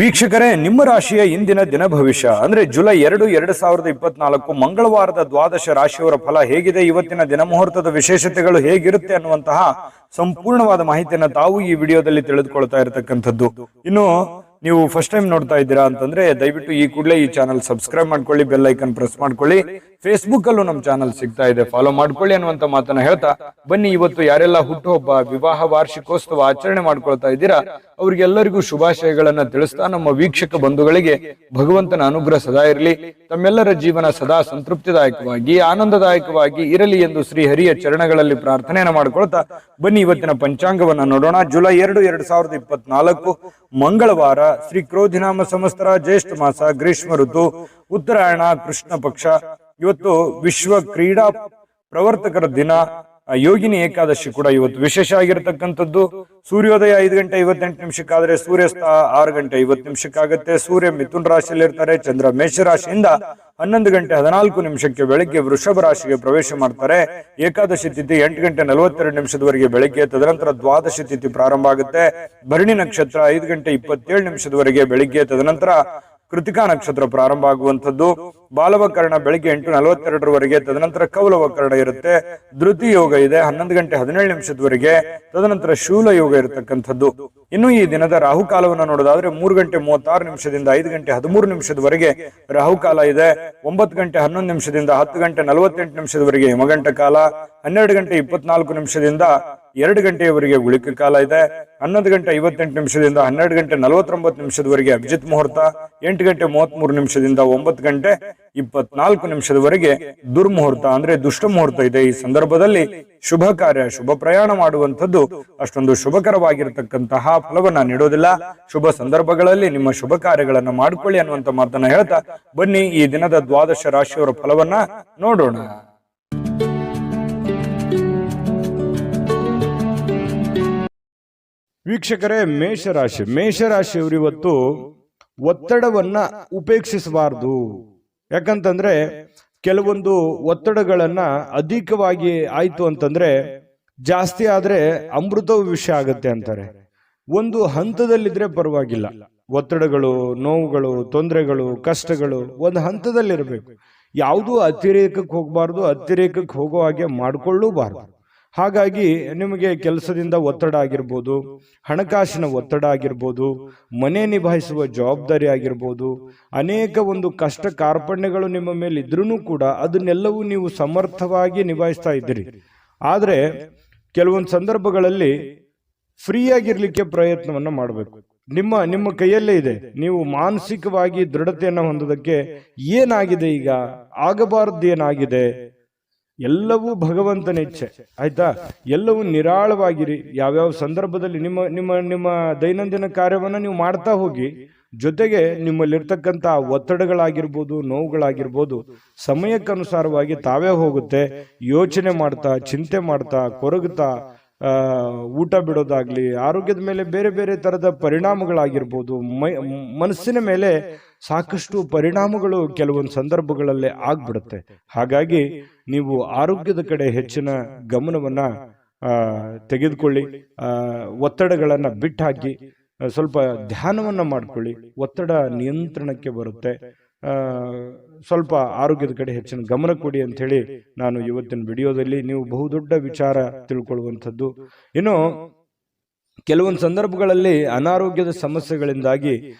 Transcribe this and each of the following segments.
ವೀಕ್ಷಕರೇ, ನಿಮ್ಮ ರಾಶಿಯ ಇಂದಿನ ದಿನ ಭವಿಷ್ಯ ಅಂದ್ರೆ ಜುಲೈ 2, 2024 ಮಂಗಳವಾರದ ದ್ವಾದಶ ರಾಶಿಯವರ ಫಲ ಹೇಗಿದೆ, ಇವತ್ತಿನ ದಿನ ಮುಹೂರ್ತದ ವಿಶೇಷತೆಗಳು ಹೇಗಿರುತ್ತೆ ಅನ್ನುವಂತಹ ಸಂಪೂರ್ಣವಾದ ಮಾಹಿತಿಯನ್ನು ತಾವು ಈ ವಿಡಿಯೋದಲ್ಲಿ ತಿಳಿದುಕೊಳ್ತಾ ಇರತಕ್ಕಂಥದ್ದು. ಇನ್ನು ನೀವು ಫಸ್ಟ್ ಟೈಮ್ ನೋಡ್ತಾ ಇದ್ದೀರಾ ಅಂತಂದ್ರೆ ದಯವಿಟ್ಟು ಈ ಕೂಡಲೇ ಈ ಚಾನಲ್ ಸಬ್ಸ್ಕ್ರೈಬ್ ಮಾಡ್ಕೊಳ್ಳಿ, ಬೆಲ್ ಐಕನ್ ಪ್ರೆಸ್ ಮಾಡ್ಕೊಳ್ಳಿ. ಫೇಸ್ಬುಕ್ ಅಲ್ಲೂ ನಮ್ಮ ಚಾನಲ್ ಸಿಗ್ತಾ ಇದೆ, ಫಾಲೋ ಮಾಡ್ಕೊಳ್ಳಿ ಅನ್ನುವಂತ ಮಾತನ್ನ ಹೇಳ್ತಾ ಬನ್ನಿ, ಇವತ್ತು ಯಾರೆಲ್ಲ ಹುಟ್ಟುಹಬ್ಬ, ವಿವಾಹ ವಾರ್ಷಿಕೋತ್ಸವ ಆಚರಣೆ ಮಾಡ್ಕೊಳ್ತಾ ಇದ್ದೀರಾ ಅವ್ರಿಗೆಲ್ಲರಿಗೂ ಶುಭಾಶಯಗಳನ್ನ ತಿಳಿಸ್ತಾ ನಮ್ಮ ವೀಕ್ಷಕ ಬಂಧುಗಳಿಗೆ ಭಗವಂತನ ಅನುಗ್ರಹ ಸದಾ ಇರಲಿ, ತಮ್ಮೆಲ್ಲರ ಜೀವನ ಸದಾ ಸಂತೃಪ್ತಿದಾಯಕವಾಗಿ ಆನಂದದಾಯಕವಾಗಿ ಇರಲಿ ಎಂದು ಶ್ರೀ ಹರಿಯ ಚರಣಗಳಲ್ಲಿ ಪ್ರಾರ್ಥನೆಯನ್ನ ಮಾಡ್ಕೊಳ್ತಾ ಬನ್ನಿ ಇವತ್ತಿನ ಪಂಚಾಂಗವನ್ನ ನೋಡೋಣ. ಜುಲೈ 2, 2024 ಮಂಗಳವಾರ, ಶ್ರೀ ಕ್ರೋಧಿನಾಮ ಸಂವತ್ಸರ, ಜ್ಯೇಷ್ಠ ಮಾಸ, ಗ್ರೀಷ್ಮ ಋತು, ಉತ್ತರಾಯಣ, ಕೃಷ್ಣ ಪಕ್ಷ. ಇವತ್ತು ವಿಶ್ವ ಕ್ರೀಡಾ ಪ್ರವರ್ತಕರ ದಿನ, ಯೋಗಿನಿ ಏಕಾದಶಿ ಕೂಡ ಇವತ್ತು ವಿಶೇಷ ಆಗಿರತಕ್ಕಂಥದ್ದು. ಸೂರ್ಯೋದಯ 5:58 ಸೂರ್ಯಾಸ್ತ 6:50 ಸೂರ್ಯ ಮಿಥುನ್ ರಾಶಿಯಲ್ಲಿ ಇರ್ತಾರೆ. ಚಂದ್ರ ಮೇಷ ರಾಶಿಯಿಂದ 11:14 ಬೆಳಿಗ್ಗೆ ವೃಷಭ ರಾಶಿಗೆ ಪ್ರವೇಶ ಮಾಡ್ತಾರೆ. ಏಕಾದಶಿ ತಿಥಿ 8:42 ಬೆಳಿಗ್ಗೆ, ತದನಂತರ ದ್ವಾದಶಿ ತಿಥಿ ಪ್ರಾರಂಭ ಆಗುತ್ತೆ. ಭರಣಿ ನಕ್ಷತ್ರ 5:27 ಬೆಳಿಗ್ಗೆ, ತದನಂತರ ಕೃತಿಕಾ ನಕ್ಷತ್ರ ಪ್ರಾರಂಭ ಆಗುವಂಥದ್ದು. ಬಾಲವಕರಣ ಬೆಳಿಗ್ಗೆ 8:42 ತದನಂತರ ಕೌಲವಕರಣ ಇರುತ್ತೆ. ಧೃತಿ ಯೋಗ ಇದೆ 11:17 ತದನಂತರ ಶೂಲ ಯೋಗ ಇರತಕ್ಕಂಥದ್ದು. ಇನ್ನು ಈ ದಿನದ ರಾಹುಕಾಲವನ್ನು ನೋಡೋದಾದ್ರೆ 3:36 5:13 ರಾಹುಕಾಲ ಇದೆ. 9:11 10:48 ಯಮಗಂಟ ಕಾಲ. 12:24 2 ಗಂಟೆಯವರೆಗೆ ಉಳಿಕ ಕಾಲ ಇದೆ. 11:58 12:49 ಅಭಿಜಿತ್ ಮುಹೂರ್ತ. 8:33 9:24 ದುರ್ಮುಹೂರ್ತ ಅಂದ್ರೆ ದುಷ್ಟ ಮುಹೂರ್ತ ಇದೆ. ಈ ಸಂದರ್ಭದಲ್ಲಿ ಶುಭ ಕಾರ್ಯ, ಶುಭ ಪ್ರಯಾಣ ಮಾಡುವಂಥದ್ದು ಅಷ್ಟೊಂದು ಶುಭಕರವಾಗಿರತಕ್ಕಂತಹ ಫಲವನ್ನ ನೀಡೋದಿಲ್ಲ. ಶುಭ ಸಂದರ್ಭಗಳಲ್ಲಿ ನಿಮ್ಮ ಶುಭ ಕಾರ್ಯಗಳನ್ನ ಮಾಡಿಕೊಳ್ಳಿ ಅನ್ನುವಂತ ಮಾತನ್ನ ಹೇಳ್ತಾ ಬನ್ನಿ ಈ ದಿನದ ದ್ವಾದಶ ರಾಶಿಯವರ ಫಲವನ್ನ ನೋಡೋಣ. ವೀಕ್ಷಕರೇ, ಮೇಷರಾಶಿಯವರು ಇವತ್ತು ಒತ್ತಡವನ್ನ ಉಪೇಕ್ಷಿಸಬಾರದು. ಯಾಕಂತಂದ್ರೆ ಕೆಲವೊಂದು ಒತ್ತಡಗಳನ್ನ ಅಧಿಕವಾಗಿ ಆಯ್ತು ಅಂತಂದ್ರೆ ಜಾಸ್ತಿ ಆದ್ರೆ ಅಮೃತವು ವಿಷ ಆಗತ್ತೆ ಅಂತಾರೆ. ಒಂದು ಹಂತದಲ್ಲಿದ್ರೆ ಪರವಾಗಿಲ್ಲ. ಒತ್ತಡಗಳು, ನೋವುಗಳು, ತೊಂದರೆಗಳು, ಕಷ್ಟಗಳು ಒಂದು ಹಂತದಲ್ಲಿರಬೇಕು. ಯಾವುದೂ ಅತಿರೇಕಕ್ಕೆ ಹೋಗಬಾರ್ದು, ಅತಿರೇಕಕ್ಕೆ ಹೋಗೋ ಹಾಗೆ ಮಾಡಿಕೊಳ್ಳೂಬಾರ್ದು. ಹಾಗಾಗಿ ನಿಮಗೆ ಕೆಲಸದಿಂದ ಒತ್ತಡ ಆಗಿರ್ಬೋದು, ಹಣಕಾಸಿನ ಒತ್ತಡ ಆಗಿರ್ಬೋದು, ಮನೆ ನಿಭಾಯಿಸುವ ಜವಾಬ್ದಾರಿ ಆಗಿರ್ಬೋದು, ಅನೇಕ ಒಂದು ಕಷ್ಟ ಕಾರ್ಪಣ್ಯಗಳು ನಿಮ್ಮ ಮೇಲೆ ಇದ್ರೂ ಕೂಡ ಅದನ್ನೆಲ್ಲವೂ ನೀವು ಸಮರ್ಥವಾಗಿ ನಿಭಾಯಿಸ್ತಾ ಇದ್ದೀರಿ. ಆದರೆ ಕೆಲವೊಂದು ಸಂದರ್ಭಗಳಲ್ಲಿ ಫ್ರೀಯಾಗಿರ್ಲಿಕ್ಕೆ ಪ್ರಯತ್ನವನ್ನ ಮಾಡಬೇಕು. ನಿಮ್ಮ ಕೈಯಲ್ಲೇ ಇದೆ. ನೀವು ಮಾನಸಿಕವಾಗಿ ದೃಢತೆಯನ್ನು ಹೊಂದೋದಕ್ಕೆ ಏನಾಗಿದೆ, ಈಗ ಆಗಬಾರದು ಏನಾಗಿದೆ, ಎಲ್ಲವೂ ಭಗವಂತನ ಇಚ್ಛೆ. ಆಯ್ತಾ? ಎಲ್ಲವೂ ನಿರಾಳವಾಗಿರಿ. ಯಾವ್ಯಾವ ಸಂದರ್ಭದಲ್ಲಿ ನಿಮ್ಮ ನಿಮ್ಮ ನಿಮ್ಮ ದೈನಂದಿನ ಕಾರ್ಯವನ್ನ ನೀವು ಮಾಡ್ತಾ ಹೋಗಿ, ಜೊತೆಗೆ ನಿಮ್ಮಲ್ಲಿರ್ತಕ್ಕಂಥ ಒತ್ತಡಗಳಾಗಿರ್ಬೋದು, ನೋವುಗಳಾಗಿರ್ಬೋದು ಸಮಯಕ್ಕನುಸಾರವಾಗಿ ತಾವೇ ಹೋಗುತ್ತೆ. ಯೋಚನೆ ಮಾಡ್ತಾ, ಚಿಂತೆ ಮಾಡ್ತಾ, ಕೊರಗುತ್ತಾ ಊಟ ಬಿಡೋದಾಗ್ಲಿ, ಆರೋಗ್ಯದ ಮೇಲೆ ಬೇರೆ ಬೇರೆ ತರದ ಪರಿಣಾಮಗಳಾಗಿರ್ಬೋದು, ಮನಸ್ಸಿನ ಮೇಲೆ ಸಾಕಷ್ಟು ಪರಿಣಾಮಗಳು ಕೆಲವೊಂದು ಸಂದರ್ಭಗಳಲ್ಲೇ ಆಗ್ಬಿಡುತ್ತೆ. ಹಾಗಾಗಿ ನೀವು ಆರೋಗ್ಯದ ಕಡೆ ಹೆಚ್ಚಿನ ಗಮನವನ್ನ ತೆಗೆದುಕೊಳ್ಳಿ. ಒತ್ತಡಗಳನ್ನ ಬಿಟ್ಟಾಕಿ ಸ್ವಲ್ಪ ಧ್ಯಾನವನ್ನ ಮಾಡ್ಕೊಳ್ಳಿ. ಒತ್ತಡ ನಿಯಂತ್ರಣಕ್ಕೆ ಬರುತ್ತೆ. ಸ್ವಲ್ಪ ಆರೋಗ್ಯದ ಕಡೆ ಹೆಚ್ಚಿನ ಗಮನ ಕೊಡಿ ಅಂತ ಹೇಳಿ ನಾನು ಇವತ್ತಿನ ವಿಡಿಯೋದಲ್ಲಿ ನೀವು ಬಹುದೊಡ್ಡ ವಿಚಾರ ತಿಳ್ಕೊಳ್ಳುವಂಥದ್ದು. ಇನ್ನು ಕೆಲವೊಂದು ಸಂದರ್ಭಗಳಲ್ಲಿ ಅನಾರೋಗ್ಯದ ಸಮಸ್ಯೆಗಳಿಂದಾಗಿ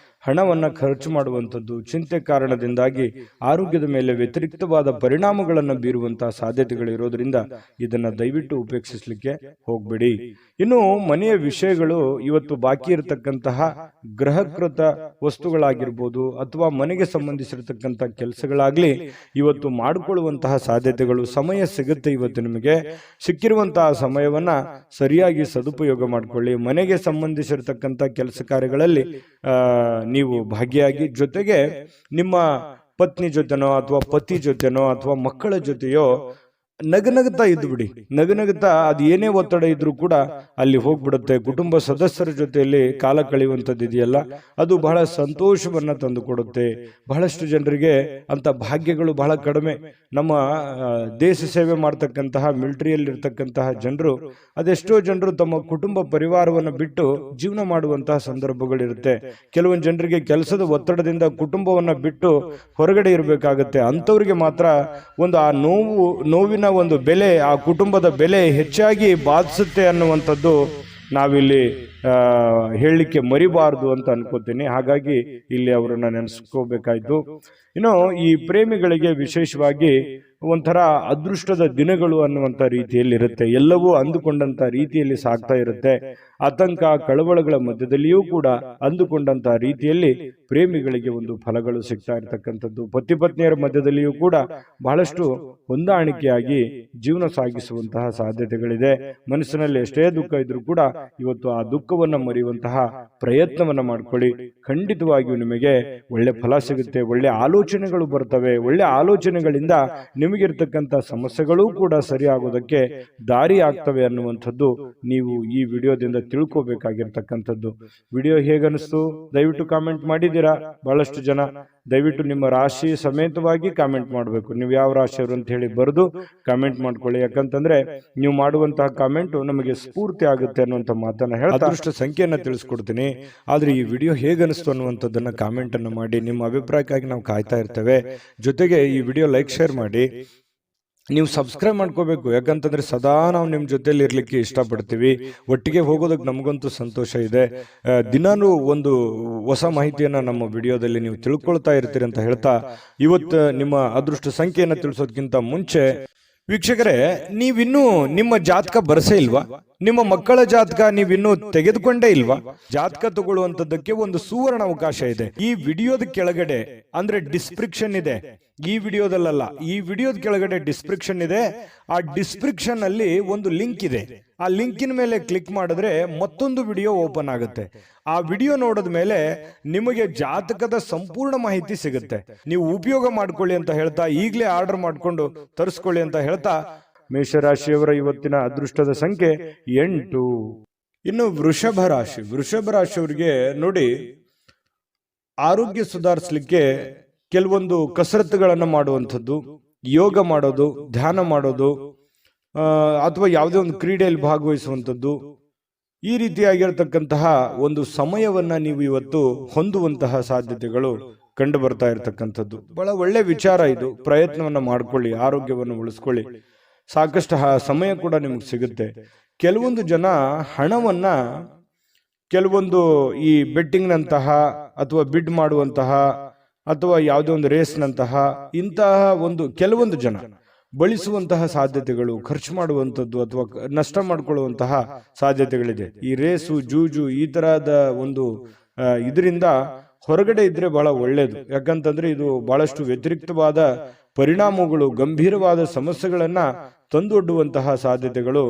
ಹಣವನ್ನ ಖರ್ಚು ಮಾಡುವಂಥದ್ದು, ಚಿಂತೆ ಕಾರಣದಿಂದಾಗಿ ಆರೋಗ್ಯದ ಮೇಲೆ ವ್ಯತಿರಿಕ್ತವಾದ ಪರಿಣಾಮಗಳನ್ನು ಬೀರುವಂತಹ ಸಾಧ್ಯತೆಗಳಿರೋದ್ರಿಂದ ಇದನ್ನ ದಯವಿಟ್ಟು ಉಪೇಕ್ಷಿಸಲಿಕ್ಕೆ ಹೋಗ್ಬೇಡಿ. ಇನ್ನು ಮನೆಯ ವಿಷಯಗಳು, ಇವತ್ತು ಬಾಕಿ ಇರತಕ್ಕಂತಹ ಗೃಹಕೃತ ವಸ್ತುಗಳಾಗಿರ್ಬೋದು ಅಥವಾ ಮನೆಗೆ ಸಂಬಂಧಿಸಿರತಕ್ಕಂಥ ಕೆಲಸಗಳಾಗ್ಲಿ ಇವತ್ತು ಮಾಡಿಕೊಳ್ಳುವಂತಹ ಸಾಧ್ಯತೆಗಳು, ಸಮಯ ಸಿಗುತ್ತೆ. ಇವತ್ತು ನಿಮಗೆ ಸಿಕ್ಕಿರುವಂತಹ ಸಮಯವನ್ನ ಸರಿಯಾಗಿ ಸದುಪಯೋಗ ಮಾಡಿಕೊಳ್ಳಿ. ಮನೆಗೆ ಸಂಬಂಧಿಸಿರತಕ್ಕಂಥ ಕೆಲಸ ಕಾರ್ಯಗಳಲ್ಲಿ ನೀವು ಭಾಗಿಯಾಗಿ, ಜೊತೆಗೆ ನಿಮ್ಮ ಪತ್ನಿ ಜೊತೆನೋ ಅಥವಾ ಪತಿ ಜೊತೆನೋ ಅಥವಾ ಮಕ್ಕಳ ಜೊತೆಯೋ ನಗನಗುತ್ತಾ ಇದ್ದು ಬಿಡಿ. ನಗನಗುತ್ತಾ ಅದು ಏನೇ ಒತ್ತಡ ಇದ್ರೂ ಕೂಡ ಅಲ್ಲಿ ಹೋಗ್ಬಿಡುತ್ತೆ. ಕುಟುಂಬ ಸದಸ್ಯರ ಜೊತೆಯಲ್ಲಿ ಕಾಲ ಕಳೆಯುವಂಥದ್ದು ಇದೆಯಲ್ಲ, ಅದು ಬಹಳ ಸಂತೋಷವನ್ನ ತಂದು ಕೊಡುತ್ತೆ. ಬಹಳಷ್ಟು ಜನರಿಗೆ ಅಂತ ಭಾಗ್ಯಗಳು ಬಹಳ ಕಡಿಮೆ. ನಮ್ಮ ದೇಶ ಸೇವೆ ಮಾಡ್ತಕ್ಕಂತಹ ಮಿಲಿಟರಿಯಲ್ಲಿ ಇರ್ತಕ್ಕಂತಹ ಜನರು, ಅದೆಷ್ಟೋ ಜನರು ತಮ್ಮ ಕುಟುಂಬ ಪರಿವಾರವನ್ನು ಬಿಟ್ಟು ಜೀವನ ಮಾಡುವಂತಹ ಸಂದರ್ಭಗಳಿರುತ್ತೆ. ಕೆಲವೊಂದು ಜನರಿಗೆ ಕೆಲಸದ ಒತ್ತಡದಿಂದ ಕುಟುಂಬವನ್ನ ಬಿಟ್ಟು ಹೊರಗಡೆ ಇರಬೇಕಾಗತ್ತೆ. ಅಂಥವ್ರಿಗೆ ಮಾತ್ರ ಒಂದು ಆ ನೋವಿನ ಒಂದು ಬೆಲೆ, ಆ ಕುಟುಂಬದ ಬೆಲೆ ಹೆಚ್ಚಾಗಿ ಬಾಧಿಸುತ್ತೆ ಅನ್ನುವಂಥದ್ದು ನಾವಿಲ್ಲಿ ಹೇಳಲಿಕ್ಕೆ ಮರಿಬಾರದು ಅಂತ ಅನ್ಕೋತೀನಿ. ಹಾಗಾಗಿ ಇಲ್ಲಿ ಅವರನ್ನ ನೆನೆಸ್ಕೋಬೇಕಾಯ್ತು. ಇನ್ನು ಈ ಪ್ರೇಮಿಗಳಿಗೆ ವಿಶೇಷವಾಗಿ ಒಂಥರ ಅದೃಷ್ಟದ ದಿನಗಳು ಅನ್ನುವಂಥ ರೀತಿಯಲ್ಲಿ ಇರುತ್ತೆ. ಎಲ್ಲವೂ ಅಂದುಕೊಂಡಂತ ರೀತಿಯಲ್ಲಿ ಸಾಗ್ತಾ ಇರುತ್ತೆ. ಆತಂಕ ಕಳವಳಗಳ ಮಧ್ಯದಲ್ಲಿಯೂ ಕೂಡ ಅಂದುಕೊಂಡಂತ ರೀತಿಯಲ್ಲಿ ಪ್ರೇಮಿಗಳಿಗೆ ಒಂದು ಫಲಗಳು ಸಿಗ್ತಾ ಇರತಕ್ಕಂಥದ್ದು. ಪತಿ ಪತ್ನಿಯರ ಮಧ್ಯದಲ್ಲಿಯೂ ಕೂಡ ಬಹಳಷ್ಟು ಹೊಂದಾಣಿಕೆಯಾಗಿ ಜೀವನ ಸಾಗಿಸುವಂತಹ ಸಾಧ್ಯತೆಗಳಿದೆ. ಮನಸ್ಸಿನಲ್ಲಿ ಎಷ್ಟೇ ದುಃಖ ಇದ್ರೂ ಕೂಡ ಇವತ್ತು ಆ ದುಃಖವನ್ನ ಮರೆಯುವಂತಹ ಪ್ರಯತ್ನವನ್ನ ಮಾಡ್ಕೊಳ್ಳಿ. ಖಂಡಿತವಾಗಿಯೂ ನಿಮಗೆ ಒಳ್ಳೆ ಫಲ ಸಿಗುತ್ತೆ. ಒಳ್ಳೆ ಆಲೋಚನೆಗಳು ಬರ್ತವೆ. ಒಳ್ಳೆ ಆಲೋಚನೆಗಳಿಂದ ನಿಮಗಿರ್ತಕ್ಕಂಥ ಸಮಸ್ಯೆಗಳು ಕೂಡ ಸರಿಯಾಗೋದಕ್ಕೆ ದಾರಿ ಆಗ್ತವೆ ಅನ್ನುವಂಥದ್ದು ನೀವು ಈ ವಿಡಿಯೋದಿಂದ ತಿಳ್ಕೋಬೇಕಾಗಿರ್ತಕ್ಕಂಥದ್ದು. ವಿಡಿಯೋ ಹೇಗನಿಸ್ತು ದಯವಿಟ್ಟು ಕಾಮೆಂಟ್ ಮಾಡಿದ್ದೀರಾ. ಬಹಳಷ್ಟು ಜನ ದಯವಿಟ್ಟು ನಿಮ್ಮ ರಾಶಿ ಸಮೇತವಾಗಿ ಕಾಮೆಂಟ್ ಮಾಡಬೇಕು. ನೀವು ಯಾವ ರಾಶಿಯವರು ಅಂತ ಹೇಳಿ ಬರೆದು ಕಾಮೆಂಟ್ ಮಾಡ್ಕೊಳ್ಳಿ. ಯಾಕಂತಂದ್ರೆ ನೀವು ಮಾಡುವಂತಹ ಕಾಮೆಂಟ್ ನಮಗೆ ಸ್ಫೂರ್ತಿ ಆಗುತ್ತೆ ಅನ್ನುವಂಥ ಮಾತನ್ನ ಹೇಳಿ ಅದೃಷ್ಟ ಸಂಖ್ಯೆಯನ್ನ ತಿಳಿಸ್ಕೊಡ್ತೀನಿ. ಆದ್ರೆ ಈ ವಿಡಿಯೋ ಹೇಗನಿಸ್ತು ಅನ್ನುವಂಥದ್ದನ್ನ ಕಾಮೆಂಟ್ ಅನ್ನು ಮಾಡಿ. ನಿಮ್ಮ ಅಭಿಪ್ರಾಯಕ್ಕಾಗಿ ನಾವು ಕಾಯ್ತಾ ಇರ್ತೇವೆ. ಜೊತೆಗೆ ಈ ವಿಡಿಯೋ ಲೈಕ್ ಶೇರ್ ಮಾಡಿ. ನೀವು ಸಬ್ಸ್ಕ್ರೈಬ್ ಮಾಡ್ಕೋಬೇಕು. ಯಾಕಂತಂದ್ರೆ ಸದಾ ನಾವು ನಿಮ್ಮ ಜೊತೆಲಿ ಇರ್ಲಿಕ್ಕೆ ಇಷ್ಟಪಡ್ತೀವಿ. ಒಟ್ಟಿಗೆ ಹೋಗೋದಕ್ಕೆ ನಮಗಂತೂ ಸಂತೋಷ ಇದೆ. ದಿನಾನು ಒಂದು ಹೊಸ ಮಾಹಿತಿಯನ್ನ ನಮ್ಮ ವಿಡಿಯೋದಲ್ಲಿ ನೀವು ತಿಳ್ಕೊಳ್ತಾ ಇರ್ತೀರಿ ಅಂತ ಹೇಳ್ತಾ, ಇವತ್ತು ನಿಮ್ಮ ಅದೃಷ್ಟ ಸಂಖ್ಯೆಯನ್ನು ತಿಳಿಸೋದಕ್ಕಿಂತ ಮುಂಚೆ ವೀಕ್ಷಕರೇ, ನೀವಿನ್ನೂ ನಿಮ್ಮ ಜಾತಕ ಬರಸೇ ಇಲ್ವಾ? ನಿಮ್ಮ ಮಕ್ಕಳ ಜಾತಕ ನೀವಿನ್ನೂ ತೆಗೆದುಕೊಂಡೇ ಇಲ್ವಾ? ಜಾತಕ ತಗೊಳ್ಳುವಂತದ್ದಕ್ಕೆ ಒಂದು ಸುವರ್ಣ ಅವಕಾಶ ಇದೆ. ಈ ವಿಡಿಯೋದ ಕೆಳಗಡೆ ಅಂದ್ರೆ ಡಿಸ್ಕ್ರಿಪ್ಷನ್ ಇದೆ. ಈ ವಿಡಿಯೋದಲ್ಲ, ಈ ವಿಡಿಯೋದ ಕೆಳಗಡೆ ಡಿಸ್ಕ್ರಿಪ್ಷನ್ ಇದೆ. ಆ ಡಿಸ್ಕ್ರಿಪ್ಷನ್ ಅಲ್ಲಿ ಒಂದು ಲಿಂಕ್ ಇದೆ. ಆ ಲಿಂಕಿನ ಮೇಲೆ ಕ್ಲಿಕ್ ಮಾಡಿದ್ರೆ ಮತ್ತೊಂದು ವಿಡಿಯೋ ಓಪನ್ ಆಗುತ್ತೆ. ಆ ವಿಡಿಯೋ ನೋಡಿದ ಮೇಲೆ ನಿಮಗೆ ಜಾತಕದ ಸಂಪೂರ್ಣ ಮಾಹಿತಿ ಸಿಗುತ್ತೆ. ನೀವು ಉಪಯೋಗ ಮಾಡ್ಕೊಳ್ಳಿ ಅಂತ ಹೇಳ್ತಾ, ಈಗಲೇ ಆರ್ಡರ್ ಮಾಡ್ಕೊಂಡು ತರಿಸ್ಕೊಳ್ಳಿ ಅಂತ ಹೇಳ್ತಾ, ಮೇಷರಾಶಿಯವರ ಇವತ್ತಿನ ಅದೃಷ್ಟದ ಸಂಖ್ಯೆ 8. ಇನ್ನು ವೃಷಭ ರಾಶಿಯವರಿಗೆ ನೋಡಿ, ಆರೋಗ್ಯ ಸುಧಾರಿಸಲಿಕ್ಕೆ ಕೆಲವೊಂದು ಕಸರತ್ತುಗಳನ್ನು ಮಾಡುವಂಥದ್ದು, ಯೋಗ ಮಾಡೋದು, ಧ್ಯಾನ ಮಾಡೋದು, ಅಥವಾ ಯಾವುದೇ ಒಂದು ಕ್ರೀಡೆಯಲ್ಲಿ ಭಾಗವಹಿಸುವಂಥದ್ದು, ಈ ರೀತಿಯಾಗಿರ್ತಕ್ಕಂತಹ ಒಂದು ಸಮಯವನ್ನ ನೀವು ಇವತ್ತು ಹೊಂದುವಂತಹ ಸಾಧ್ಯತೆಗಳು ಕಂಡು ಬರ್ತಾ ಇರತಕ್ಕಂಥದ್ದು. ಬಹಳ ಒಳ್ಳೆ ವಿಚಾರ ಇದು. ಪ್ರಯತ್ನವನ್ನ ಮಾಡ್ಕೊಳ್ಳಿ, ಆರೋಗ್ಯವನ್ನು ಉಳಿಸ್ಕೊಳ್ಳಿ. ಸಾಕಷ್ಟು ಸಮಯ ಕೂಡ ನಿಮ್ಗೆ ಸಿಗುತ್ತೆ. ಕೆಲವೊಂದು ಜನ ಹಣವನ್ನ ಕೆಲವೊಂದು ಈ ಬೆಟ್ಟಿಂಗ್ನಂತಹ ಅಥವಾ ಬಿಡ್ ಮಾಡುವಂತಹ ಅಥವಾ ಯಾವುದೇ ಒಂದು ರೇಸ್ನಂತಹ ಇಂತಹ ಒಂದು ಕೆಲವೊಂದು ಜನ ಬಳಸುವಂತಹ ಸಾಧ್ಯತೆಗಳು, ಖರ್ಚು ಮಾಡುವಂಥದ್ದು ಅಥವಾ ನಷ್ಟ ಮಾಡಿಕೊಳ್ಳುವಂತಹ ಸಾಧ್ಯತೆಗಳಿದೆ. ಈ ರೇಸು, ಜೂಜು, ಈ ತರಹದ ಒಂದು ಇದರಿಂದ ಹೊರಗಡೆ ಇದ್ರೆ ಬಹಳ ಒಳ್ಳೇದು. ಯಾಕಂತಂದ್ರೆ ಇದು ಬಹಳಷ್ಟು ವ್ಯತಿರಿಕ್ತವಾದ ಪರಿಣಾಮಗಳು, ಗಂಭೀರವಾದ ಸಮಸ್ಯೆಗಳನ್ನ ತಂದೊಡ್ಡುವಂತಹ ಸಾಧ್ಯತೆಗಳು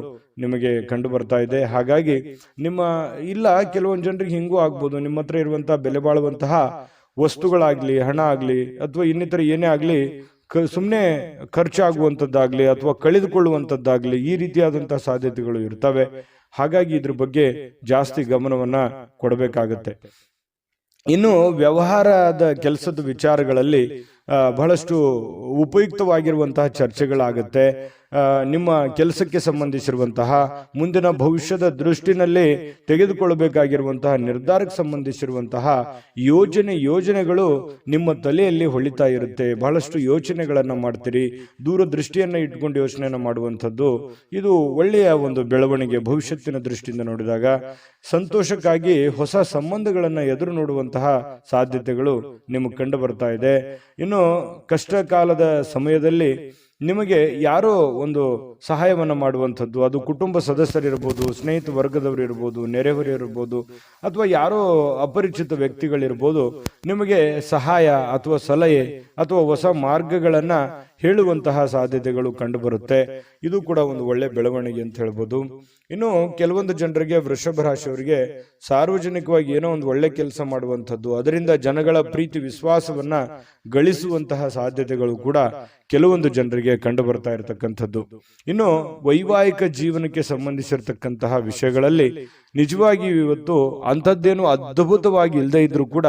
ನಿಮಗೆ ಕಂಡು ಬರ್ತಾ ಇದೆ. ಹಾಗಾಗಿ ಕೆಲವೊಂದು ಜನರಿಗೆ ಹಿಂಗೂ ಆಗ್ಬೋದು, ನಿಮ್ಮ ಹತ್ರ ಇರುವಂತಹ ಬೆಲೆ ಬಾಳುವಂತಹ ವಸ್ತುಗಳಾಗ್ಲಿ, ಹಣ ಆಗ್ಲಿ, ಅಥವಾ ಇನ್ನಿತರ ಏನೇ ಆಗ್ಲಿ ಸುಮ್ಮನೆ ಖರ್ಚಾಗುವಂಥದ್ದಾಗ್ಲಿ ಅಥವಾ ಕಳೆದುಕೊಳ್ಳುವಂಥದ್ದಾಗ್ಲಿ, ಈ ರೀತಿಯಾದಂತಹ ಸಾಧ್ಯತೆಗಳು ಇರ್ತವೆ. ಹಾಗಾಗಿ ಇದ್ರ ಬಗ್ಗೆ ಜಾಸ್ತಿ ಗಮನವನ್ನ ಕೊಡಬೇಕಾಗತ್ತೆ. ಇನ್ನು ವ್ಯವಹಾರದ ಕೆಲಸದ ವಿಚಾರಗಳಲ್ಲಿ ಬಹಳಷ್ಟು ಉಪಯುಕ್ತವಾಗಿರುವಂತಹ ಚರ್ಚೆಗಳಾಗುತ್ತೆ. ನಿಮ್ಮ ಕೆಲಸಕ್ಕೆ ಸಂಬಂಧಿಸಿರುವಂತಹ ಮುಂದಿನ ಭವಿಷ್ಯದ ದೃಷ್ಟಿನಲ್ಲಿ ತೆಗೆದುಕೊಳ್ಳಬೇಕಾಗಿರುವಂತಹ ನಿರ್ಧಾರಕ್ಕೆ ಸಂಬಂಧಿಸಿರುವಂತಹ ಯೋಜನೆಗಳು ನಿಮ್ಮ ತಲೆಯಲ್ಲಿ ಹೊಳಿತಾ ಇರುತ್ತೆ. ಬಹಳಷ್ಟು ಯೋಚನೆಗಳನ್ನ ಮಾಡ್ತೀರಿ. ದೂರದೃಷ್ಟಿಯನ್ನ ಇಟ್ಕೊಂಡು ಯೋಚನೆಯನ್ನ ಮಾಡುವಂಥದ್ದು ಇದು ಒಳ್ಳೆಯ ಒಂದು ಬೆಳವಣಿಗೆ. ಭವಿಷ್ಯತ್ತಿನ ದೃಷ್ಟಿಯಿಂದ ನೋಡಿದಾಗ ಸಂತೋಷಕ್ಕಾಗಿ ಹೊಸ ಸಂಬಂಧಗಳನ್ನ ಎದುರು ನೋಡುವಂತಹ ಸಾಧ್ಯತೆಗಳು ನಿಮಗೆ ಕಂಡು ಬರ್ತಾ ಇದೆ. ಇನ್ನು ಕಷ್ಟ ಕಾಲದ ಸಮಯದಲ್ಲಿ ನಿಮಗೆ ಯಾರೋ ಒಂದು ಸಹಾಯವನ್ನ ಮಾಡುವಂಥದ್ದು, ಅದು ಕುಟುಂಬ ಸದಸ್ಯರಿರ್ಬೋದು, ಸ್ನೇಹಿತ ವರ್ಗದವರು ಇರ್ಬೋದು, ನೆರೆಹೊರೆಯರಿರ್ಬೋದು, ಅಥವಾ ಯಾರೋ ಅಪರಿಚಿತ ವ್ಯಕ್ತಿಗಳಿರ್ಬೋದು, ನಿಮಗೆ ಸಹಾಯ ಅಥವಾ ಸಲಹೆ ಅಥವಾ ಹೊಸ ಮಾರ್ಗಗಳನ್ನ ಹೇಳುವಂತಹ ಸಾಧ್ಯತೆಗಳು ಕಂಡು ಬರುತ್ತೆ. ಇದು ಕೂಡ ಒಂದು ಒಳ್ಳೆ ಬೆಳವಣಿಗೆ ಅಂತ ಹೇಳ್ಬೋದು. ಇನ್ನು ಕೆಲವೊಂದು ಜನರಿಗೆ, ವೃಷಭ ರಾಶಿಯವರಿಗೆ ಸಾರ್ವಜನಿಕವಾಗಿ ಏನೋ ಒಂದು ಒಳ್ಳೆ ಕೆಲಸ ಮಾಡುವಂಥದ್ದು, ಅದರಿಂದ ಜನಗಳ ಪ್ರೀತಿ ವಿಶ್ವಾಸವನ್ನ ಗಳಿಸುವಂತಹ ಸಾಧ್ಯತೆಗಳು ಕೂಡ ಕೆಲವೊಂದು ಜನರಿಗೆ ನಿಮಗೆ ಕಂಡು ಬರ್ತಾ ಇರತಕ್ಕಂಥದ್ದು. ಇನ್ನು ವೈವಾಹಿಕ ಜೀವನಕ್ಕೆ ಸಂಬಂಧಿಸಿರ್ತಕ್ಕಂತಹ ವಿಷಯಗಳಲ್ಲಿ ನಿಜವಾಗಿಯೂ ಇವತ್ತು ಅಂಥದ್ದೇನು ಅದ್ಭುತವಾಗಿ ಇಲ್ಲದೆ ಇದ್ರೂ ಕೂಡ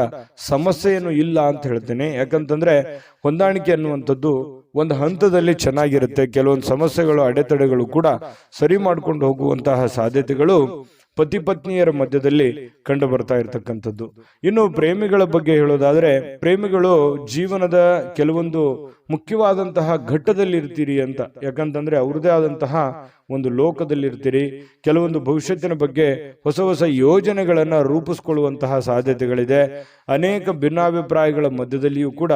ಸಮಸ್ಯೆ ಏನು ಇಲ್ಲ ಅಂತ ಹೇಳ್ತೇನೆ. ಯಾಕಂತಂದ್ರೆ ಹೊಂದಾಣಿಕೆ ಅನ್ನುವಂಥದ್ದು ಒಂದು ಹಂತದಲ್ಲಿ ಚೆನ್ನಾಗಿರುತ್ತೆ. ಕೆಲವೊಂದು ಸಮಸ್ಯೆಗಳು ಅಡೆತಡೆಗಳು ಕೂಡ ಸರಿ ಮಾಡ್ಕೊಂಡು ಹೋಗುವಂತಹ ಸಾಧ್ಯತೆಗಳು ಪತಿ ಪತ್ನಿಯರ ಮಧ್ಯದಲ್ಲಿ ಕಂಡು ಬರ್ತಾ ಇರತಕ್ಕಂಥದ್ದು. ಇನ್ನು ಪ್ರೇಮಿಗಳ ಬಗ್ಗೆ ಹೇಳೋದಾದ್ರೆ, ಪ್ರೇಮಿಗಳು ಜೀವನದ ಕೆಲವೊಂದು ಮುಖ್ಯವಾದಂತಹ ಘಟ್ಟದಲ್ಲಿ ಇರ್ತೀರಿ ಅಂತ. ಯಾಕಂತಂದ್ರೆ ಅವ್ರದೇ ಆದಂತಹ ಒಂದು ಲೋಕದಲ್ಲಿ ಇರ್ತೀರಿ. ಕೆಲವೊಂದು ಭವಿಷ್ಯತ್ತಿನ ಬಗ್ಗೆ ಹೊಸ ಹೊಸ ಯೋಜನೆಗಳನ್ನ ರೂಪಿಸ್ಕೊಳ್ಳುವಂತಹ ಸಾಧ್ಯತೆಗಳಿದೆ. ಅನೇಕ ಭಿನ್ನಾಭಿಪ್ರಾಯಗಳ ಮಧ್ಯದಲ್ಲಿಯೂ ಕೂಡ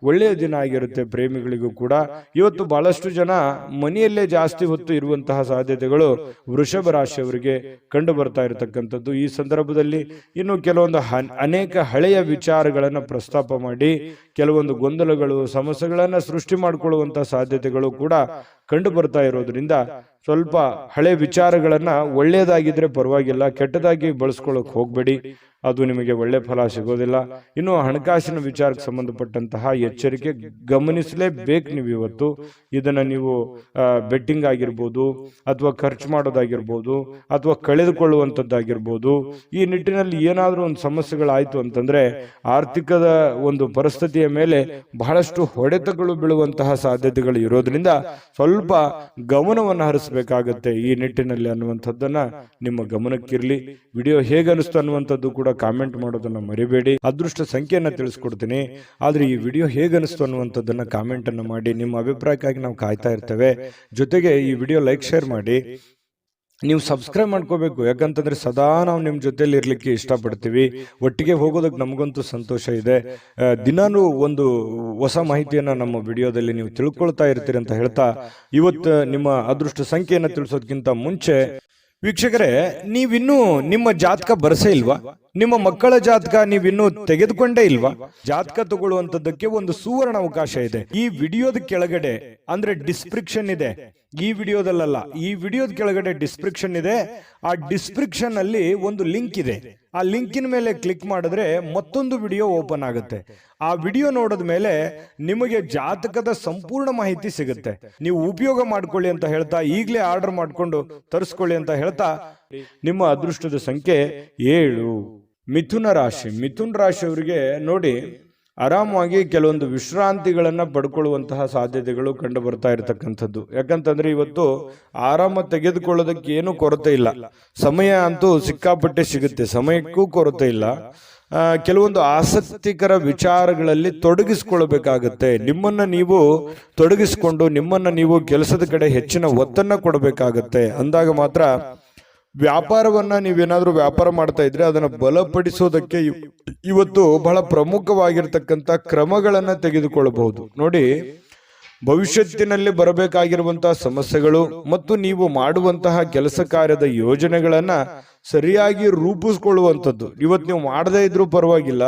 ಒಳ್ಳೆಯ ದಿನ ಆಗಿರುತ್ತೆ ಪ್ರೇಮಿಗಳಿಗೂ ಕೂಡ. ಇವತ್ತು ಬಹಳಷ್ಟು ಜನ ಮನೆಯಲ್ಲೇ ಜಾಸ್ತಿ ಹೊತ್ತು ಇರುವಂತಹ ಸಾಧ್ಯತೆಗಳು ವೃಷಭ ರಾಶಿಯವರಿಗೆ ಕಂಡು ಬರ್ತಾ ಇರತಕ್ಕಂಥದ್ದು. ಈ ಸಂದರ್ಭದಲ್ಲಿ ಇನ್ನು ಕೆಲವೊಂದು ಅನೇಕ ಹಳೆಯ ವಿಚಾರಗಳನ್ನ ಪ್ರಸ್ತಾಪ ಮಾಡಿ ಕೆಲವೊಂದು ಗೊಂದಲಗಳು ಸಮಸ್ಯೆಗಳನ್ನ ಸೃಷ್ಟಿ ಮಾಡಿಕೊಳ್ಳುವಂತಹ ಸಾಧ್ಯತೆಗಳು ಕೂಡ ಕಂಡು ಬರ್ತಾ ಇರೋದ್ರಿಂದ ಸ್ವಲ್ಪ ಹಳೆ ವಿಚಾರಗಳನ್ನ ಒಳ್ಳೆಯದಾಗಿದ್ರೆ ಪರವಾಗಿಲ್ಲ, ಕೆಟ್ಟದಾಗಿ ಬಳಸ್ಕೊಳ್ಳೋಕೆ ಹೋಗ್ಬೇಡಿ, ಅದು ನಿಮಗೆ ಒಳ್ಳೆ ಫಲ ಸಿಗೋದಿಲ್ಲ. ಇನ್ನು ಹಣಕಾಸಿನ ವಿಚಾರಕ್ಕೆ ಸಂಬಂಧಪಟ್ಟಂತಹ ಎಚ್ಚರಿಕೆ ಗಮನಿಸಲೇಬೇಕು. ನೀವು ಇವತ್ತು ಇದನ್ನ ನೀವು ಬೆಟ್ಟಿಂಗ್ ಆಗಿರ್ಬೋದು, ಅಥವಾ ಖರ್ಚು ಮಾಡೋದಾಗಿರ್ಬೋದು, ಅಥವಾ ಕಳೆದುಕೊಳ್ಳುವಂಥದ್ದಾಗಿರ್ಬೋದು, ಈ ನಿಟ್ಟಿನಲ್ಲಿ ಏನಾದರೂ ಒಂದು ಸಮಸ್ಯೆಗಳಾಯ್ತು ಅಂತಂದ್ರೆ ಆರ್ಥಿಕದ ಒಂದು ಪರಿಸ್ಥಿತಿಯ ಮೇಲೆ ಬಹಳಷ್ಟು ಹೊಡೆತಗಳು ಬೀಳುವಂತಹ ಸಾಧ್ಯತೆಗಳು ಇರೋದ್ರಿಂದ ಸ್ವಲ್ಪ ಗಮನವನ್ನು ಹರಿಸಬೇಕಾಗತ್ತೆ ಈ ನಿಟ್ಟಿನಲ್ಲಿ ಅನ್ನುವಂಥದ್ದನ್ನ ನಿಮ್ಮ ಗಮನಕ್ಕಿರ್ಲಿ. ವಿಡಿಯೋ ಹೇಗೆ ಅನಿಸ್ತು ಅನ್ನುವಂಥದ್ದು ಕೂಡ ಕಾಮೆಂಟ್ ಮಾಡೋದನ್ನ ಮರಿಬೇಡಿ. ಅದೃಷ್ಟ ಸಂಖ್ಯೆಯನ್ನ ತಿಳಿಸ್ಕೊಡ್ತೀನಿ, ಆದ್ರೆ ಈ ವಿಡಿಯೋ ಹೇಗೆ ಅನಿಸ್ತು ಅನ್ನುವಂಥದ್ದನ್ನ ಕಾಮೆಂಟ್ ಅನ್ನು ಮಾಡಿ. ನಿಮ್ಮ ಅಭಿಪ್ರಾಯಕ್ಕಾಗಿ ನಾವು ಕಾಯ್ತಾ ಇರ್ತೇವೆ. ಜೊತೆಗೆ ಈ ವಿಡಿಯೋ ಲೈಕ್ ಶೇರ್ ಮಾಡಿ. ನೀವು ಸಬ್ಸ್ಕ್ರೈಬ್ ಮಾಡ್ಕೋಬೇಕು, ಯಾಕಂತಂದ್ರೆ ಸದಾ ನಾವು ನಿಮ್ಮ ಜೊತೆಲಿ ಇರ್ಲಿಕ್ಕೆ ಇಷ್ಟಪಡ್ತೀವಿ. ಒಟ್ಟಿಗೆ ಹೋಗೋದಕ್ಕೆ ನಮಗಂತೂ ಸಂತೋಷ ಇದೆ. ದಿನಾನು ಒಂದು ಹೊಸ ಮಾಹಿತಿಯನ್ನ ನಮ್ಮ ವಿಡಿಯೋದಲ್ಲಿ ನೀವು ತಿಳ್ಕೊಳ್ತಾ ಇರ್ತೀರಿ ಅಂತ ಹೇಳ್ತಾ, ಇವತ್ತು ನಿಮ್ಮ ಅದೃಷ್ಟ ಸಂಖ್ಯೆಯನ್ನ ತಿಳಿಸೋದಕ್ಕಿಂತ ಮುಂಚೆ ವೀಕ್ಷಕರೇ, ನೀವಿನ್ನೂ ನಿಮ್ಮ ಜಾತಕ ಬರಸೇ ಇಲ್ವಾ? ನಿಮ್ಮ ಮಕ್ಕಳ ಜಾತಕ ನೀವಿನ್ನೂ ತೆಗೆದುಕೊಂಡೇ ಇಲ್ವಾ? ಜಾತಕ ತಗೊಳ್ಳುವಂತದ್ದಕ್ಕೆ ಒಂದು ಸುವರ್ಣ ಅವಕಾಶ ಇದೆ. ಈ ವಿಡಿಯೋದ ಕೆಳಗಡೆ ಅಂದ್ರೆ ಡಿಸ್ಕ್ರಿಪ್ಷನ್ ಇದೆ, ಈ ವಿಡಿಯೋದಲ್ಲ, ಈ ವಿಡಿಯೋದ ಕೆಳಗಡೆ ಡಿಸ್ಕ್ರಿಪ್ಷನ್ ಇದೆ. ಆ ಡಿಸ್ಕ್ರಿಪ್ಷನ್ ಅಲ್ಲಿ ಒಂದು ಲಿಂಕ್ ಇದೆ. ಆ ಲಿಂಕಿನ ಮೇಲೆ ಕ್ಲಿಕ್ ಮಾಡಿದ್ರೆ ಮತ್ತೊಂದು ವಿಡಿಯೋ ಓಪನ್ ಆಗುತ್ತೆ. ಆ ವಿಡಿಯೋ ನೋಡಿದ ಮೇಲೆ ನಿಮಗೆ ಜಾತಕದ ಸಂಪೂರ್ಣ ಮಾಹಿತಿ ಸಿಗುತ್ತೆ. ನೀವು ಉಪಯೋಗ ಮಾಡ್ಕೊಳ್ಳಿ ಅಂತ ಹೇಳ್ತಾ, ಈಗಲೇ ಆರ್ಡರ್ ಮಾಡ್ಕೊಂಡು ತರಿಸ್ಕೊಳ್ಳಿ ಅಂತ ಹೇಳ್ತಾ, ನಿಮ್ಮ ಅದೃಷ್ಟದ ಸಂಖ್ಯೆ 7. ಮಿಥುನ ರಾಶಿ. ಮಿಥುನ ರಾಶಿಯವರಿಗೆ ನೋಡಿ, ಆರಾಮವಾಗಿ ಕೆಲವೊಂದು ವಿಶ್ರಾಂತಿಗಳನ್ನ ಪಡ್ಕೊಳ್ಳುವಂತಹ ಸಾಧ್ಯತೆಗಳು ಕಂಡು ಬರ್ತಾ ಇರತಕ್ಕಂಥದ್ದು. ಯಾಕಂತಂದ್ರೆ ಇವತ್ತು ಆರಾಮ ತೆಗೆದುಕೊಳ್ಳೋದಕ್ಕೆ ಏನು ಕೊರತೆ ಇಲ್ಲ, ಸಮಯ ಅಂತೂ ಸಿಕ್ಕಾಪಟ್ಟೆ ಸಿಗುತ್ತೆ, ಸಮಯಕ್ಕೂ ಕೊರತೆ ಇಲ್ಲ. ಕೆಲವೊಂದು ಆಸಕ್ತಿಕರ ವಿಚಾರಗಳಲ್ಲಿ ತೊಡಗಿಸ್ಕೊಳ್ಬೇಕಾಗತ್ತೆ. ನಿಮ್ಮನ್ನ ನೀವು ತೊಡಗಿಸ್ಕೊಂಡು ನಿಮ್ಮನ್ನ ನೀವು ಕೆಲಸದ ಕಡೆ ಹೆಚ್ಚಿನ ಒತ್ತನ್ನ ಕೊಡಬೇಕಾಗತ್ತೆ. ಅಂದಾಗ ಮಾತ್ರ ವ್ಯಾಪಾರವನ್ನ ನೀವೇನಾದ್ರೂ ವ್ಯಾಪಾರ ಮಾಡ್ತಾ ಇದ್ರೆ ಅದನ್ನ ಬಲಪಡಿಸೋದಕ್ಕೆ ಇವತ್ತು ಬಹಳ ಪ್ರಮುಖವಾಗಿರ್ತಕ್ಕಂಥ ಕ್ರಮಗಳನ್ನ ತೆಗೆದುಕೊಳ್ಳಬಹುದು. ನೋಡಿ, ಭವಿಷ್ಯತ್ತಿನಲ್ಲಿ ಬರಬೇಕಾಗಿರುವಂತಹ ಸಮಸ್ಯೆಗಳು ಮತ್ತು ನೀವು ಮಾಡುವಂತಹ ಕೆಲಸ ಕಾರ್ಯದ ಯೋಜನೆಗಳನ್ನ ಸರಿಯಾಗಿ ರೂಪಿಸ್ಕೊಳ್ಳುವಂಥದ್ದು. ಇವತ್ತು ನೀವು ಮಾಡದೇ ಇದ್ರೂ ಪರವಾಗಿಲ್ಲ,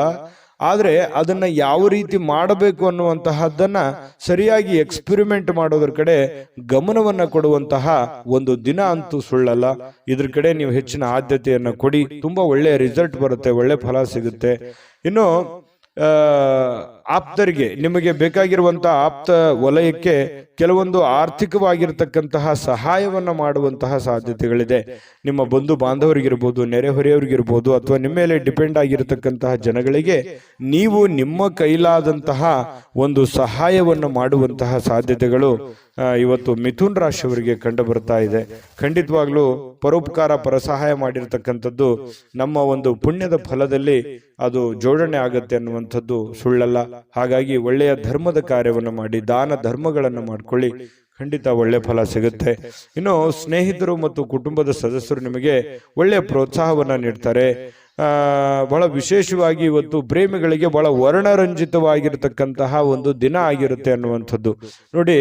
ಆದ್ರೆ ಅದನ್ನ ಯಾವ ರೀತಿ ಮಾಡಬೇಕು ಅನ್ನುವಂತಹದ್ದನ್ನ ಸರಿಯಾಗಿ ಎಕ್ಸ್ಪೆರಿಮೆಂಟ್ ಮಾಡೋದ್ರ ಕಡೆ ಗಮನವನ್ನ ಕೊಡುವಂತಹ ಒಂದು ದಿನ ಅಂತೂ ಸುಳ್ಳಲ್ಲ. ಇದ್ರ ಕಡೆ ನೀವು ಹೆಚ್ಚಿನ ಆದ್ಯತೆಯನ್ನ ಕೊಡಿ, ತುಂಬಾ ಒಳ್ಳೆಯ ರಿಸಲ್ಟ್ ಬರುತ್ತೆ, ಒಳ್ಳೆ ಫಲ ಸಿಗುತ್ತೆ. ಇನ್ನು ಆಪ್ತರಿಗೆ, ನಿಮಗೆ ಬೇಕಾಗಿರುವಂತಹ ಆಪ್ತ ವಲಯಕ್ಕೆ ಕೆಲವೊಂದು ಆರ್ಥಿಕವಾಗಿರ್ತಕ್ಕಂತಹ ಸಹಾಯವನ್ನ ಮಾಡುವಂತಹ ಸಾಧ್ಯತೆಗಳಿದೆ. ನಿಮ್ಮ ಬಂಧು ಬಾಂಧವರಿಗಿರ್ಬೋದು, ನೆರೆಹೊರೆಯವರಿಗಿರ್ಬೋದು, ಅಥವಾ ನಿಮ್ಮ ಮೇಲೆ ಡಿಪೆಂಡ್ ಆಗಿರತಕ್ಕಂತಹ ಜನಗಳಿಗೆ ನೀವು ನಿಮ್ಮ ಕೈಲಾದಂತಹ ಒಂದು ಸಹಾಯವನ್ನು ಮಾಡುವಂತಹ ಸಾಧ್ಯತೆಗಳು ಇವತ್ತು ಮಿಥುನ್ ರಾಶಿಯವರಿಗೆ ಕಂಡು ಬರ್ತಾ ಇದೆ. ಖಂಡಿತವಾಗ್ಲೂ ಪರೋಪಕಾರ ಪರಸಹಾಯ ಮಾಡಿರ್ತಕ್ಕಂಥದ್ದು ನಮ್ಮ ಒಂದು ಪುಣ್ಯದ ಫಲದಲ್ಲಿ ಅದು ಜೋಡಣೆ ಆಗತ್ತೆ ಅನ್ನುವಂಥದ್ದು ಸುಳ್ಳಲ್ಲ. ಹಾಗಾಗಿ ಒಳ್ಳೆಯ ಧರ್ಮದ ಕಾರ್ಯವನ್ನು ಮಾಡಿ, ದಾನ ಧರ್ಮಗಳನ್ನು ಮಾಡ್ಕೊಳ್ಳಿ, ಖಂಡಿತ ಒಳ್ಳೆ ಫಲ ಸಿಗುತ್ತೆ. ಇನ್ನು ಸ್ನೇಹಿತರು ಮತ್ತು ಕುಟುಂಬದ ಸದಸ್ಯರು ನಿಮಗೆ ಒಳ್ಳೆಯ ಪ್ರೋತ್ಸಾಹವನ್ನ ನೀಡ್ತಾರೆ. ಬಹಳ ವಿಶೇಷವಾಗಿ ಇವತ್ತು ಪ್ರೇಮಿಗಳಿಗೆ ಬಹಳ ವರ್ಣರಂಜಿತವಾಗಿರ್ತಕ್ಕಂತಹ ಒಂದು ದಿನ ಆಗಿರುತ್ತೆ ಅನ್ನುವಂಥದ್ದು. ನೋಡಿ,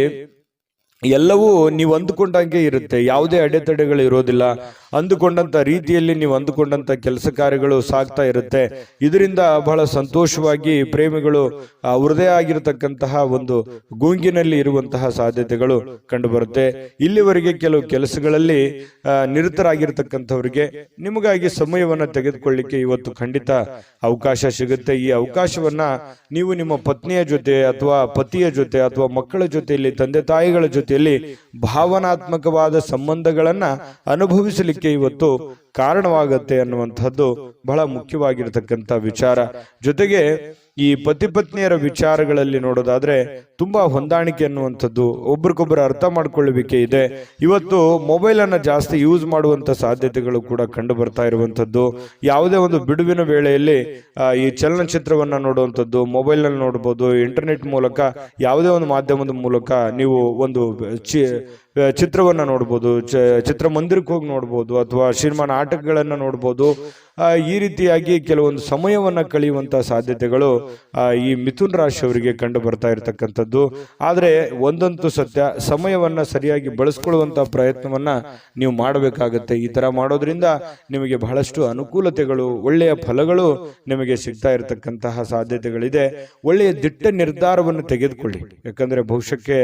ಎಲ್ಲವೂ ನೀವು ಅಂದುಕೊಂಡಂಗೆ ಇರುತ್ತೆ, ಯಾವುದೇ ಅಡೆತಡೆಗಳು ಇರೋದಿಲ್ಲ. ಅಂದುಕೊಂಡಂತ ರೀತಿಯಲ್ಲಿ ನೀವು ಅಂದುಕೊಂಡಂತ ಕೆಲಸ ಕಾರ್ಯಗಳು ಸಾಗ್ತಾ ಇರುತ್ತೆ. ಇದರಿಂದ ಬಹಳ ಸಂತೋಷವಾಗಿ ಪ್ರೇಮಿಗಳು ಅವ್ರದೇ ಆಗಿರತಕ್ಕಂತಹ ಒಂದು ಗುಂಗಿನಲ್ಲಿ ಇರುವಂತಹ ಸಾಧ್ಯತೆಗಳು ಕಂಡು ಬರುತ್ತೆ. ಇಲ್ಲಿವರೆಗೆ ಕೆಲವು ಕೆಲಸಗಳಲ್ಲಿ ನಿರತರಾಗಿರ್ತಕ್ಕಂಥವ್ರಿಗೆ ನಿಮಗಾಗಿ ಸಮಯವನ್ನ ತೆಗೆದುಕೊಳ್ಳಿಕ್ಕೆ ಇವತ್ತು ಖಂಡಿತ ಅವಕಾಶ ಸಿಗುತ್ತೆ. ಈ ಅವಕಾಶವನ್ನ ನೀವು ನಿಮ್ಮ ಪತ್ನಿಯ ಜೊತೆ ಅಥವಾ ಪತಿಯ ಜೊತೆ ಅಥವಾ ಮಕ್ಕಳ ಜೊತೆಯಲ್ಲಿ, ತಂದೆ ತಾಯಿಗಳ ಜೊತೆಯಲ್ಲಿ ಭಾವನಾತ್ಮಕವಾದ ಸಂಬಂಧಗಳನ್ನ ಅನುಭವಿಸಲಿಕ್ಕೆ ಇವತ್ತು ಕಾರಣವಾಗತ್ತೆ ಅನ್ನುವಂಥದ್ದು ಬಹಳ ಮುಖ್ಯವಾಗಿರತಕ್ಕಂಥ ವಿಚಾರ. ಜೊತೆಗೆ ಈ ಪತಿ ಪತ್ನಿಯರ ವಿಚಾರಗಳಲ್ಲಿ ನೋಡೋದಾದ್ರೆ ತುಂಬಾ ಹೊಂದಾಣಿಕೆ ಅನ್ನುವಂಥದ್ದು, ಒಬ್ರಿಗೊಬ್ಬರು ಅರ್ಥ ಮಾಡ್ಕೊಳ್ಳುವಿಕೆ ಇದೆ. ಇವತ್ತು ಮೊಬೈಲ್ ಅನ್ನ ಜಾಸ್ತಿ ಯೂಸ್ ಮಾಡುವಂತ ಸಾಧ್ಯತೆಗಳು ಕೂಡ ಕಂಡು ಬರ್ತಾ ಇರುವಂತದ್ದು. ಯಾವುದೇ ಒಂದು ಬಿಡುವಿನ ವೇಳೆಯಲ್ಲಿ ಈ ಚಲನಚಿತ್ರವನ್ನ ನೋಡುವಂಥದ್ದು, ಮೊಬೈಲ್ ನಲ್ಲಿ ನೋಡಬಹುದು, ಇಂಟರ್ನೆಟ್ ಮೂಲಕ ಯಾವುದೇ ಒಂದು ಮಾಧ್ಯಮದ ಮೂಲಕ ನೀವು ಒಂದು ಚಿತ್ರವನ್ನ ನೋಡ್ಬೋದು, ಚಿತ್ರಮಂದಿರಕ್ಕೆ ಹೋಗಿ ನೋಡ್ಬೋದು, ಅಥವಾ ಸಿನಿಮಾ ನಾಟಕಗಳನ್ನ ನೋಡ್ಬೋದು. ಈ ರೀತಿಯಾಗಿ ಕೆಲವೊಂದು ಸಮಯವನ್ನ ಕಳೆಯುವಂತಹ ಸಾಧ್ಯತೆಗಳು ಈ ಮಿಥುನ್ ರಾಶಿಯವರಿಗೆ ಕಂಡು ಬರ್ತಾ ಇರತಕ್ಕಂಥದ್ದು. ಆದ್ರೆ ಒಂದಂತೂ ಸತ್ಯ, ಸಮಯವನ್ನ ಸರಿಯಾಗಿ ಬಳಸ್ಕೊಳ್ಳುವಂತಹ ಪ್ರಯತ್ನವನ್ನ ನೀವು ಮಾಡಬೇಕಾಗತ್ತೆ. ಈ ತರ ಮಾಡೋದ್ರಿಂದ ನಿಮಗೆ ಬಹಳಷ್ಟು ಅನುಕೂಲತೆಗಳು, ಒಳ್ಳೆಯ ಫಲಗಳು ನಿಮಗೆ ಸಿಗ್ತಾ ಇರತಕ್ಕಂತಹ ಸಾಧ್ಯತೆಗಳಿದೆ. ಒಳ್ಳೆಯ ದಿಟ್ಟ ನಿರ್ಧಾರವನ್ನು ತೆಗೆದುಕೊಳ್ಳಿ, ಯಾಕಂದ್ರೆ ಭವಿಷ್ಯಕ್ಕೆ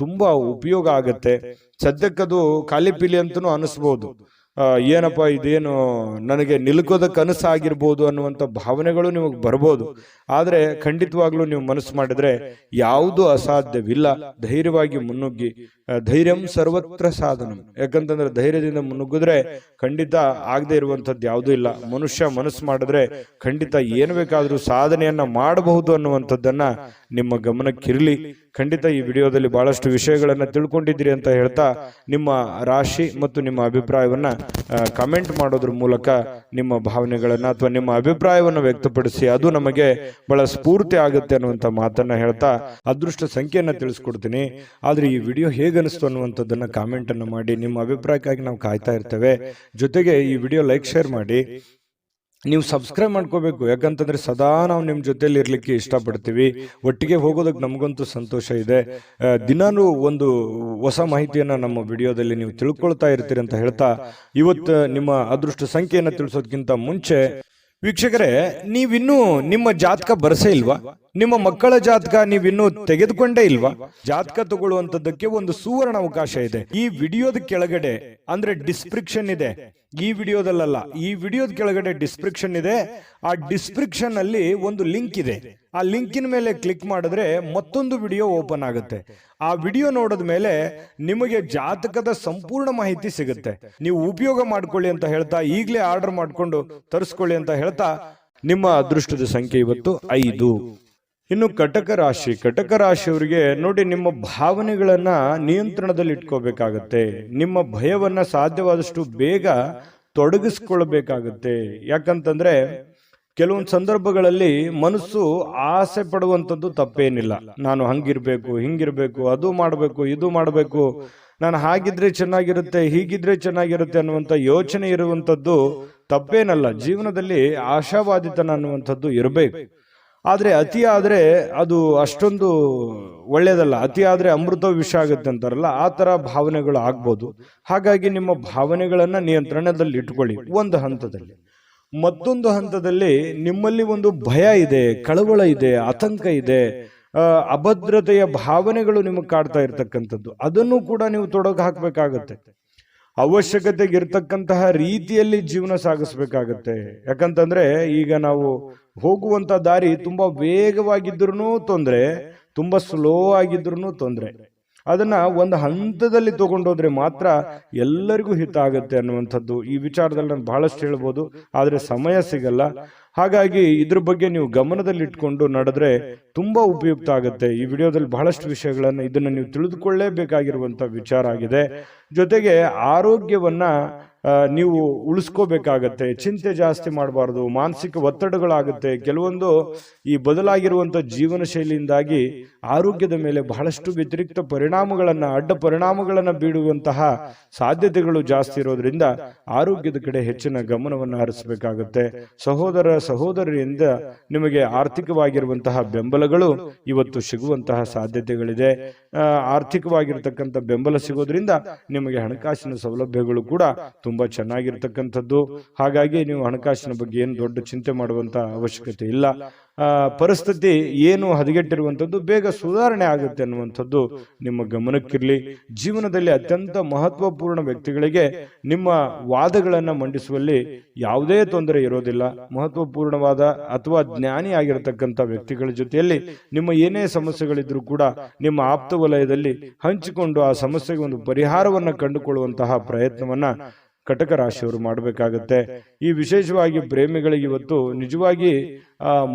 ತುಂಬಾ ಉಪಯೋಗ ಆಗತ್ತೆ. ಸದ್ಯಕ್ಕದು ಖಾಲಿ ಪೀಲಿ ಅಂತನೂ ಅನಿಸ್ಬಹುದು. ಏನಪ್ಪ ಇದೇನು ನನಗೆ ನಿಲ್ಕೋದಕ್ಕೆ ಕನಸಾಗಿರ್ಬೋದು ಅನ್ನುವಂಥ ಭಾವನೆಗಳು ನಿಮಗೆ ಬರ್ಬೋದು. ಆದರೆ ಖಂಡಿತವಾಗ್ಲೂ ನೀವು ಮನಸ್ಸು ಮಾಡಿದ್ರೆ ಯಾವುದು ಅಸಾಧ್ಯವಿಲ್ಲ. ಧೈರ್ಯವಾಗಿ ಮುನ್ನುಗ್ಗಿ, ಧೈರ್ಯಂ ಸರ್ವತ್ರ ಸಾಧನಂ. ಯಾಕಂತಂದ್ರೆ ಧೈರ್ಯದಿಂದ ಮುನ್ನುಗ್ಗಿದ್ರೆ ಖಂಡಿತ ಆಗದೆ ಇರುವಂಥದ್ದು ಯಾವುದೂ ಇಲ್ಲ. ಮನುಷ್ಯ ಮನಸ್ಸು ಮಾಡಿದ್ರೆ ಖಂಡಿತ ಏನು ಬೇಕಾದ್ರೂ ಸಾಧನೆಯನ್ನ ಮಾಡಬಹುದು ಅನ್ನುವಂಥದ್ದನ್ನ ನಿಮ್ಮ ಗಮನಕ್ಕಿರಲಿ. ಖಂಡಿತ ಈ ವಿಡಿಯೋದಲ್ಲಿ ಬಹಳಷ್ಟು ವಿಷಯಗಳನ್ನ ತಿಳ್ಕೊಂಡಿದ್ದೀರಿ ಅಂತ ಹೇಳ್ತಾ, ನಿಮ್ಮ ರಾಶಿ ಮತ್ತು ನಿಮ್ಮ ಅಭಿಪ್ರಾಯವನ್ನ ಕಮೆಂಟ್ ಮಾಡೋದ್ರ ಮೂಲಕ ನಿಮ್ಮ ಭಾವನೆಗಳನ್ನ ಅಥವಾ ನಿಮ್ಮ ಅಭಿಪ್ರಾಯವನ್ನು ವ್ಯಕ್ತಪಡಿಸಿ, ಅದು ನಮಗೆ ಬಹಳ ಸ್ಫೂರ್ತಿ ಆಗುತ್ತೆ ಅನ್ನುವಂಥ ಮಾತನ್ನ ಹೇಳ್ತಾ ಅದೃಷ್ಟ ಸಂಖ್ಯೆಯನ್ನ ತಿಳಿಸ್ಕೊಡ್ತೀನಿ. ಆದ್ರೆ ಈ ವಿಡಿಯೋ ಹೇಗನಿಸ್ತು ಅನ್ನುವಂಥದ್ದನ್ನ ಕಾಮೆಂಟ್ ಅನ್ನು ಮಾಡಿ. ನಿಮ್ಮ ಅಭಿಪ್ರಾಯಕ್ಕಾಗಿ ನಾವು ಕಾಯ್ತಾ ಇರ್ತೇವೆ. ಜೊತೆಗೆ ಈ ವಿಡಿಯೋ ಲೈಕ್, ಶೇರ್ ಮಾಡಿ. ನೀವು ಸಬ್ಸ್ಕ್ರೈಬ್ ಮಾಡ್ಕೋಬೇಕು, ಯಾಕಂತಂದ್ರೆ ಸದಾ ನಾವು ನಿಮ್ಮ ಜೊತೆಲಿ ಇರ್ಲಿಕ್ಕೆ ಇಷ್ಟಪಡ್ತೀವಿ. ಒಟ್ಟಿಗೆ ಹೋಗೋದಕ್ಕೆ ನಮಗಂತೂ ಸಂತೋಷ ಇದೆ. ದಿನಾನು ಒಂದು ಹೊಸ ಮಾಹಿತಿಯನ್ನ ನಮ್ಮ ವಿಡಿಯೋದಲ್ಲಿ ನೀವು ತಿಳ್ಕೊಳ್ತಾ ಇರ್ತೀರಿ ಅಂತ ಹೇಳ್ತಾ, ಇವತ್ತು ನಿಮ್ಮ ಅದೃಷ್ಟ ಸಂಖ್ಯೆಯನ್ನು ತಿಳಿಸೋದಕ್ಕಿಂತ ಮುಂಚೆ ವೀಕ್ಷಕರೇ, ನೀವಿನ್ನೂ ನಿಮ್ಮ ಜಾತಕ ಬರಸೇ ಇಲ್ವಾ? ನಿಮ್ಮ ಮಕ್ಕಳ ಜಾತಕ ನೀವಿನ್ನೂ ತೆಗೆದುಕೊಂಡೇ ಇಲ್ವಾ? ಜಾತಕ ತಗೊಳ್ಳುವಂತದ್ದಕ್ಕೆ ಒಂದು ಸುವರ್ಣ ಅವಕಾಶ ಇದೆ. ಈ ವಿಡಿಯೋದ ಕೆಳಗಡೆ ಅಂದ್ರೆ ಡಿಸ್ಕ್ರಿಪ್ಷನ್ ಇದೆ. ಈ ವಿಡಿಯೋದಲ್ಲ, ಈ ವಿಡಿಯೋದ ಕೆಳಗಡೆ ಡಿಸ್ಕ್ರಿಪ್ಷನ್ ಇದೆ. ಆ ಡಿಸ್ಕ್ರಿಪ್ಷನ್ ಅಲ್ಲಿ ಒಂದು ಲಿಂಕ್ ಇದೆ. ಆ ಲಿಂಕಿನ ಮೇಲೆ ಕ್ಲಿಕ್ ಮಾಡಿದ್ರೆ ಮತ್ತೊಂದು ವಿಡಿಯೋ ಓಪನ್ ಆಗುತ್ತೆ. ಆ ವಿಡಿಯೋ ನೋಡಿದ ಮೇಲೆ ನಿಮಗೆ ಜಾತಕದ ಸಂಪೂರ್ಣ ಮಾಹಿತಿ ಸಿಗುತ್ತೆ. ನೀವು ಉಪಯೋಗ ಮಾಡ್ಕೊಳ್ಳಿ ಅಂತ ಹೇಳ್ತಾ, ಈಗಲೇ ಆರ್ಡರ್ ಮಾಡ್ಕೊಂಡು ತರಿಸ್ಕೊಳ್ಳಿ ಅಂತ ಹೇಳ್ತಾ, ನಿಮ್ಮ ಅದೃಷ್ಟದ ಸಂಖ್ಯೆ ಇವತ್ತು 5. ಇನ್ನು ಕಟಕ ರಾಶಿ, ಕಟಕ ರಾಶಿಯವರಿಗೆ ನೋಡಿ, ನಿಮ್ಮ ಭಾವನೆಗಳನ್ನ ನಿಯಂತ್ರಣದಲ್ಲಿ ಇಟ್ಕೋಬೇಕಾಗತ್ತೆ. ನಿಮ್ಮ ಭಯವನ್ನ ಸಾಧ್ಯವಾದಷ್ಟು ಬೇಗ ತೊಡಗಿಸ್ಕೊಳ್ಬೇಕಾಗತ್ತೆ. ಯಾಕಂತಂದ್ರೆ ಕೆಲವೊಂದು ಸಂದರ್ಭಗಳಲ್ಲಿ ಮನಸ್ಸು ಆಸೆ ಪಡುವಂಥದ್ದು ತಪ್ಪೇನಿಲ್ಲ. ನಾನು ಹಂಗಿರ್ಬೇಕು, ಹಿಂಗಿರ್ಬೇಕು, ಅದು ಮಾಡಬೇಕು, ಇದು ಮಾಡಬೇಕು, ನಾನು ಹಾಗಿದ್ರೆ ಚೆನ್ನಾಗಿರುತ್ತೆ, ಹೀಗಿದ್ರೆ ಚೆನ್ನಾಗಿರುತ್ತೆ ಅನ್ನುವಂಥ ಯೋಚನೆ ಇರುವಂಥದ್ದು ತಪ್ಪೇನಲ್ಲ. ಜೀವನದಲ್ಲಿ ಆಶಾವಾದಿತನ ಅನ್ನುವಂಥದ್ದು ಇರಬೇಕು. ಆದ್ರೆ ಅತಿ ಆದ್ರೆ ಅದು ಅಷ್ಟೊಂದು ಒಳ್ಳೇದಲ್ಲ. ಅತಿ ಆದ್ರೆ ಅಮೃತ ವಿಷ ಆಗುತ್ತೆ ಅಂತಾರಲ್ಲ, ಆ ತರ ಭಾವನೆಗಳು ಆಗ್ಬೋದು. ಹಾಗಾಗಿ ನಿಮ್ಮ ಭಾವನೆಗಳನ್ನ ನಿಯಂತ್ರಣದಲ್ಲಿ ಇಟ್ಕೊಳ್ಳಿ ಒಂದು ಹಂತದಲ್ಲಿ. ಮತ್ತೊಂದು ಹಂತದಲ್ಲಿ ನಿಮ್ಮಲ್ಲಿ ಒಂದು ಭಯ ಇದೆ, ಕಳವಳ ಇದೆ, ಆತಂಕ ಇದೆ, ಅಭದ್ರತೆಯ ಭಾವನೆಗಳು ನಿಮಗೆ ಕಾಡ್ತಾ ಇರ್ತಕ್ಕಂಥದ್ದು. ಅದನ್ನು ಕೂಡ ನೀವು ತೊಡಗು ಹಾಕ್ಬೇಕಾಗತ್ತೆ. ಅವಶ್ಯಕತೆಗೆ ಇರ್ತಕ್ಕಂತಹ ರೀತಿಯಲ್ಲಿ ಜೀವನ ಸಾಗಿಸ್ಬೇಕಾಗತ್ತೆ. ಯಾಕಂತಂದ್ರೆ ಈಗ ನಾವು ಹೋಗುವಂತ ದಾರಿ ತುಂಬಾ ವೇಗವಾಗಿದ್ರು ತೊಂದ್ರೆ, ತುಂಬಾ ಸ್ಲೋ ಆಗಿದ್ರು ತೊಂದ್ರೆ. ಅದನ್ನ ಒಂದು ಹಂತದಲ್ಲಿ ತಗೊಂಡೋದ್ರೆ ಮಾತ್ರ ಎಲ್ಲರಿಗೂ ಹಿತ ಆಗುತ್ತೆ ಅನ್ನುವಂಥದ್ದು. ಈ ವಿಚಾರದಲ್ಲಿ ನಾನು ಬಹಳಷ್ಟು ಹೇಳ್ಬೋದು, ಆದ್ರೆ ಸಮಯ ಸಿಗಲ್ಲ. ಹಾಗಾಗಿ ಇದ್ರ ಬಗ್ಗೆ ನೀವು ಗಮನದಲ್ಲಿ ಇಟ್ಕೊಂಡು ನಡೆದ್ರೆ ತುಂಬಾ ಉಪಯುಕ್ತ ಆಗುತ್ತೆ. ಈ ವಿಡಿಯೋದಲ್ಲಿ ಬಹಳಷ್ಟು ವಿಷಯಗಳನ್ನ ಇದನ್ನ ನೀವು ತಿಳಿದುಕೊಳ್ಳೇಬೇಕಾಗಿರುವಂತ ವಿಚಾರ ಆಗಿದೆ. ಜೊತೆಗೆ ಆರೋಗ್ಯವನ್ನ ನೀವು ಉಳಿಸ್ಕೋಬೇಕಾಗತ್ತೆ. ಚಿಂತೆ ಜಾಸ್ತಿ ಮಾಡಬಾರ್ದು, ಮಾನಸಿಕ ಒತ್ತಡಗಳಾಗುತ್ತೆ. ಕೆಲವೊಂದು ಈ ಬದಲಾಗಿರುವಂಥ ಜೀವನ ಶೈಲಿಯಿಂದಾಗಿ ಆರೋಗ್ಯದ ಮೇಲೆ ಬಹಳಷ್ಟು ವ್ಯತಿರಿಕ್ತ ಪರಿಣಾಮಗಳನ್ನು, ಅಡ್ಡ ಪರಿಣಾಮಗಳನ್ನು ಬೀಳುವಂತಹ ಸಾಧ್ಯತೆಗಳು ಜಾಸ್ತಿ ಇರೋದ್ರಿಂದ ಆರೋಗ್ಯದ ಕಡೆ ಹೆಚ್ಚಿನ ಗಮನವನ್ನು ಹರಿಸಬೇಕಾಗುತ್ತೆ. ಸಹೋದರರಿಂದ ನಿಮಗೆ ಆರ್ಥಿಕವಾಗಿರುವಂತಹ ಬೆಂಬಲಗಳು ಇವತ್ತು ಸಿಗುವಂತಹ ಸಾಧ್ಯತೆಗಳಿದೆ. ಆರ್ಥಿಕವಾಗಿರ್ತಕ್ಕಂಥ ಬೆಂಬಲ ಸಿಗೋದ್ರಿಂದ ನಿಮಗೆ ಹಣಕಾಸಿನ ಸೌಲಭ್ಯಗಳು ಕೂಡ ತುಂಬಾ ಚೆನ್ನಾಗಿರ್ತಕ್ಕಂಥದ್ದು. ಹಾಗಾಗಿ ನೀವು ಹಣಕಾಸಿನ ಬಗ್ಗೆ ಏನು ದೊಡ್ಡ ಚಿಂತೆ ಮಾಡುವಂತ ಅವಶ್ಯಕತೆ ಇಲ್ಲ. ಪರಿಸ್ಥಿತಿ ಏನು ಹದಗೆಟ್ಟಿರುವಂಥದ್ದು ಬೇಗ ಸುಧಾರಣೆ ಆಗುತ್ತೆ ಅನ್ನುವಂಥದ್ದು ನಿಮ್ಮ ಗಮನಕ್ಕಿರಲಿ. ಜೀವನದಲ್ಲಿ ಅತ್ಯಂತ ಮಹತ್ವಪೂರ್ಣ ವ್ಯಕ್ತಿಗಳಿಗೆ ನಿಮ್ಮ ವಾದಗಳನ್ನು ಮಂಡಿಸುವಲ್ಲಿ ಯಾವುದೇ ತೊಂದರೆ ಇರೋದಿಲ್ಲ. ಮಹತ್ವಪೂರ್ಣವಾದ ಅಥವಾ ಜ್ಞಾನಿ ಆಗಿರತಕ್ಕಂಥ ವ್ಯಕ್ತಿಗಳ ಜೊತೆಯಲ್ಲಿ ನಿಮ್ಮ ಏನೇ ಸಮಸ್ಯೆಗಳಿದ್ರೂ ಕೂಡ ನಿಮ್ಮ ಆಪ್ತ ವಲಯದಲ್ಲಿ ಹಂಚಿಕೊಂಡು ಆ ಸಮಸ್ಯೆಗೆ ಒಂದು ಪರಿಹಾರವನ್ನು ಕಂಡುಕೊಳ್ಳುವಂತಹ ಪ್ರಯತ್ನವನ್ನ ಕಟಕ ರಾಶಿಯವರು ಮಾಡಬೇಕಾಗತ್ತೆ. ಈ ವಿಶೇಷವಾಗಿ ಪ್ರೇಮಿಗಳಿಗೆ ಇವತ್ತು ನಿಜವಾಗಿ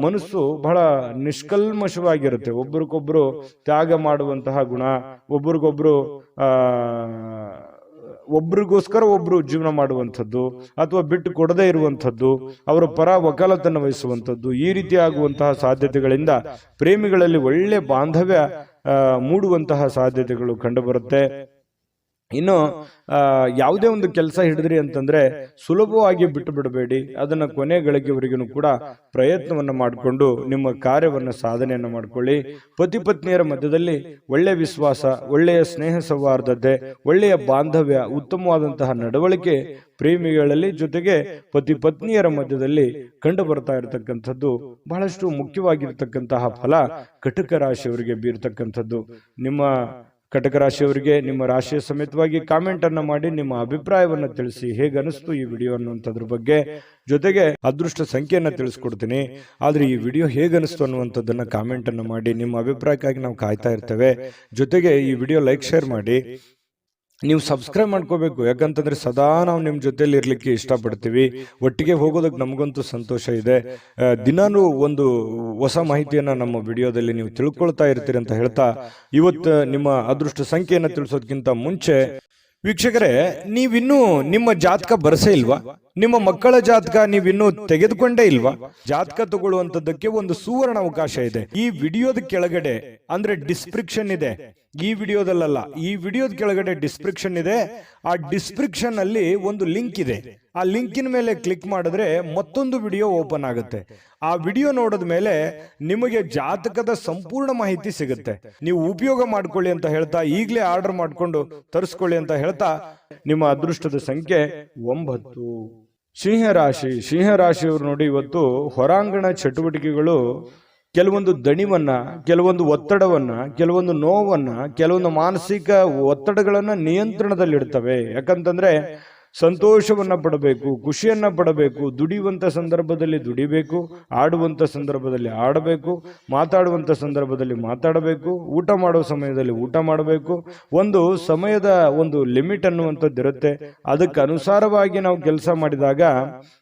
ಮನಸ್ಸು ಬಹಳ ನಿಷ್ಕಲ್ಮಶವಾಗಿರುತ್ತೆ. ಒಬ್ರಿಗೊಬ್ರು ತ್ಯಾಗ ಮಾಡುವಂತಹ ಗುಣ, ಒಬ್ರಿಗೋಸ್ಕರ ಒಬ್ರು ಜೀವನ ಮಾಡುವಂಥದ್ದು ಅಥವಾ ಬಿಟ್ಟು ಕೊಡದೇ ಇರುವಂಥದ್ದು, ಅವರ ಪರ ವಕಾಲತನ್ನು ವಹಿಸುವಂಥದ್ದು, ಈ ರೀತಿ ಆಗುವಂತಹ ಸಾಧ್ಯತೆಗಳಿಂದ ಪ್ರೇಮಿಗಳಲ್ಲಿ ಒಳ್ಳೆ ಬಾಂಧವ್ಯ ಮೂಡುವಂತಹ ಸಾಧ್ಯತೆಗಳು ಕಂಡುಬರುತ್ತೆ. ಇನ್ನು ಯಾವುದೇ ಒಂದು ಕೆಲಸ ಹಿಡಿದ್ರಿ ಅಂತಂದ್ರೆ ಸುಲಭವಾಗಿ ಬಿಟ್ಟು ಬಿಡಬೇಡಿ. ಅದನ್ನ ಕೊನೆ ಗಳಿಗೆವರೆಗೂ ಕೂಡ ಪ್ರಯತ್ನವನ್ನ ಮಾಡಿಕೊಂಡು ನಿಮ್ಮ ಕಾರ್ಯವನ್ನ ಸಾಧನೆಯನ್ನ ಮಾಡ್ಕೊಳ್ಳಿ. ಪತಿ ಪತ್ನಿಯರ ಮಧ್ಯದಲ್ಲಿ ಒಳ್ಳೆಯ ವಿಶ್ವಾಸ, ಒಳ್ಳೆಯ ಸ್ನೇಹ ಸೌಹಾರ್ದತೆ, ಒಳ್ಳೆಯ ಬಾಂಧವ್ಯ, ಉತ್ತಮವಾದಂತಹ ನಡವಳಿಕೆ ಪ್ರೇಮಿಗಳಲ್ಲಿ ಜೊತೆಗೆ ಪತಿ ಪತ್ನಿಯರ ಮಧ್ಯದಲ್ಲಿ ಕಂಡು ಬರ್ತಾ ಇರತಕ್ಕಂಥದ್ದು ಬಹಳಷ್ಟು ಮುಖ್ಯವಾಗಿರ್ತಕ್ಕಂತಹ ಫಲ ಕಟಕ ರಾಶಿಯವರಿಗೆ ಬೀರ್ತಕ್ಕಂಥದ್ದು. ನಿಮ್ಮ ಕಟಕ ರಾಶಿಯವರಿಗೆ ನಿಮ್ಮ ರಾಶಿಯ ಸಮೇತವಾಗಿ ಕಾಮೆಂಟ್ ಅನ್ನ ಮಾಡಿ ನಿಮ್ಮ ಅಭಿಪ್ರಾಯವನ್ನು ತಿಳಿಸಿ. ಹೇಗೆ ಅನಿಸ್ತು ಈ ವಿಡಿಯೋ ಅನ್ನುವಂಥದ್ರ ಬಗ್ಗೆ, ಜೊತೆಗೆ ಅದೃಷ್ಟ ಸಂಖ್ಯೆಯನ್ನ ತಿಳಿಸ್ಕೊಡ್ತೀನಿ. ಆದ್ರೆ ಈ ವಿಡಿಯೋ ಹೇಗೆ ಅನಿಸ್ತು ಅನ್ನುವಂಥದ್ದನ್ನ ಕಾಮೆಂಟ್ ಅನ್ನ ಮಾಡಿ. ನಿಮ್ಮ ಅಭಿಪ್ರಾಯಕ್ಕಾಗಿ ನಾವು ಕಾಯ್ತಾ ಇರ್ತೇವೆ. ಜೊತೆಗೆ ಈ ವಿಡಿಯೋ ಲೈಕ್, ಶೇರ್ ಮಾಡಿ. ನೀವು ಸಬ್ಸ್ಕ್ರೈಬ್ ಮಾಡ್ಕೋಬೇಕು, ಯಾಕಂತಂದ್ರೆ ಸದಾ ನಾವು ನಿಮ್ಮ ಜೊತೆಲಿ ಇರ್ಲಿಕ್ಕೆ ಇಷ್ಟಪಡ್ತೀವಿ. ಒಟ್ಟಿಗೆ ಹೋಗೋದಕ್ಕೆ ನಮಗಂತೂ ಸಂತೋಷ ಇದೆ. ದಿನಾನು ಒಂದು ಹೊಸ ಮಾಹಿತಿಯನ್ನ ನಮ್ಮ ವಿಡಿಯೋದಲ್ಲಿ ನೀವು ತಿಳ್ಕೊಳ್ತಾ ಇರ್ತೀರಿ ಅಂತ ಹೇಳ್ತಾ, ಇವತ್ತು ನಿಮ್ಮ ಅದೃಷ್ಟ ಸಂಖ್ಯೆಯನ್ನು ತಿಳಿಸೋದಕ್ಕಿಂತ ಮುಂಚೆ ವೀಕ್ಷಕರೇ, ನೀವಿನ್ನೂ ನಿಮ್ಮ ಜಾತಕ ಬರಸೇ ಇಲ್ವಾ? ನಿಮ್ಮ ಮಕ್ಕಳ ಜಾತಕ ನೀವಿನ್ನೂ ತೆಗೆದುಕೊಂಡೇ ಇಲ್ವಾ? ಜಾತಕ ತಗೊಳ್ಳುವಂತದ್ದಕ್ಕೆ ಒಂದು ಸುವರ್ಣ ಅವಕಾಶ ಇದೆ. ಈ ವಿಡಿಯೋದ ಕೆಳಗಡೆ ಅಂದ್ರೆ ಡಿಸ್ಕ್ರಿಪ್ಷನ್ ಇದೆ. ಈ ವಿಡಿಯೋದಲ್ಲ, ಈ ವಿಡಿಯೋದ ಕೆಳಗಡೆ ಡಿಸ್ಕ್ರಿಪ್ಷನ್ ಇದೆ. ಆ ಡಿಸ್ಕ್ರಿಪ್ಷನ್ ಅಲ್ಲಿ ಒಂದು ಲಿಂಕ್ ಇದೆ. ಆ ಲಿಂಕಿನ ಮೇಲೆ ಕ್ಲಿಕ್ ಮಾಡಿದ್ರೆ ಮತ್ತೊಂದು ವಿಡಿಯೋ ಓಪನ್ ಆಗುತ್ತೆ. ಆ ವಿಡಿಯೋ ನೋಡಿದ ಮೇಲೆ ನಿಮಗೆ ಜಾತಕದ ಸಂಪೂರ್ಣ ಮಾಹಿತಿ ಸಿಗುತ್ತೆ. ನೀವು ಉಪಯೋಗ ಮಾಡ್ಕೊಳ್ಳಿ ಅಂತ ಹೇಳ್ತಾ, ಈಗಲೇ ಆರ್ಡರ್ ಮಾಡ್ಕೊಂಡು ತರಿಸ್ಕೊಳ್ಳಿ ಅಂತ ಹೇಳ್ತಾ, ನಿಮ್ಮ ಅದೃಷ್ಟದ ಸಂಖ್ಯೆ 9. ಸಿಂಹರಾಶಿ. ಸಿಂಹರಾಶಿಯವರು ನೋಡಿ, ಇವತ್ತು ಹೊರಾಂಗಣ ಚಟುವಟಿಕೆಗಳು ಕೆಲವೊಂದು ದಣಿವನ್ನ, ಕೆಲವೊಂದು ಒತ್ತಡವನ್ನ, ಕೆಲವೊಂದು ನೋವನ್ನ, ಕೆಲವೊಂದು ಮಾನಸಿಕ ಒತ್ತಡಗಳನ್ನ ನಿಯಂತ್ರಣದಲ್ಲಿಡ್ತವೆ. ಯಾಕಂತಂದ್ರೆ ಸಂತೋಷವನ್ನ ಪಡಬೇಕು, ಖುಷಿಯನ್ನ ಪಡಬೇಕು, ದುಡಿಯುವಂತ ಸಂದರ್ಭದಲ್ಲಿ ದುಡಿಬೇಕು, ಆಡುವಂತ ಸಂದರ್ಭದಲ್ಲಿ ಆಡಬೇಕು, ಮಾತಾಡುವಂತ ಸಂದರ್ಭದಲ್ಲಿ ಮಾತಾಡಬೇಕು, ಊಟ ಮಾಡೋ ಸಮಯದಲ್ಲಿ ಊಟ ಮಾಡಬೇಕು. ಒಂದು ಸಮಯದ ಒಂದು ಲಿಮಿಟ್ ಅನ್ನುವಂಥದ್ದು ಇರುತ್ತೆ. ಅದಕ್ಕೆ ಅನುಸಾರವಾಗಿ ನಾವು ಕೆಲಸ ಮಾಡಿದಾಗ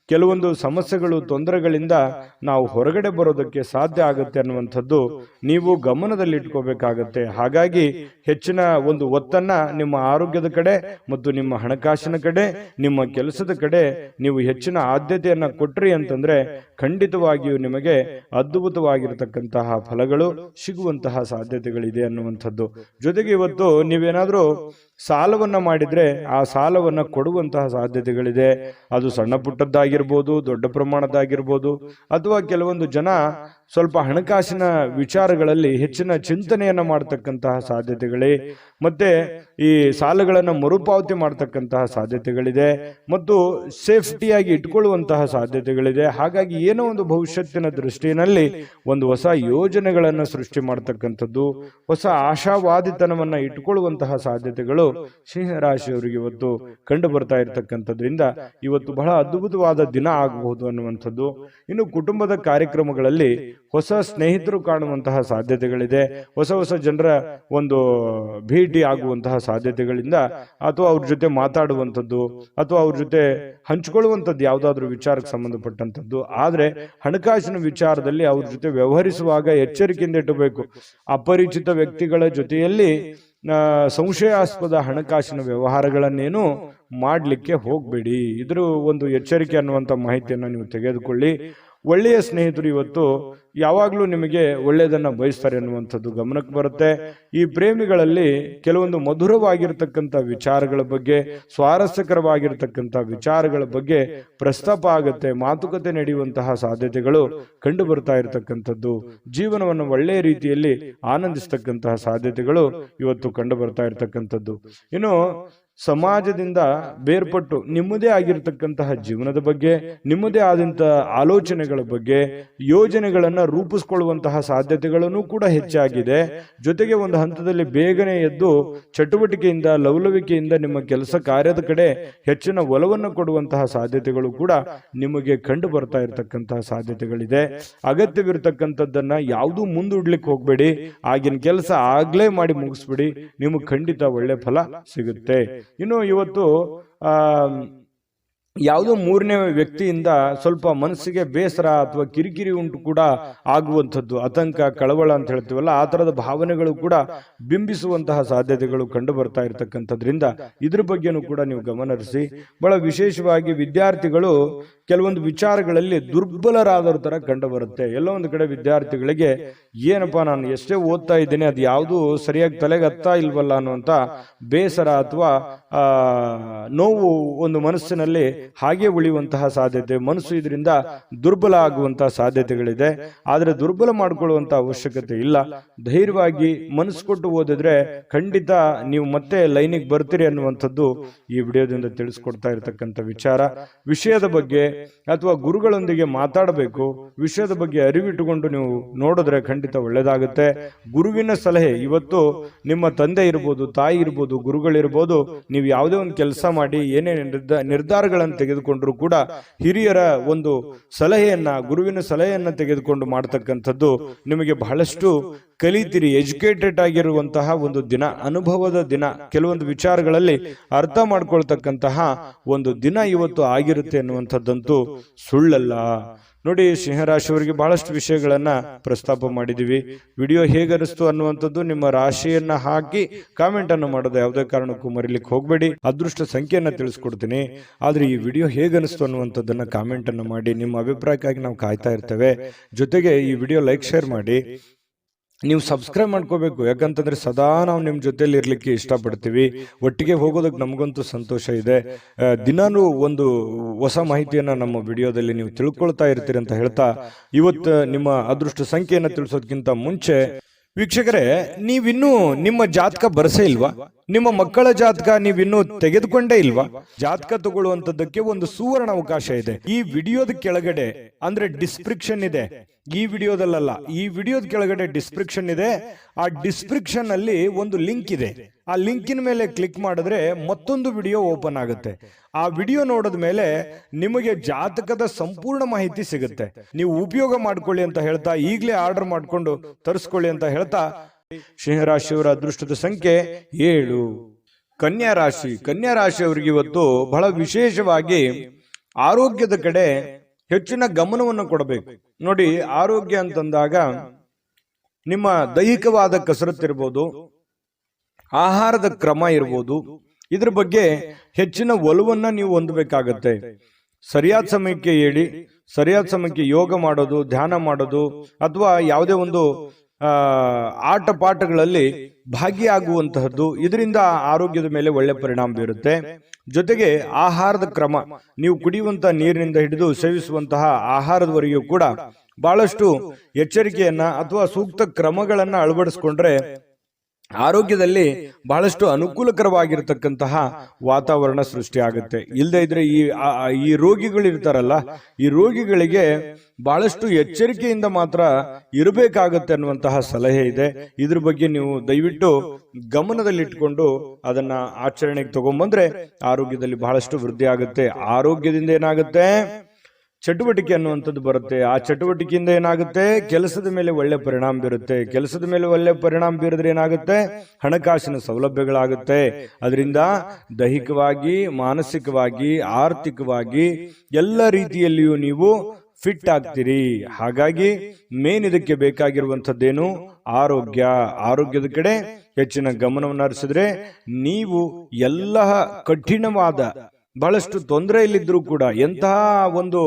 ಕೆಲವೊಂದು ಸಮಸ್ಯೆಗಳು, ತೊಂದರೆಗಳಿಂದ ನಾವು ಹೊರಗಡೆ ಬರೋದಕ್ಕೆ ಸಾಧ್ಯ ಆಗುತ್ತೆ ಅನ್ನುವಂಥದ್ದು ನೀವು ಗಮನದಲ್ಲಿ ಇಟ್ಕೋಬೇಕಾಗತ್ತೆ. ಹಾಗಾಗಿ ಹೆಚ್ಚಿನ ಒಂದು ಒತ್ತನ್ನ ನಿಮ್ಮ ಆರೋಗ್ಯದ ಕಡೆ ಮತ್ತು ನಿಮ್ಮ ಹಣಕಾಸಿನ ಕಡೆ, ನಿಮ್ಮ ಕೆಲಸದ ಕಡೆ ನೀವು ಹೆಚ್ಚಿನ ಆದ್ಯತೆಯನ್ನ ಕೊಟ್ರಿ ಅಂತಂದ್ರೆ ಖಂಡಿತವಾಗಿಯೂ ನಿಮಗೆ ಅದ್ಭುತವಾಗಿರತಕ್ಕಂತಹ ಫಲಗಳು ಸಿಗುವಂತಹ ಸಾಧ್ಯತೆಗಳಿದೆ ಅನ್ನುವಂಥದ್ದು. ಜೊತೆಗೆ ಇವತ್ತು ನೀವೇನಾದ್ರೂ ಸಾಲವನ್ನ ಮಾಡಿದ್ರೆ ಆ ಸಾಲವನ್ನ ಕೊಡುವಂತಹ ಸಾಧ್ಯತೆಗಳಿದೆ. ಅದು ಸಣ್ಣ ಪುಟ್ಟದ್ದಾಗಿರ್ಬೋದು, ದೊಡ್ಡ ಪ್ರಮಾಣದಾಗಿರ್ಬೋದು, ಅಥವಾ ಕೆಲವೊಂದು ಜನ ಸ್ವಲ್ಪ ಹಣಕಾಸಿನ ವಿಚಾರಗಳಲ್ಲಿ ಹೆಚ್ಚಿನ ಚಿಂತನೆಯನ್ನ ಮಾಡತಕ್ಕಂತಹ ಸಾಧ್ಯತೆಗಳೇ, ಮತ್ತೆ ಈ ಸಾಲಗಳನ್ನು ಮರುಪಾವತಿ ಮಾಡತಕ್ಕಂತಹ ಸಾಧ್ಯತೆಗಳಿದೆ, ಮತ್ತು ಸೇಫ್ಟಿಯಾಗಿ ಇಟ್ಕೊಳ್ಳುವಂತಹ ಸಾಧ್ಯತೆಗಳಿದೆ. ಹಾಗಾಗಿ ಏನೋ ಒಂದು ಭವಿಷ್ಯತ್ತಿನ ದೃಷ್ಟಿಯಲ್ಲಿ ಒಂದು ಹೊಸ ಯೋಜನೆಗಳನ್ನು ಸೃಷ್ಟಿ ಮಾಡತಕ್ಕಂಥದ್ದು, ಹೊಸ ಆಶಾವಾದಿತನವನ್ನ ಇಟ್ಕೊಳ್ಳುವಂತಹ ಸಾಧ್ಯತೆಗಳು ಸಿಂಹರಾಶಿಯವರಿಗೆ ಇವತ್ತು ಕಂಡು ಬರ್ತಾ ಇರತಕ್ಕಂಥದ್ರಿಂದ ಇವತ್ತು ಬಹಳ ಅದ್ಭುತವಾದ ದಿನ ಆಗಬಹುದು ಅನ್ನುವಂಥದ್ದು. ಇನ್ನು ಕುಟುಂಬದ ಕಾರ್ಯಕ್ರಮಗಳಲ್ಲಿ ಹೊಸ ಸ್ನೇಹಿತರು ಕಾಣುವಂತಹ ಸಾಧ್ಯತೆಗಳಿದೆ. ಹೊಸ ಹೊಸ ಜನರ ಒಂದು ಭೇಟಿ ಆಗುವಂತಹ ಸಾಧ್ಯತೆಗಳಿಂದ, ಅಥವಾ ಅವ್ರ ಜೊತೆ ಮಾತಾಡುವಂಥದ್ದು, ಅಥವಾ ಅವ್ರ ಜೊತೆ ಹಂಚಿಕೊಳ್ಳುವಂಥದ್ದು ಯಾವುದಾದ್ರೂ ವಿಚಾರಕ್ಕೆ ಸಂಬಂಧಪಟ್ಟಂಥದ್ದು. ಆದ್ರೆ ಹಣಕಾಸಿನ ವಿಚಾರದಲ್ಲಿ ಅವ್ರ ಜೊತೆ ವ್ಯವಹರಿಸುವಾಗ ಎಚ್ಚರಿಕೆಯಿಂದ ಇಟ್ಟಬೇಕು. ಅಪರಿಚಿತ ವ್ಯಕ್ತಿಗಳ ಜೊತೆಯಲ್ಲಿ ಸಂಶಯಾಸ್ಪದ ಹಣಕಾಸಿನ ವ್ಯವಹಾರಗಳನ್ನೇನು ಮಾಡಲಿಕ್ಕೆ ಹೋಗಬೇಡಿ. ಇದ್ರ ಒಂದು ಎಚ್ಚರಿಕೆ ಅನ್ನುವಂಥ ಮಾಹಿತಿಯನ್ನು ನೀವು ತೆಗೆದುಕೊಳ್ಳಿ. ಒಳ್ಳೆಯ ಸ್ನೇಹಿತರು ಇವತ್ತು ಯಾವಾಗಲೂ ನಿಮಗೆ ಒಳ್ಳೆಯದನ್ನು ಬಯಸ್ತಾರೆ ಅನ್ನುವಂಥದ್ದು ಗಮನಕ್ಕೆ ಬರುತ್ತೆ. ಈ ಪ್ರೇಮಿಗಳಲ್ಲಿ ಕೆಲವೊಂದು ಮಧುರವಾಗಿರ್ತಕ್ಕಂಥ ವಿಚಾರಗಳ ಬಗ್ಗೆ, ಸ್ವಾರಸ್ಯಕರವಾಗಿರ್ತಕ್ಕಂಥ ವಿಚಾರಗಳ ಬಗ್ಗೆ ಪ್ರಸ್ತಾಪ ಆಗುತ್ತೆ, ಮಾತುಕತೆ ನಡೆಯುವಂತಹ ಸಾಧ್ಯತೆಗಳು ಕಂಡು ಬರ್ತಾ ಇರತಕ್ಕಂಥದ್ದು, ಜೀವನವನ್ನು ಒಳ್ಳೆಯ ರೀತಿಯಲ್ಲಿ ಆನಂದಿಸ್ತಕ್ಕಂತಹ ಸಾಧ್ಯತೆಗಳು ಇವತ್ತು ಕಂಡು ಬರ್ತಾ ಇರತಕ್ಕಂಥದ್ದು. ಇನ್ನು ಸಮಾಜದಿಂದ ಬೇರ್ಪಟ್ಟು ನಿಮ್ಮದೇ ಆಗಿರ್ತಕ್ಕಂತಹ ಜೀವನದ ಬಗ್ಗೆ, ನಿಮ್ಮದೇ ಆದಂತಹ ಆಲೋಚನೆಗಳ ಬಗ್ಗೆ, ಯೋಜನೆಗಳನ್ನು ರೂಪಿಸಿಕೊಳ್ಳುವಂತಹ ಸಾಧ್ಯತೆಗಳನ್ನು ಕೂಡ ಹೆಚ್ಚಾಗಿದೆ. ಜೊತೆಗೆ ಒಂದು ಹಂತದಲ್ಲಿ ಬೇಗನೆ ಎದ್ದು ಚಟುವಟಿಕೆಯಿಂದ, ಲವಲವಿಕೆಯಿಂದ ನಿಮ್ಮ ಕೆಲಸ ಕಾರ್ಯದ ಕಡೆ ಹೆಚ್ಚಿನ ಒಲವನ್ನು ಕೊಡುವಂತಹ ಸಾಧ್ಯತೆಗಳು ಕೂಡ ನಿಮಗೆ ಕಂಡು ಬರ್ತಾ ಇರತಕ್ಕಂತಹ ಸಾಧ್ಯತೆಗಳಿದೆ. ಅಗತ್ಯವಿರತಕ್ಕಂಥದ್ದನ್ನ ಯಾವುದೂ ಮುಂದೂಡ್ಲಿಕ್ಕೆ ಹೋಗ್ಬೇಡಿ. ಆಗಿನ ಕೆಲಸ ಆಗ್ಲೇ ಮಾಡಿ ಮುಗಿಸ್ಬಿಡಿ, ನಿಮಗೆ ಖಂಡಿತ ಒಳ್ಳೆ ಫಲ ಸಿಗುತ್ತೆ. ಇನ್ನು ಇವತ್ತು ಯಾವುದೋ ಮೂರನೇ ವ್ಯಕ್ತಿಯಿಂದ ಸ್ವಲ್ಪ ಮನಸ್ಸಿಗೆ ಬೇಸರ ಅಥವಾ ಕಿರಿಕಿರಿ ಉಂಟು ಕೂಡ ಆಗುವಂಥದ್ದು, ಆತಂಕ, ಕಳವಳ ಅಂತ ಹೇಳ್ತೀವಲ್ಲ, ಆ ಥರದ ಭಾವನೆಗಳು ಕೂಡ ಬಿಂಬಿಸುವಂತಹ ಸಾಧ್ಯತೆಗಳು ಕಂಡು ಬರ್ತಾ ಇರತಕ್ಕಂಥದ್ರಿಂದ ಇದ್ರ ಬಗ್ಗೆನೂ ಕೂಡ ನೀವು ಗಮನಹರಿಸಿ. ಬಹಳ ವಿಶೇಷವಾಗಿ ವಿದ್ಯಾರ್ಥಿಗಳು ಕೆಲವೊಂದು ವಿಚಾರಗಳಲ್ಲಿ ದುರ್ಬಲರಾದವ್ರ ತರ ಕಂಡು ಬರುತ್ತೆ. ಎಲ್ಲೋ ಒಂದು ಕಡೆ ವಿದ್ಯಾರ್ಥಿಗಳಿಗೆ ಏನಪ್ಪಾ, ನಾನು ಎಷ್ಟೇ ಓದ್ತಾ ಇದ್ದೇನೆ, ಅದು ಯಾವುದು ಸರಿಯಾಗಿ ತಲೆಗೆ ಹತ್ತಾ ಇಲ್ವಲ್ಲ ಅನ್ನುವಂಥ ಬೇಸರ ಅಥವಾ ನೋವು ಒಂದು ಮನಸ್ಸಿನಲ್ಲಿ ಹಾಗೆ ಉಳಿಯುವಂತಹ ಸಾಧ್ಯತೆ, ಮನಸ್ಸು ಇದರಿಂದ ದುರ್ಬಲ ಆಗುವಂತಹ ಸಾಧ್ಯತೆಗಳಿದೆ. ಆದರೆ ದುರ್ಬಲ ಮಾಡಿಕೊಳ್ಳುವಂತಹ ಅವಶ್ಯಕತೆ ಇಲ್ಲ. ಧೈರ್ಯವಾಗಿ ಮನಸ್ಸು ಕೊಟ್ಟು ಓದಿದ್ರೆ ಖಂಡಿತ ನೀವು ಮತ್ತೆ ಲೈನಿಗೆ ಬರ್ತೀರಿ ಅನ್ನುವಂಥದ್ದು ಈ ವಿಡಿಯೋದಿಂದ ತಿಳಿಸ್ಕೊಡ್ತಾ ಇರತಕ್ಕಂಥ ವಿಚಾರ. ವಿಷಯದ ಬಗ್ಗೆ ಅಥವಾ ಗುರುಗಳೊಂದಿಗೆ ಮಾತಾಡಬೇಕು, ವಿಷಯದ ಬಗ್ಗೆ ಅರಿವಿಟ್ಟುಕೊಂಡು ನೀವು ನೋಡಿದ್ರೆ ಖಂಡಿತ ಒಳ್ಳೇದಾಗುತ್ತೆ. ಗುರುವಿನ ಸಲಹೆ, ಇವತ್ತು ನಿಮ್ಮ ತಂದೆ ಇರ್ಬೋದು, ತಾಯಿ ಇರ್ಬೋದು, ಗುರುಗಳಿರ್ಬೋದು, ನೀವು ಯಾವುದೇ ಒಂದು ಕೆಲಸ ಮಾಡಿ ಏನೇ ನಿರ್ಧಾರಗಳನ್ನು ತೆಗೆದುಕೊಂಡ್ರು ಕೂಡ ಹಿರಿಯರ ಒಂದು ಸಲಹೆಯನ್ನ, ಗುರುವಿನ ಸಲಹೆಯನ್ನ ತೆಗೆದುಕೊಂಡು ಮಾಡತಕ್ಕಂಥದ್ದು ನಿಮಗೆ ಬಹಳಷ್ಟು ಕಲಿತೀರಿ. ಎಜುಕೇಟೆಡ್ ಆಗಿರುವಂತಹ ಒಂದು ದಿನ, ಅನುಭವದ ದಿನ, ಕೆಲವೊಂದು ವಿಚಾರಗಳಲ್ಲಿ ಅರ್ಥ ಮಾಡ್ಕೊಳ್ತಕ್ಕಂತಹ ಒಂದು ದಿನ ಇವತ್ತು ಆಗಿರುತ್ತೆ ಅನ್ನುವಂಥದ್ದಂತೂ ಸುಳ್ಳಲ್ಲ. ನೋಡಿ, ಸಿಂಹರಾಶಿಯವರಿಗೆ ಬಹಳಷ್ಟು ವಿಷಯಗಳನ್ನ ಪ್ರಸ್ತಾಪ ಮಾಡಿದೀವಿ. ವಿಡಿಯೋ ಹೇಗನಿಸ್ತು ಅನ್ನುವಂಥದ್ದು ನಿಮ್ಮ ರಾಶಿಯನ್ನ ಹಾಕಿ ಕಾಮೆಂಟ್ ಅನ್ನು ಮಾಡೋದು ಯಾವುದೇ ಕಾರಣಕ್ಕೂ ಮರಿಲಿಕ್ಕೆ ಹೋಗಬೇಡಿ. ಅದೃಷ್ಟ ಸಂಖ್ಯೆಯನ್ನ ತಿಳಿಸ್ಕೊಡ್ತೀನಿ, ಆದ್ರೆ ಈ ವಿಡಿಯೋ ಹೇಗನಿಸ್ತು ಅನ್ನುವಂಥದ್ದನ್ನ ಕಾಮೆಂಟ್ ಅನ್ನು ಮಾಡಿ. ನಿಮ್ಮ ಅಭಿಪ್ರಾಯಕ್ಕಾಗಿ ನಾವು ಕಾಯ್ತಾ ಇರ್ತೇವೆ. ಜೊತೆಗೆ ಈ ವಿಡಿಯೋ ಲೈಕ್, ಶೇರ್ ಮಾಡಿ. ನೀವು ಸಬ್ಸ್ಕ್ರೈಬ್ ಮಾಡ್ಕೋಬೇಕು, ಯಾಕಂತಂದ್ರೆ ಸದಾ ನಾವು ನಿಮ್ಮ ಜೊತೆಲಿ ಇರ್ಲಿಕ್ಕೆ ಇಷ್ಟಪಡ್ತೀವಿ. ಒಟ್ಟಿಗೆ ಹೋಗೋದಕ್ಕೆ ನಮಗಂತೂ ಸಂತೋಷ ಇದೆ. ದಿನಾನೂ ಒಂದು ಹೊಸ ಮಾಹಿತಿಯನ್ನ ನಮ್ಮ ವಿಡಿಯೋದಲ್ಲಿ ನೀವು ತಿಳ್ಕೊಳ್ತಾ ಇರ್ತೀರಿ ಅಂತ ಹೇಳ್ತಾ, ಇವತ್ತು ನಿಮ್ಮ ಅದೃಷ್ಟ ಸಂಖ್ಯೆಯನ್ನು ತಿಳಿಸೋದಕ್ಕಿಂತ ಮುಂಚೆ ವೀಕ್ಷಕರೇ, ನೀವಿನ್ನೂ ನಿಮ್ಮ ಜಾತಕ ಬರಸೇ ಇಲ್ವಾ? ನಿಮ್ಮ ಮಕ್ಕಳ ಜಾತಕ ನೀವಿನ್ನೂ ತೆಗೆದುಕೊಂಡೇ ಇಲ್ವಾ? ಜಾತಕ ತಗೊಳ್ಳುವಂತದ್ದಕ್ಕೆ ಒಂದು ಸುವರ್ಣ ಅವಕಾಶ ಇದೆ. ಈ ವಿಡಿಯೋದ ಕೆಳಗಡೆ ಅಂದ್ರೆ ಡಿಸ್ಕ್ರಿಪ್ಷನ್ ಇದೆ, ಈ ವಿಡಿಯೋದಲ್ಲ, ಈ ವಿಡಿಯೋದ ಕೆಳಗಡೆ ಡಿಸ್ಕ್ರಿಪ್ಷನ್ ಇದೆ. ಆ ಡಿಸ್ಕ್ರಿಪ್ಷನ್ ಅಲ್ಲಿ ಒಂದು ಲಿಂಕ್ ಇದೆ. ಆ ಲಿಂಕಿನ ಮೇಲೆ ಕ್ಲಿಕ್ ಮಾಡಿದ್ರೆ ಮತ್ತೊಂದು ವಿಡಿಯೋ ಓಪನ್ ಆಗುತ್ತೆ. ಆ ವಿಡಿಯೋ ನೋಡಿದ ಮೇಲೆ ನಿಮಗೆ ಜಾತಕದ ಸಂಪೂರ್ಣ ಮಾಹಿತಿ ಸಿಗುತ್ತೆ. ನೀವು ಉಪಯೋಗ ಮಾಡ್ಕೊಳ್ಳಿ ಅಂತ ಹೇಳ್ತಾ, ಈಗಲೇ ಆರ್ಡರ್ ಮಾಡ್ಕೊಂಡು ತರಿಸ್ಕೊಳ್ಳಿ ಅಂತ ಹೇಳ್ತಾ, ಸಿಂಹರಾಶಿಯವರ ಅದೃಷ್ಟದ ಸಂಖ್ಯೆ 7. ಕನ್ಯಾ ರಾಶಿ. ಕನ್ಯಾ ರಾಶಿಯವರಿಗೆ ಇವತ್ತು ಬಹಳ ವಿಶೇಷವಾಗಿ ಆರೋಗ್ಯದ ಕಡೆ ಹೆಚ್ಚಿನ ಗಮನವನ್ನು ಕೊಡಬೇಕು. ನೋಡಿ, ಆರೋಗ್ಯ ಅಂತಂದಾಗ ನಿಮ್ಮ ದೈಹಿಕವಾದ ಕಸರತ್ತಿರ್ಬೋದು, ಆಹಾರದ ಕ್ರಮ ಇರ್ಬೋದು, ಇದ್ರ ಬಗ್ಗೆ ಹೆಚ್ಚಿನ ಒಲವನ್ನ ನೀವು ಹೊಂದಬೇಕಾಗತ್ತೆ. ಸರಿಯಾದ ಸಮಯಕ್ಕೆ ಹೇಳಿ, ಸರಿಯಾದ ಸಮಯಕ್ಕೆ ಯೋಗ ಮಾಡೋದು, ಧ್ಯಾನ ಮಾಡೋದು, ಅಥವಾ ಯಾವುದೇ ಒಂದು ಆಟ ಪಾಠಗಳಲ್ಲಿ ಭಾಗಿಯಾಗುವಂತಹದ್ದು, ಇದರಿಂದ ಆರೋಗ್ಯದ ಮೇಲೆ ಒಳ್ಳೆ ಪರಿಣಾಮ ಬೀರುತ್ತೆ. ಜೊತೆಗೆ ಆಹಾರದ ಕ್ರಮ, ನೀವು ಕುಡಿಯುವಂತಹ ನೀರಿನಿಂದ ಹಿಡಿದು ಸೇವಿಸುವಂತಹ ಆಹಾರದವರೆಗೂ ಕೂಡ ಬಹಳಷ್ಟು ಎಚ್ಚರಿಕೆಯನ್ನ ಅಥವಾ ಸೂಕ್ತ ಕ್ರಮಗಳನ್ನ ಅಳವಡಿಸಿಕೊಂಡ್ರೆ ಆರೋಗ್ಯದಲ್ಲಿ ಬಹಳಷ್ಟು ಅನುಕೂಲಕರವಾಗಿರತಕ್ಕಂತಹ ವಾತಾವರಣ ಸೃಷ್ಟಿ ಆಗುತ್ತೆ. ಇಲ್ಲದೆ ಇದ್ರೆ ಈ ರೋಗಿಗಳು ಇರ್ತಾರಲ್ಲ, ಈ ರೋಗಿಗಳಿಗೆ ಬಹಳಷ್ಟು ಎಚ್ಚರಿಕೆಯಿಂದ ಮಾತ್ರ ಇರಬೇಕಾಗತ್ತೆ ಅನ್ನುವಂತಹ ಸಲಹೆ ಇದೆ. ಇದ್ರ ಬಗ್ಗೆ ನೀವು ದಯವಿಟ್ಟು ಗಮನದಲ್ಲಿಟ್ಕೊಂಡು ಅದನ್ನ ಆಚರಣೆಗೆ ತಗೊಂಡ್ಬಂದ್ರೆ ಆರೋಗ್ಯದಲ್ಲಿ ಬಹಳಷ್ಟು ವೃದ್ಧಿ ಆಗುತ್ತೆ. ಆರೋಗ್ಯದಿಂದ ಏನಾಗುತ್ತೆ, ಚಟುವಟಿಕೆ ಅನ್ನುವಂಥದ್ದು ಬರುತ್ತೆ. ಆ ಚಟುವಟಿಕೆಯಿಂದ ಏನಾಗುತ್ತೆ, ಕೆಲಸದ ಮೇಲೆ ಒಳ್ಳೆ ಪರಿಣಾಮ ಬೀರುತ್ತೆ. ಕೆಲಸದ ಮೇಲೆ ಒಳ್ಳೆ ಪರಿಣಾಮ ಬೀರಿದ್ರೆ ಏನಾಗುತ್ತೆ, ಹಣಕಾಸಿನ ಸೌಲಭ್ಯಗಳಾಗುತ್ತೆ. ಅದರಿಂದ ದೈಹಿಕವಾಗಿ, ಮಾನಸಿಕವಾಗಿ, ಆರ್ಥಿಕವಾಗಿ ಎಲ್ಲ ರೀತಿಯಲ್ಲಿಯೂ ನೀವು ಫಿಟ್ ಆಗ್ತೀರಿ. ಹಾಗಾಗಿ ಮೇನ್ ಇದಕ್ಕೆ ಬೇಕಾಗಿರುವಂಥದ್ದೇನು, ಆರೋಗ್ಯ. ಆರೋಗ್ಯದ ಕಡೆ ಹೆಚ್ಚಿನ ಗಮನವನ್ನು ಹರಿಸಿದ್ರೆ ನೀವು ಎಲ್ಲ ಕಠಿಣವಾದ ಬಹಳಷ್ಟು ತೊಂದರೆಯಲ್ಲಿದ್ದರೂ ಕೂಡ ಎಂತಹ ಒಂದು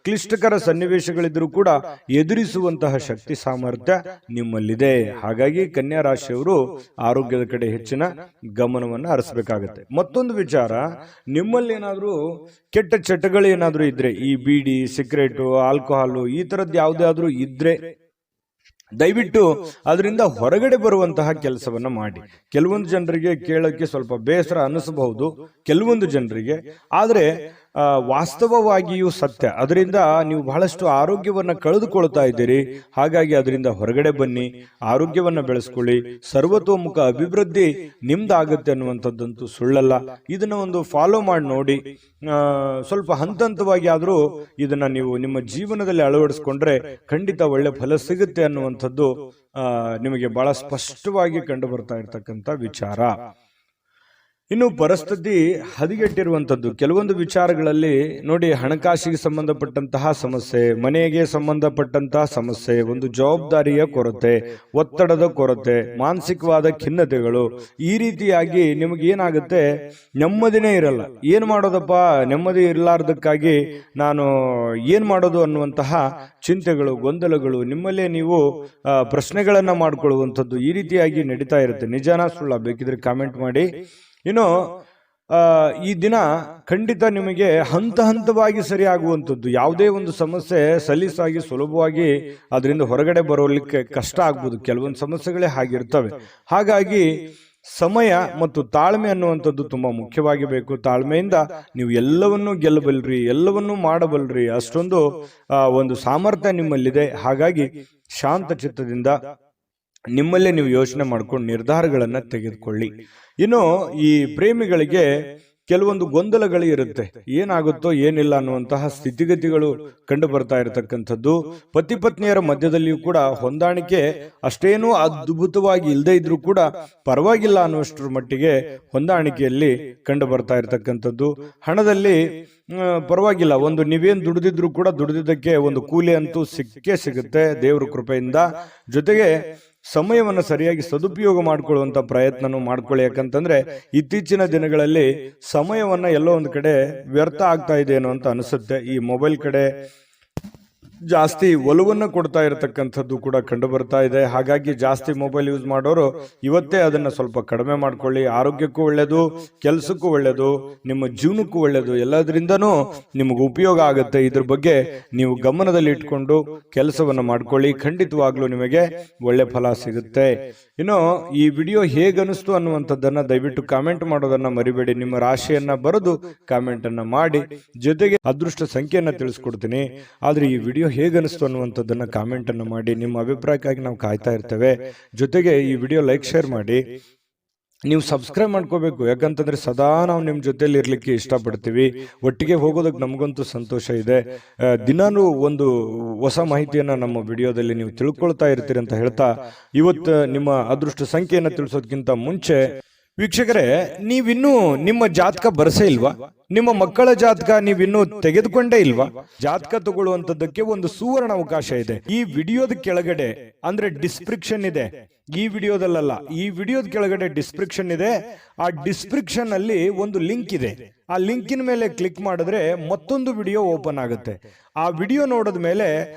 ಕ್ಲಿಷ್ಟಕರ ಸನ್ನಿವೇಶಗಳಿದ್ರೂ ಕೂಡ ಎದುರಿಸುವಂತಹ ಶಕ್ತಿ ಸಾಮರ್ಥ್ಯ ನಿಮ್ಮಲ್ಲಿದೆ. ಹಾಗಾಗಿ ಕನ್ಯಾ ರಾಶಿಯವರು ಆರೋಗ್ಯದ ಕಡೆ ಹೆಚ್ಚಿನ ಗಮನವನ್ನು ಹರಿಸಬೇಕಾಗತ್ತೆ. ಮತ್ತೊಂದು ವಿಚಾರ, ನಿಮ್ಮಲ್ಲಿ ಏನಾದರೂ ಕೆಟ್ಟ ಚಟಗಳು ಏನಾದರೂ ಇದ್ರೆ, ಈ ಬೀಡಿ, ಸಿಗರೇಟು, ಆಲ್ಕೋಹಾಲು ಈ ತರದ್ದು ಯಾವುದಾದ್ರೂ ಇದ್ರೆ ದಯವಿಟ್ಟು ಅದರಿಂದ ಹೊರಗಡೆ ಬರುವಂತಹ ಕೆಲಸವನ್ನ ಮಾಡಿ. ಕೆಲವೊಂದು ಜನರಿಗೆ ಕೇಳೋಕ್ಕೆ ಸ್ವಲ್ಪ ಬೇಸರ ಅನಿಸಬಹುದು, ಕೆಲವೊಂದು ಜನರಿಗೆ, ಆದರೆ ವಾಸ್ತವವಾಗಿಯೂ ಸತ್ಯ. ಅದರಿಂದ ನೀವು ಬಹಳಷ್ಟು ಆರೋಗ್ಯವನ್ನ ಕಳೆದುಕೊಳ್ತಾ ಇದ್ದೀರಿ. ಹಾಗಾಗಿ ಅದರಿಂದ ಹೊರಗಡೆ ಬನ್ನಿ, ಆರೋಗ್ಯವನ್ನ ಬೆಳೆಸ್ಕೊಳ್ಳಿ, ಸರ್ವತೋಮುಖ ಅಭಿವೃದ್ಧಿ ನಿಮ್ದಾಗುತ್ತೆ ಅನ್ನುವಂಥದ್ದಂತೂ ಸುಳ್ಳಲ್ಲ. ಇದನ್ನ ಒಂದು ಫಾಲೋ ಮಾಡಿ ನೋಡಿ. ಸ್ವಲ್ಪ ಹಂತ ಹಂತವಾಗಿ ಆದರೂ ಇದನ್ನ ನೀವು ನಿಮ್ಮ ಜೀವನದಲ್ಲಿ ಅಳವಡಿಸ್ಕೊಂಡ್ರೆ ಖಂಡಿತ ಒಳ್ಳೆ ಫಲ ಸಿಗುತ್ತೆ ಅನ್ನುವಂಥದ್ದು ನಿಮಗೆ ಬಹಳ ಸ್ಪಷ್ಟವಾಗಿ ಕಂಡು ಬರ್ತಾ ಇರ್ತಕ್ಕಂಥ ವಿಚಾರ. ಇನ್ನು ಪರಿಸ್ಥಿತಿ ಹದಗೆಟ್ಟಿರುವಂಥದ್ದು ಕೆಲವೊಂದು ವಿಚಾರಗಳಲ್ಲಿ ನೋಡಿ, ಹಣಕಾಸಿಗೆ ಸಂಬಂಧಪಟ್ಟಂತಹ ಸಮಸ್ಯೆ, ಮನೆಗೆ ಸಂಬಂಧಪಟ್ಟಂತಹ ಸಮಸ್ಯೆ, ಒಂದು ಜವಾಬ್ದಾರಿಯ ಕೊರತೆ, ಒತ್ತಡದ ಕೊರತೆ, ಮಾನಸಿಕವಾದ ಖಿನ್ನತೆಗಳು, ಈ ರೀತಿಯಾಗಿ ನಿಮಗೆ ಏನಾಗುತ್ತೆ, ನೆಮ್ಮದಿನೇ ಇರಲ್ಲ. ಏನ್ ಮಾಡೋದಪ್ಪ, ನೆಮ್ಮದಿ ಇರಲಾರ್ದಕ್ಕಾಗಿ ನಾನು ಏನ್ ಮಾಡೋದು ಅನ್ನುವಂತಹ ಚಿಂತೆಗಳು, ಗೊಂದಲಗಳು, ನಿಮ್ಮಲ್ಲೇ ನೀವು ಪ್ರಶ್ನೆಗಳನ್ನ ಮಾಡ್ಕೊಳ್ಳುವಂಥದ್ದು ಈ ರೀತಿಯಾಗಿ ನಡೀತಾ ಇರುತ್ತೆ. ನಿಜಾನ ಸುಳ್ಳ ಬೇಕಿದ್ರೆ ಕಾಮೆಂಟ್ ಮಾಡಿ. ಇನ್ನು ಈ ದಿನ ಖಂಡಿತ ನಿಮಗೆ ಹಂತ ಹಂತವಾಗಿ ಸರಿಯಾಗುವಂಥದ್ದು. ಯಾವುದೇ ಒಂದು ಸಮಸ್ಯೆ ಸಲೀಸಾಗಿ ಸುಲಭವಾಗಿ ಅದರಿಂದ ಹೊರಗಡೆ ಬರೋಲಿಕ್ಕೆ ಕಷ್ಟ ಆಗ್ಬೋದು. ಕೆಲವೊಂದು ಸಮಸ್ಯೆಗಳೇ ಹಾಗಿರ್ತವೆ. ಹಾಗಾಗಿ ಸಮಯ ಮತ್ತು ತಾಳ್ಮೆ ಅನ್ನುವಂಥದ್ದು ತುಂಬಾ ಮುಖ್ಯವಾಗಿ ಬೇಕು. ತಾಳ್ಮೆಯಿಂದ ನೀವು ಎಲ್ಲವನ್ನೂ ಗೆಲ್ಲಬಲ್ರಿ, ಎಲ್ಲವನ್ನೂ ಮಾಡಬಲ್ರಿ, ಅಷ್ಟೊಂದು ಒಂದು ಸಾಮರ್ಥ್ಯ ನಿಮ್ಮಲ್ಲಿದೆ. ಹಾಗಾಗಿ ಶಾಂತ ಚಿತ್ತದಿಂದ ನಿಮ್ಮಲ್ಲೇ ನೀವು ಯೋಚನೆ ಮಾಡ್ಕೊಂಡು ನಿರ್ಧಾರಗಳನ್ನ ತೆಗೆದುಕೊಳ್ಳಿ. ಇನ್ನು ಈ ಪ್ರೇಮಿಗಳಿಗೆ ಕೆಲವೊಂದು ಗೊಂದಲಗಳು ಇರುತ್ತೆ, ಏನಾಗುತ್ತೋ ಏನಿಲ್ಲ ಅನ್ನುವಂತಹ ಸ್ಥಿತಿಗತಿಗಳು ಕಂಡು ಬರ್ತಾ ಇರತಕ್ಕಂಥದ್ದು. ಪತಿ ಪತ್ನಿಯರ ಮಧ್ಯದಲ್ಲಿಯೂ ಕೂಡ ಹೊಂದಾಣಿಕೆ ಅಷ್ಟೇನೂ ಅದ್ಭುತವಾಗಿ ಇಲ್ಲದೆ ಇದ್ರೂ ಕೂಡ ಪರವಾಗಿಲ್ಲ ಅನ್ನುವಷ್ಟರ ಮಟ್ಟಿಗೆ ಹೊಂದಾಣಿಕೆಯಲ್ಲಿ ಕಂಡು ಬರ್ತಾ ಇರತಕ್ಕಂಥದ್ದು. ಹಣದಲ್ಲಿ ಪರವಾಗಿಲ್ಲ, ಒಂದು ನೀವೇನು ದುಡಿದಿದ್ರು ಕೂಡ ದುಡಿದಿದ್ದಕ್ಕೆ ಒಂದು ಕೂಲಿ ಅಂತೂ ಸಿಕ್ಕೇ ಸಿಗುತ್ತೆ ದೇವರ ಕೃಪೆಯಿಂದ. ಜೊತೆಗೆ ಸಮಯವನ್ನು ಸರಿಯಾಗಿ ಸದುಪಯೋಗ ಮಾಡಿಕೊಳ್ಳುವಂತ ಪ್ರಯತ್ನನೂ ಮಾಡ್ಕೊಳ್ಳಿ. ಯಾಕಂತಂದ್ರೆ ಇತ್ತೀಚಿನ ದಿನಗಳಲ್ಲಿ ಸಮಯವನ್ನ ಎಲ್ಲೋ ಒಂದು ಕಡೆ ವ್ಯರ್ಥ ಆಗ್ತಾ ಇದೆ ಏನೋ ಅಂತ ಅನಿಸುತ್ತೆ. ಈ ಮೊಬೈಲ್ ಕಡೆ ಜಾಸ್ತಿ ಒಲವನ್ನು ಕೊಡ್ತಾ ಇರತಕ್ಕಂಥದ್ದು ಕೂಡ ಕಂಡು ಬರ್ತಾ ಇದೆ. ಹಾಗಾಗಿ ಜಾಸ್ತಿ ಮೊಬೈಲ್ ಯೂಸ್ ಮಾಡೋರು ಇವತ್ತೇ ಅದನ್ನ ಸ್ವಲ್ಪ ಕಡಿಮೆ ಮಾಡ್ಕೊಳ್ಳಿ. ಆರೋಗ್ಯಕ್ಕೂ ಒಳ್ಳೇದು, ಕೆಲಸಕ್ಕೂ ಒಳ್ಳೇದು, ನಿಮ್ಮ ಜೀವನಕ್ಕೂ ಒಳ್ಳೇದು, ಎಲ್ಲದರಿಂದನೂ ನಿಮಗೆ ಉಪಯೋಗ ಆಗುತ್ತೆ. ಇದ್ರ ಬಗ್ಗೆ ನೀವು ಗಮನದಲ್ಲಿ ಇಟ್ಕೊಂಡು ಕೆಲಸವನ್ನ ಮಾಡ್ಕೊಳ್ಳಿ, ಖಂಡಿತವಾಗ್ಲೂ ನಿಮಗೆ ಒಳ್ಳೆ ಫಲ ಸಿಗುತ್ತೆ. ಇನ್ನು ಈ ವಿಡಿಯೋ ಹೇಗನಿಸ್ತು ಅನ್ನುವಂಥದ್ದನ್ನ ದಯವಿಟ್ಟು ಕಾಮೆಂಟ್ ಮಾಡೋದನ್ನ ಮರಿಬೇಡಿ. ನಿಮ್ಮ ರಾಶಿಯನ್ನ ಬರೆದು ಕಾಮೆಂಟ್ ಅನ್ನ ಮಾಡಿ, ಜೊತೆಗೆ ಅದೃಷ್ಟ ಸಂಖ್ಯೆಯನ್ನ ತಿಳಿಸ್ಕೊಡ್ತೀನಿ. ಆದ್ರೆ ಈ ವಿಡಿಯೋ ಹೇಗನಿಸ್ತು ಅನ್ನುವಂಥದ್ದನ್ನ ಕಾಮೆಂಟ್ ಅನ್ನು ಮಾಡಿ. ನಿಮ್ಮ ಅಭಿಪ್ರಾಯಕ್ಕಾಗಿ ನಾವು ಕಾಯ್ತಾ ಇರ್ತೇವೆ. ಜೊತೆಗೆ ಈ ವಿಡಿಯೋ ಲೈಕ್, ಶೇರ್ ಮಾಡಿ. ನೀವು ಸಬ್ಸ್ಕ್ರೈಬ್ ಮಾಡ್ಕೋಬೇಕು, ಯಾಕಂತಂದ್ರೆ ಸದಾ ನಾವು ನಿಮ್ಮ ಜೊತೆಲಿ ಇರ್ಲಿಕ್ಕೆ ಇಷ್ಟಪಡ್ತೀವಿ. ಒಟ್ಟಿಗೆ ಹೋಗೋದಕ್ಕೆ ನಮಗಂತೂ ಸಂತೋಷ ಇದೆ. ದಿನಾನು ಒಂದು ಹೊಸ ಮಾಹಿತಿಯನ್ನ ನಮ್ಮ ವಿಡಿಯೋದಲ್ಲಿ ನೀವು ತಿಳ್ಕೊಳ್ತಾ ಇರ್ತೀರಿ ಅಂತ ಹೇಳ್ತಾ, ಇವತ್ತು ನಿಮ್ಮ ಅದೃಷ್ಟ ಸಂಖ್ಯೆಯನ್ನು ತಿಳಿಸೋದಕ್ಕಿಂತ ಮುಂಚೆ ವೀಕ್ಷಕರೇ, ನೀವಿನ್ನೂ ನಿಮ್ಮ ಜಾತಕ ಬರಸೇ ಇಲ್ವಾ? ನಿಮ್ಮ ಮಕ್ಕಳ ಜಾತಕ ನೀವಿನ್ನೂ ತೆಗೆದುಕೊಂಡೇ ಇಲ್ವಾ? ಜಾತಕ ತಗೊಳ್ಳುವಂತದ್ದಕ್ಕೆ ಒಂದು ಸುವರ್ಣ ಅವಕಾಶ ಇದೆ. ಈ ವಿಡಿಯೋದ ಕೆಳಗಡೆ ಅಂದ್ರೆ ಡಿಸ್ಕ್ರಿಪ್ಷನ್ ಇದೆ, ಈ ವಿಡಿಯೋದಲ್ಲ, ಈ ವಿಡಿಯೋದ ಕೆಳಗಡೆ ಡಿಸ್ಕ್ರಿಪ್ಷನ್ ಇದೆ. ಆ ಡಿಸ್ಕ್ರಿಪ್ಷನ್ ಅಲ್ಲಿ ಒಂದು ಲಿಂಕ್ ಇದೆ. ಆ ಲಿಂಕಿನ ಮೇಲೆ ಕ್ಲಿಕ್ ಮಾಡಿದ್ರೆ ಮತ್ತೊಂದು ವಿಡಿಯೋ ಓಪನ್ ಆಗುತ್ತೆ. ಆ ವಿಡಿಯೋ ನೋಡಿದ ಮೇಲೆ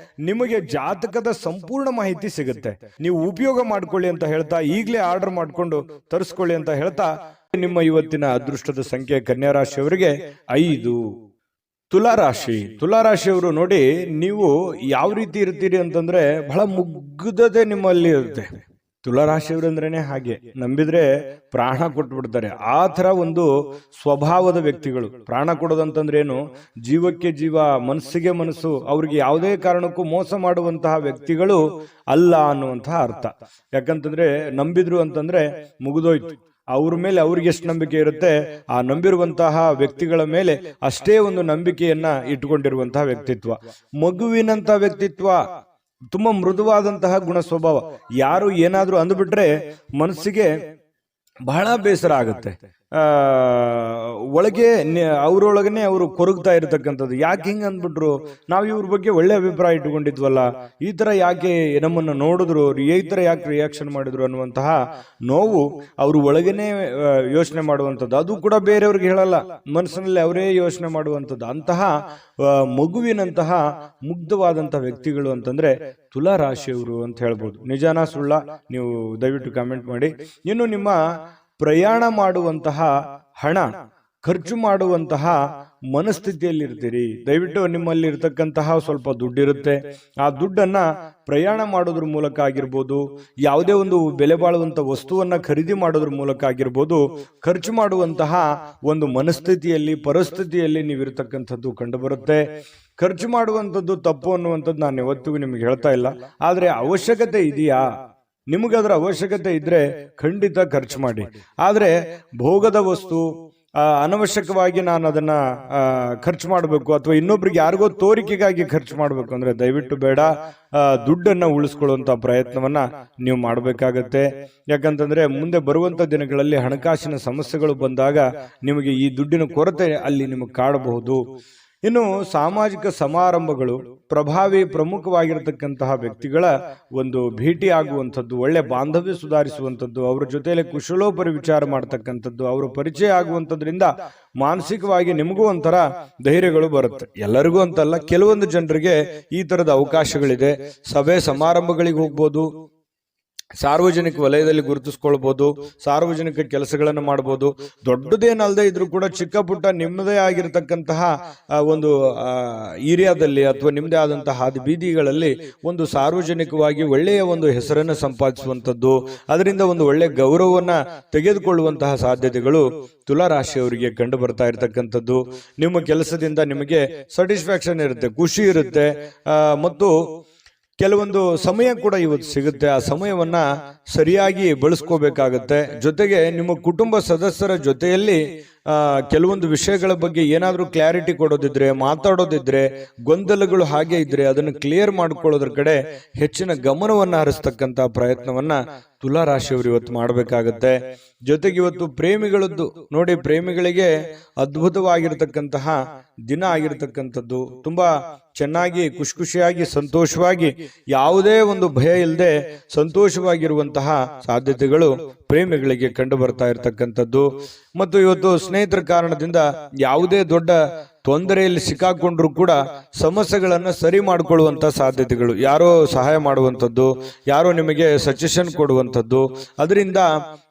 ನಿಮಗೆ ಜಾತಕದ ಸಂಪೂರ್ಣ ಮಾಹಿತಿ ಸಿಗುತ್ತೆ. ನೀವು ಉಪಯೋಗ ಮಾಡ್ಕೊಳ್ಳಿ ಅಂತ ಹೇಳ್ತಾ, ಈಗಲೇ ಆರ್ಡರ್ ಮಾಡ್ಕೊಂಡು ತರಿಸ್ಕೊಳ್ಳಿ ಅಂತ ಹೇಳ್ತಾ, ನಿಮ್ಮ ಇವತ್ತಿನ ಅದೃಷ್ಟದ ಸಂಖ್ಯೆ ಕನ್ಯಾ ರಾಶಿಯವರಿಗೆ 5. ತುಲಾರಾಶಿಯವರು ನೋಡಿ, ನೀವು ಯಾವ ರೀತಿ ಇರ್ತೀರಿ ಅಂತಂದ್ರೆ ಬಹಳ ಮುಗ್ಧತೆ ನಿಮ್ಮಲ್ಲಿ ಇರುತ್ತೆ. ತುಲಾರಾಶಿಯವರು ಅಂದ್ರೇನೆ ಹಾಗೆ, ನಂಬಿದ್ರೆ ಪ್ರಾಣ ಕೊಟ್ಬಿಡ್ತಾರೆ. ಆ ತರ ಒಂದು ಸ್ವಭಾವದ ವ್ಯಕ್ತಿಗಳು. ಪ್ರಾಣ ಕೊಡೋದಂತಂದ್ರೆ ಏನು, ಜೀವಕ್ಕೆ ಜೀವ, ಮನಸ್ಸಿಗೆ ಮನಸ್ಸು, ಅವ್ರಿಗೆ ಯಾವುದೇ ಕಾರಣಕ್ಕೂ ಮೋಸ ಮಾಡುವಂತಹ ವ್ಯಕ್ತಿಗಳು ಅಲ್ಲ ಅನ್ನುವಂತಹ ಅರ್ಥ. ಯಾಕಂತಂದ್ರೆ ನಂಬಿದ್ರು ಅಂತಂದ್ರೆ ಮುಗಿದೋಯ್ತು. ಅವ್ರ ಮೇಲೆ ಅವ್ರಿಗೆ ಎಷ್ಟು ನಂಬಿಕೆ ಇರುತ್ತೆ, ಆ ನಂಬಿರುವಂತಹ ವ್ಯಕ್ತಿಗಳ ಮೇಲೆ ಅಷ್ಟೇ ಒಂದು ನಂಬಿಕೆಯನ್ನ ಇಟ್ಟುಕೊಂಡಿರುವಂತಹ ವ್ಯಕ್ತಿತ್ವ. ಮಗುವಿನಂತ ವ್ಯಕ್ತಿತ್ವ, ತುಂಬಾ ಮೃದುವಾದಂತಹ ಗುಣ ಸ್ವಭಾವ. ಯಾರು ಏನಾದ್ರೂ ಅಂದ್ಬಿಟ್ರೆ ಮನಸ್ಸಿಗೆ ಬಹಳ ಬೇಸರ ಆಗುತ್ತೆ. ಒಳಗೆ ಅವರೊಳಗನೆ ಅವರು ಕೊರಗ್ತಾ ಇರತಕ್ಕಂಥದ್ದು. ಯಾಕೆ ಹಿಂಗೆ ಅಂದ್ಬಿಟ್ರು, ನಾವು ಇವ್ರ ಬಗ್ಗೆ ಒಳ್ಳೆ ಅಭಿಪ್ರಾಯ ಇಟ್ಕೊಂಡಿದ್ವಲ್ಲ, ಈ ತರ ಯಾಕೆ ನಮ್ಮನ್ನು ನೋಡಿದ್ರು, ಈ ತರ ಯಾಕೆ ರಿಯಾಕ್ಷನ್ ಮಾಡಿದ್ರು ಅನ್ನುವಂತಹ ನೋವು ಅವರು ಒಳಗನೆ ಯೋಚನೆ ಮಾಡುವಂಥದ್ದು. ಅದು ಕೂಡ ಬೇರೆಯವ್ರಿಗೆ ಹೇಳಲ್ಲ, ಮನಸ್ಸಿನಲ್ಲಿ ಅವರೇ ಯೋಚನೆ ಮಾಡುವಂಥದ್ದು. ಅಂತಹ ಮಗುವಿನಂತಹ ಮುಗ್ಧವಾದಂತಹ ವ್ಯಕ್ತಿಗಳು ಅಂತಂದ್ರೆ ತುಲಾ ರಾಶಿಯವರು ಅಂತ ಹೇಳ್ಬೋದು. ನಿಜಾನ ಸುಳ್ಳ ನೀವು ದಯವಿಟ್ಟು ಕಾಮೆಂಟ್ ಮಾಡಿ. ಇನ್ನು ನಿಮ್ಮ ಪ್ರಯಾಣ ಮಾಡುವಂತಹ ಹಣ, ಖರ್ಚು ಮಾಡುವಂತಹ ಮನಸ್ಥಿತಿಯಲ್ಲಿ ಇರ್ತೀರಿ. ದಯವಿಟ್ಟು ನಿಮ್ಮಲ್ಲಿ ಇರತಕ್ಕಂತಹ ಸ್ವಲ್ಪ ದುಡ್ಡಿರುತ್ತೆ, ಆ ದುಡ್ಡನ್ನ ಪ್ರಯಾಣ ಮಾಡೋದ್ರ ಮೂಲಕ ಆಗಿರ್ಬೋದು, ಯಾವುದೇ ಒಂದು ಬೆಲೆ ಬಾಳುವಂತ ವಸ್ತುವನ್ನ ಖರೀದಿ ಮಾಡೋದ್ರ ಮೂಲಕ ಆಗಿರ್ಬೋದು, ಖರ್ಚು ಮಾಡುವಂತಹ ಒಂದು ಮನಸ್ಥಿತಿಯಲ್ಲಿ, ಪರಿಸ್ಥಿತಿಯಲ್ಲಿ ನೀವಿರ್ತಕ್ಕಂಥದ್ದು ಕಂಡು ಬರುತ್ತೆ. ಖರ್ಚು ಮಾಡುವಂಥದ್ದು ತಪ್ಪು ಅನ್ನುವಂಥದ್ದು ನಾನು ಯಾವತ್ತಿಗೂ ನಿಮ್ಗೆ ಹೇಳ್ತಾ ಇಲ್ಲ. ಆದ್ರೆ ಅವಶ್ಯಕತೆ ಇದೆಯಾ, ನಿಮಗದರ ಅವಶ್ಯಕತೆ ಇದ್ರೆ ಖಂಡಿತ ಖರ್ಚು ಮಾಡಿ. ಆದ್ರೆ ಭೋಗದ ವಸ್ತು ಅನವಶ್ಯಕವಾಗಿ ನಾನು ಅದನ್ನ ಖರ್ಚು ಮಾಡಬೇಕು ಅಥವಾ ಇನ್ನೊಬ್ರಿಗೆ ಯಾರಿಗೋ ತೋರಿಕೆಗಾಗಿ ಖರ್ಚು ಮಾಡಬೇಕು ಅಂದ್ರೆ ದಯವಿಟ್ಟು ಬೇಡ. ದುಡ್ಡನ್ನ ಉಳಿಸ್ಕೊಳ್ಳುವಂತ ಪ್ರಯತ್ನವನ್ನ ನೀವು ಮಾಡಬೇಕಾಗತ್ತೆ. ಯಾಕಂತಂದ್ರೆ ಮುಂದೆ ಬರುವಂತ ದಿನಗಳಲ್ಲಿ ಹಣಕಾಸಿನ ಸಮಸ್ಯೆಗಳು ಬಂದಾಗ ನಿಮಗೆ ಈ ದುಡ್ಡಿನ ಕೊರತೆ ಅಲ್ಲಿ ನಿಮಗೆ ಕಾಡಬಹುದು. ಇನ್ನು ಸಾಮಾಜಿಕ ಸಮಾರಂಭಗಳು, ಪ್ರಮುಖವಾಗಿರತಕ್ಕಂತಹ ವ್ಯಕ್ತಿಗಳ ಒಂದು ಭೇಟಿ ಆಗುವಂಥದ್ದು, ಒಳ್ಳೆ ಬಾಂಧವ್ಯ ಸುಧಾರಿಸುವಂಥದ್ದು, ಅವರ ಜೊತೆಯಲ್ಲಿ ಕುಶಲೋಪರಿ ವಿಚಾರ ಮಾಡ್ತಕ್ಕಂಥದ್ದು, ಅವರ ಪರಿಚಯ ಆಗುವಂಥದ್ರಿಂದ ಮಾನಸಿಕವಾಗಿ ನಿಮಗೂ ಒಂಥರ ಧೈರ್ಯಗಳು ಬರುತ್ತೆ. ಎಲ್ಲರಿಗೂ ಅಂತಲ್ಲ, ಕೆಲವೊಂದು ಜನರಿಗೆ ಈ ತರದ ಅವಕಾಶಗಳಿದೆ. ಸಭೆ ಸಮಾರಂಭಗಳಿಗೆ ಹೋಗ್ಬೋದು, ಸಾರ್ವಜನಿಕ ವಲಯದಲ್ಲಿ ಗುರುತಿಸ್ಕೊಳ್ಬಹುದು, ಸಾರ್ವಜನಿಕ ಕೆಲಸಗಳನ್ನು ಮಾಡಬಹುದು. ದೊಡ್ಡದೇನಲ್ಲದೆ ಇದ್ರೂ ಕೂಡ ಚಿಕ್ಕ ಪುಟ್ಟ ನಿಮ್ಮದೇ ಆಗಿರತಕ್ಕಂತಹ ಒಂದು ಏರಿಯಾದಲ್ಲಿ ಅಥವಾ ನಿಮ್ಮದೇ ಆದಂತಹ ಹಾದಿ ಬೀದಿಗಳಲ್ಲಿ ಒಂದು ಸಾರ್ವಜನಿಕವಾಗಿ ಒಳ್ಳೆಯ ಒಂದು ಹೆಸರನ್ನು ಸಂಪಾದಿಸುವಂಥದ್ದು, ಅದರಿಂದ ಒಂದು ಒಳ್ಳೆಯ ಗೌರವವನ್ನ ತೆಗೆದುಕೊಳ್ಳುವಂತಹ ಸಾಧ್ಯತೆಗಳು ತುಲಾ ರಾಶಿಯವರಿಗೆ ಕಂಡು ಬರ್ತಾ ಇರತಕ್ಕಂಥದ್ದು. ನಿಮ್ಮ ಕೆಲಸದಿಂದ ನಿಮಗೆ ಸ್ಯಾಟಿಸ್ಫ್ಯಾಕ್ಷನ್ ಇರುತ್ತೆ, ಖುಷಿ ಇರುತ್ತೆ, ಮತ್ತು ಕೆಲವೊಂದು ಸಮಯ ಕೂಡ ಇವತ್ತು ಸಿಗುತ್ತೆ. ಆ ಸಮಯವನ್ನ ಸರಿಯಾಗಿ ಬಳಸ್ಕೋಬೇಕಾಗತ್ತೆ. ಜೊತೆಗೆ ನಿಮ್ಮ ಕುಟುಂಬ ಸದಸ್ಯರ ಜೊತೆಯಲ್ಲಿ ಕೆಲವೊಂದು ವಿಷಯಗಳ ಬಗ್ಗೆ ಏನಾದರೂ ಕ್ಲಾರಿಟಿ ಕೊಡೋದಿದ್ರೆ, ಮಾತಾಡೋದಿದ್ರೆ, ಗೊಂದಲಗಳು ಹಾಗೆ ಇದ್ರೆ ಅದನ್ನು ಕ್ಲಿಯರ್ ಮಾಡ್ಕೊಳ್ಳೋದ್ರ ಕಡೆ ಹೆಚ್ಚಿನ ಗಮನವನ್ನ ಹರಿಸ್ತಕ್ಕಂತ ಪ್ರಯತ್ನವನ್ನ ತುಲಾ ರಾಶಿಯವರು ಇವತ್ತು ಮಾಡಬೇಕಾಗತ್ತೆ. ಜೊತೆಗೆ ಇವತ್ತು ಪ್ರೇಮಿಗಳದ್ದು ನೋಡಿ, ಪ್ರೇಮಿಗಳಿಗೆ ಅದ್ಭುತವಾಗಿರ್ತಕ್ಕಂತಹ ದಿನ ಆಗಿರ್ತಕ್ಕಂಥದ್ದು. ತುಂಬಾ ಚೆನ್ನಾಗಿ ಖುಷಿಯಾಗಿ ಸಂತೋಷವಾಗಿ, ಯಾವುದೇ ಒಂದು ಭಯ ಇಲ್ಲದೆ ಸಂತೋಷವಾಗಿರುವಂತಹ ಸಾಧ್ಯತೆಗಳು ಪ್ರೇಮಿಗಳಿಗೆ ಕಂಡು ಬರ್ತಾ ಇರತಕ್ಕಂಥದ್ದು. ಮತ್ತು ಇವತ್ತು ಸ್ನೇಹಿತರ ಕಾರಣದಿಂದ ಯಾವುದೇ ದೊಡ್ಡ ತೊಂದರೆಯಲ್ಲಿ ಸಿಕ್ಕಾಕೊಂಡ್ರು ಕೂಡ ಸಮಸ್ಯೆಗಳನ್ನ ಸರಿ ಮಾಡಿಕೊಳ್ಳುವಂತ ಸಾಧ್ಯತೆಗಳು, ಯಾರೋ ಸಹಾಯ ಮಾಡುವಂಥದ್ದು, ಯಾರೋ ನಿಮಗೆ ಸಜೆಷನ್ ಕೊಡುವಂಥದ್ದು, ಅದರಿಂದ